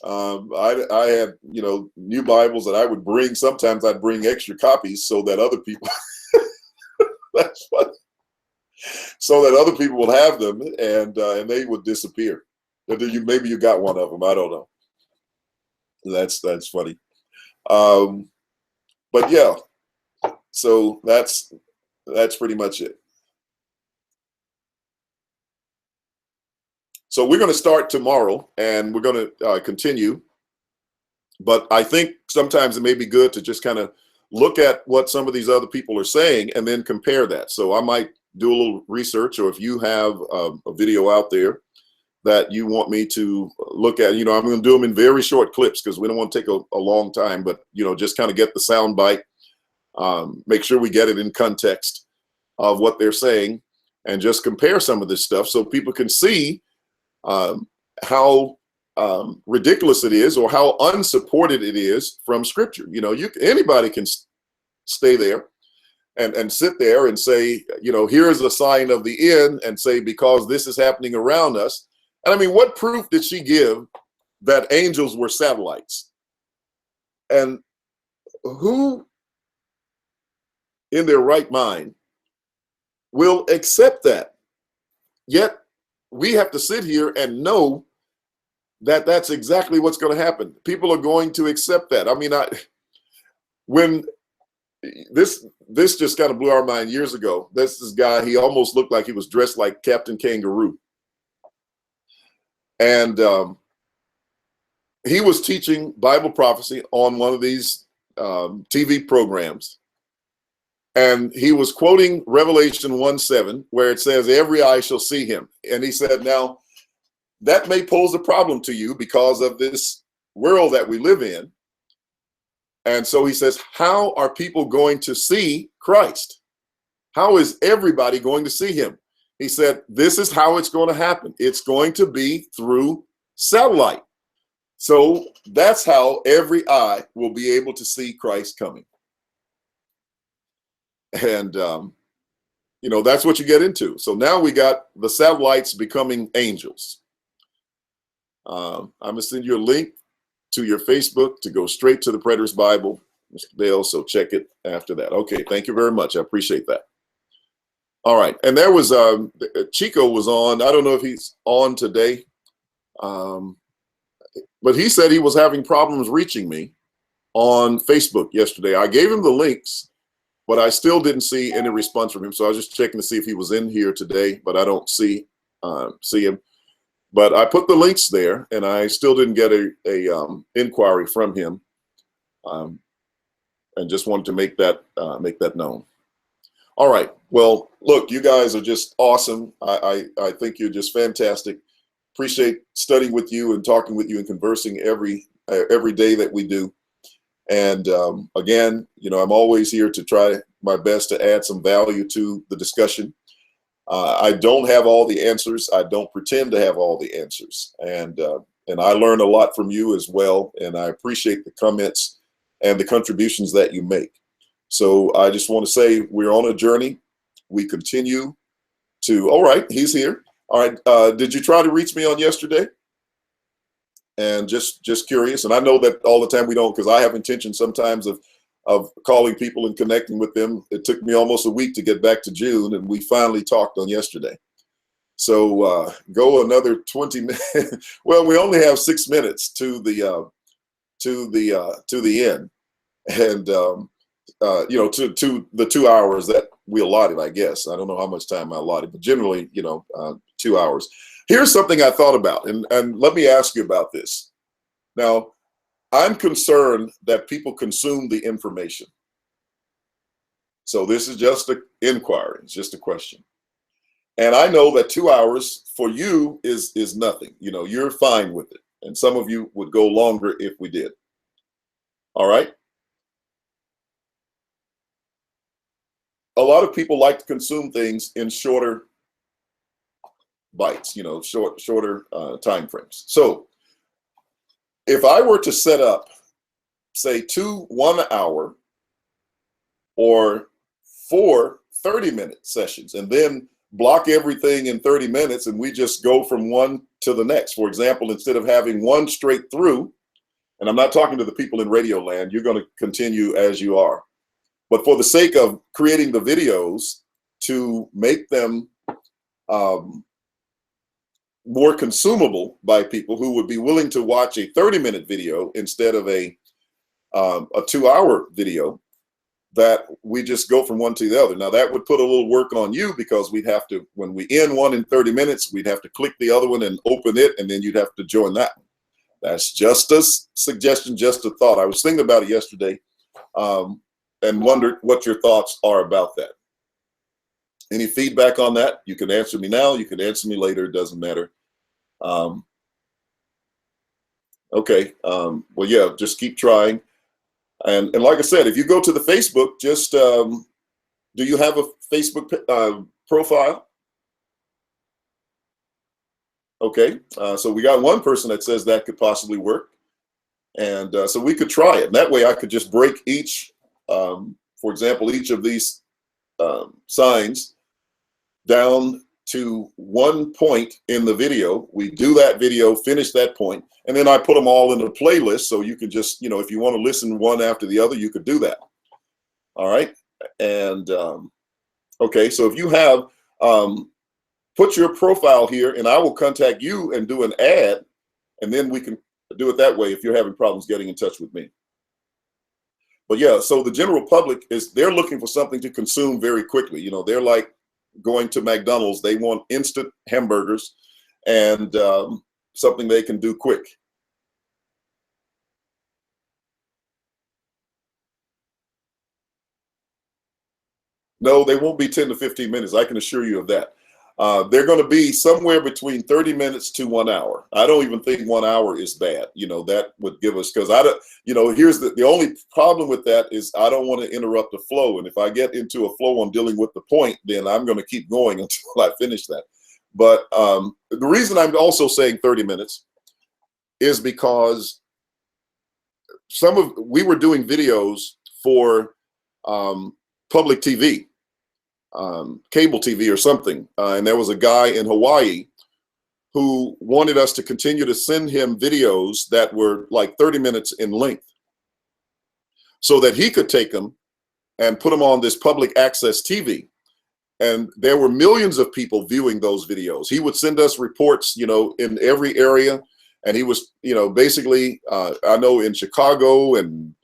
I had, new Bibles that I would bring. Sometimes I'd bring extra copies so that other people, that's funny, so that other people would have them, and they would disappear. And then maybe you got one of them. I don't know. That's funny. But yeah, so that's pretty much it. So we're going to start tomorrow, and we're going to continue. But I think sometimes it may be good to just kind of look at what some of these other people are saying and then compare that. So I might do a little research, or if you have a video out there that you want me to look at, I'm going to do them in very short clips because we don't want to take a long time, but, just kind of get the sound bite, make sure we get it in context of what they're saying, and just compare some of this stuff so people can see how ridiculous it is, or how unsupported it is from Scripture. Anybody can stay there and sit there and say, here is a sign of the end, and say, because this is happening around us. And I mean, what proof did she give that angels were satellites? And who in their right mind will accept that? Yet we have to sit here and know that that's exactly what's going to happen. People are going to accept that. I mean, when this just kind of blew our mind years ago. This guy, he almost looked like he was dressed like Captain Kangaroo. And he was teaching Bible prophecy on one of these TV programs. And he was quoting Revelation 1:7, where it says, every eye shall see him. And he said, now, that may pose a problem to you because of this world that we live in. And so he says, how are people going to see Christ? How is everybody going to see him? He said, this is how it's going to happen. It's going to be through satellite. So that's how every eye will be able to see Christ coming. And, that's what you get into. So now we got the satellites becoming angels. I'm going to send you a link to your Facebook to go straight to the Preterist Bible, Mr. Dale, so check it after that. Okay, thank you very much. I appreciate that. All right, and there was Chico was on. I don't know if he's on today, but he said he was having problems reaching me on Facebook yesterday. I gave him the links, but I still didn't see any response from him. So I was just checking to see if he was in here today, but I don't see him. But I put the links there, and I still didn't get a inquiry from him, and just wanted to make that known. All right. Well, look, you guys are just awesome. I think you're just fantastic. Appreciate studying with you and talking with you and conversing every day that we do. And again, I'm always here to try my best to add some value to the discussion. I don't have all the answers. I don't pretend to have all the answers. And I learn a lot from you as well. And I appreciate the comments and the contributions that you make. So I just want to say we're on a journey. We continue to, all right, he's here. All right. Did you try to reach me on yesterday? And just curious. And I know that all the time we don't, because I have intention sometimes of calling people and connecting with them. It took me almost a week to get back to June, and we finally talked on yesterday. So go another 20 minutes. Well, we only have 6 minutes to the end, and to the 2 hours that we allotted. I guess I don't know how much time I allotted, but generally, 2 hours. Here's something I thought about, and let me ask you about this. Now, I'm concerned that people consume the information. So this is just an inquiry. It's just a question. And I know that 2 hours for you is nothing. You're fine with it. And some of you would go longer if we did. All right. A lot of people like to consume things in shorter bites, shorter time frames. So if I were to set up, say, 2 1-hour or 4 30-minute sessions, and then block everything in 30 minutes, and we just go from one to the next. For example, instead of having one straight through, and I'm not talking to the people in radio land, you're going to continue as you are. But for the sake of creating the videos to make them more consumable by people who would be willing to watch a 30-minute video instead of a 2-hour video, that we just go from one to the other. Now that would put a little work on you, because we'd have to, when we end one in 30 minutes, we'd have to click the other one and open it, and then you'd have to join that one. That's just a suggestion, just a thought. I was thinking about it yesterday and wondered what your thoughts are about that. Any feedback on that? You can answer me now, you can answer me later, it doesn't matter. Okay, well, yeah, just keep trying. And like I said, if you go to the Facebook, just, do you have a Facebook profile? Okay, so we got one person that says that could possibly work. And so we could try it. And that way I could just break each, for example, each of these signs down to one point in the video. We do that video, finish that point, and then I put them all in a playlist, so you could just, if you want to listen one after the other, you could do that. All right. And okay, so if you have, put your profile here, and I will contact you and do an ad, and then we can do it that way if you're having problems getting in touch with me. But yeah, so the general public they're looking for something to consume very quickly. They're like going to McDonald's. They want instant hamburgers and something they can do quick. No, they won't be 10 to 15 minutes. I can assure you of that. They're going to be somewhere between 30 minutes to 1 hour. I don't even think 1 hour is bad. That would give us, because I don't, here's the only problem with that is I don't want to interrupt the flow. And if I get into a flow on dealing with the point, then I'm going to keep going until I finish that. But the reason I'm also saying 30 minutes is because we were doing videos for public TV. Cable TV or something, and there was a guy in Hawaii who wanted us to continue to send him videos that were like 30 minutes in length, so that he could take them and put them on this public access TV. And there were millions of people viewing those videos. He would send us reports, in every area, and he was, basically, I know in Chicago and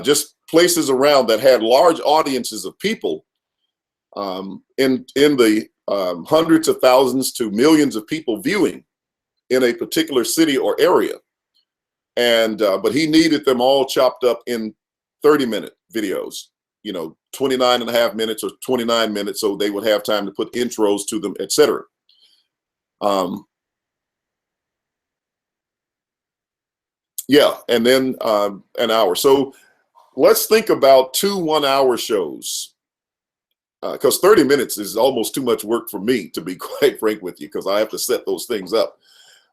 just places around that had large audiences of people. In the hundreds of thousands to millions of people viewing in a particular city or area. And but he needed them all chopped up in 30-minute videos, 29 and a half minutes or 29 minutes, so they would have time to put intros to them, etc. Yeah, and then an hour. So let's think about 2 1-hour shows. Because 30 minutes is almost too much work for me, to be quite frank with you, because I have to set those things up.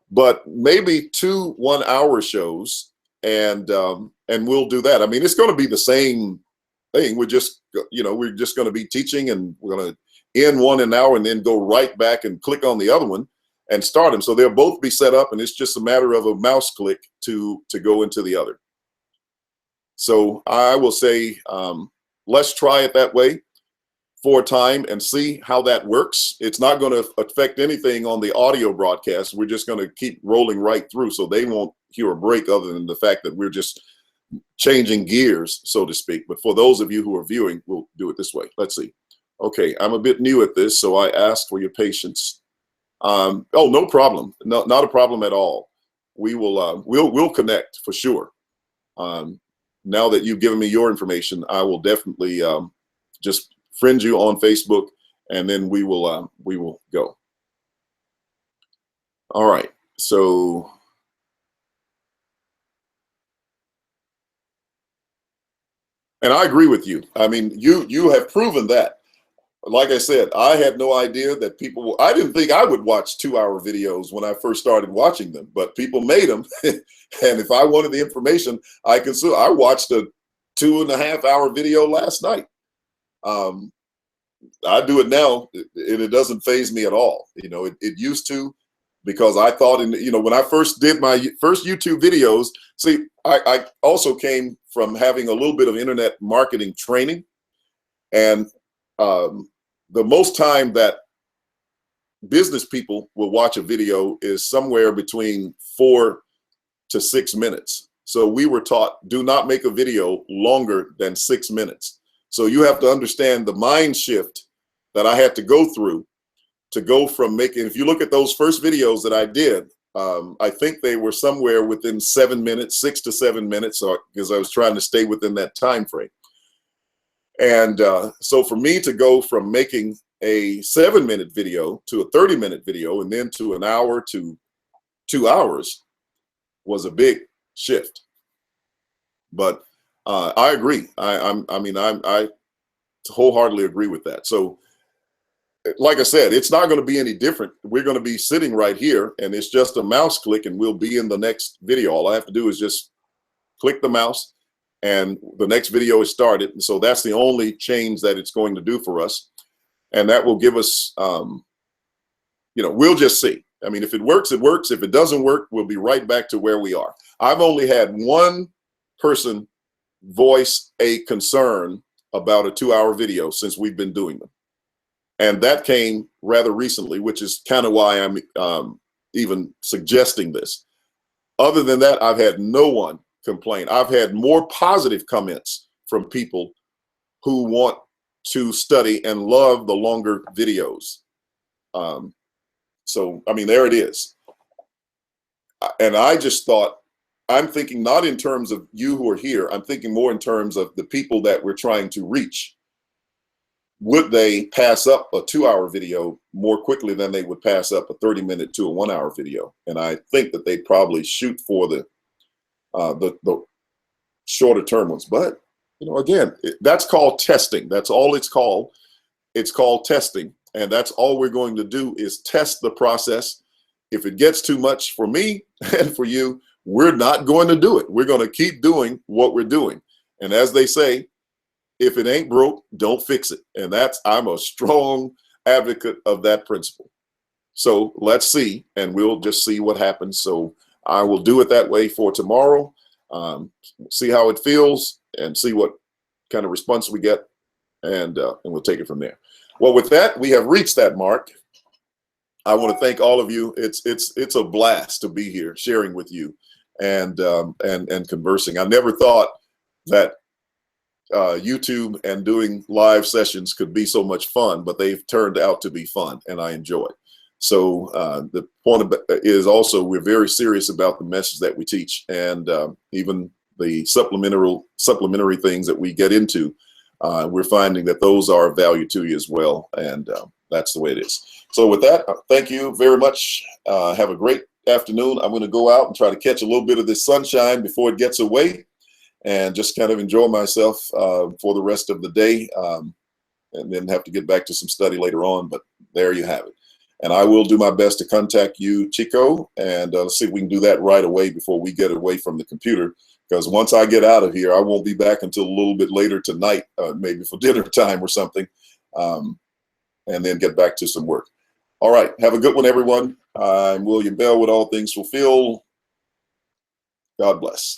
But maybe 2 1-hour shows, and we'll do that. I mean, it's going to be the same thing. We're just going to be teaching, and we're going to end one an hour and then go right back and click on the other one and start them. So they'll both be set up, and it's just a matter of a mouse click to go into the other. So I will say, let's try it that way for a time and see how that works. It's not going to affect anything on the audio broadcast. We're just going to keep rolling right through, so they won't hear a break other than the fact that we're just changing gears, so to speak. But for those of you who are viewing, we'll do it this way. Let's see. Okay, I'm a bit new at this, so I ask for your patience. Oh, no problem. No, not a problem at all. We will we'll connect for sure. Now that you've given me your information, I will definitely just friend you on Facebook, and then we will go. All right. So And I agree with you. I mean, you have proven that. Like I said, I had no idea that people, I didn't think I would watch 2-hour videos when I first started watching them, but people made them. And if I wanted the information, I watched a 2.5-hour video last night. I do it now, and it doesn't faze me at all. You know, it used to, because I thought, when I first did my first YouTube videos, see, I also came from having a little bit of internet marketing training. And the most time that business people will watch a video is somewhere between 4 to 6 minutes. So we were taught, do not make a video longer than 6 minutes. So you have to understand the mind shift that I had to go through to go from making, if you look at those first videos that I did, I think they were somewhere within 7 minutes, 6 to 7 minutes, because I was trying to stay within that time frame. And so for me to go from making a 7-minute video to a 30-minute video and then to an hour to 2 hours was a big shift. But I agree. I wholeheartedly agree with that. So like I said, it's not going to be any different. We're going to be sitting right here, and it's just a mouse click, and we'll be in the next video. All I have to do is just click the mouse, and the next video is started. And so that's the only change that it's going to do for us. And that will give us, we'll just see. I mean, if it works, it works. If it doesn't work, we'll be right back to where we are. I've only had one person voice a concern about a 2-hour video since we've been doing them. And that came rather recently, which is kind of why I'm even suggesting this. Other than that, I've had no one complain. I've had more positive comments from people who want to study and love the longer videos. So, I mean, there it is. And I just thought, I'm thinking not in terms of you who are here, I'm thinking more in terms of the people that we're trying to reach. Would they pass up a 2-hour video more quickly than they would pass up a 30-minute to a 1-hour video? And I think that they'd probably shoot for the shorter term ones. But, again, that's called testing. That's all it's called. It's called testing. And that's all we're going to do is test the process. If it gets too much for me and for you, we're not going to do it. We're going to keep doing what we're doing. And as they say, if it ain't broke, don't fix it. And I'm a strong advocate of that principle. So let's see, and we'll just see what happens. So I will do it that way for tomorrow. See how it feels and see what kind of response we get, and we'll take it from there. Well, with that, we have reached that mark. I want to thank all of you. It's a blast to be here sharing with you and conversing. I never thought that YouTube and doing live sessions could be so much fun, but they've turned out to be fun, and I enjoy it. So the point is also we're very serious about the message that we teach, and even the supplementary things that we get into, we're finding that those are of value to you as well, and that's the way it is. So with that, thank you very much. Have a great afternoon. I'm going to go out and try to catch a little bit of this sunshine before it gets away, and just kind of enjoy myself for the rest of the day, and then have to get back to some study later on. But there you have it. And I will do my best to contact you, Chico, and let's see if we can do that right away before we get away from the computer. Because once I get out of here, I won't be back until a little bit later tonight, maybe for dinner time or something, and then get back to some work. All right. Have a good one, everyone. I'm William Bell with All Things Fulfilled. God bless.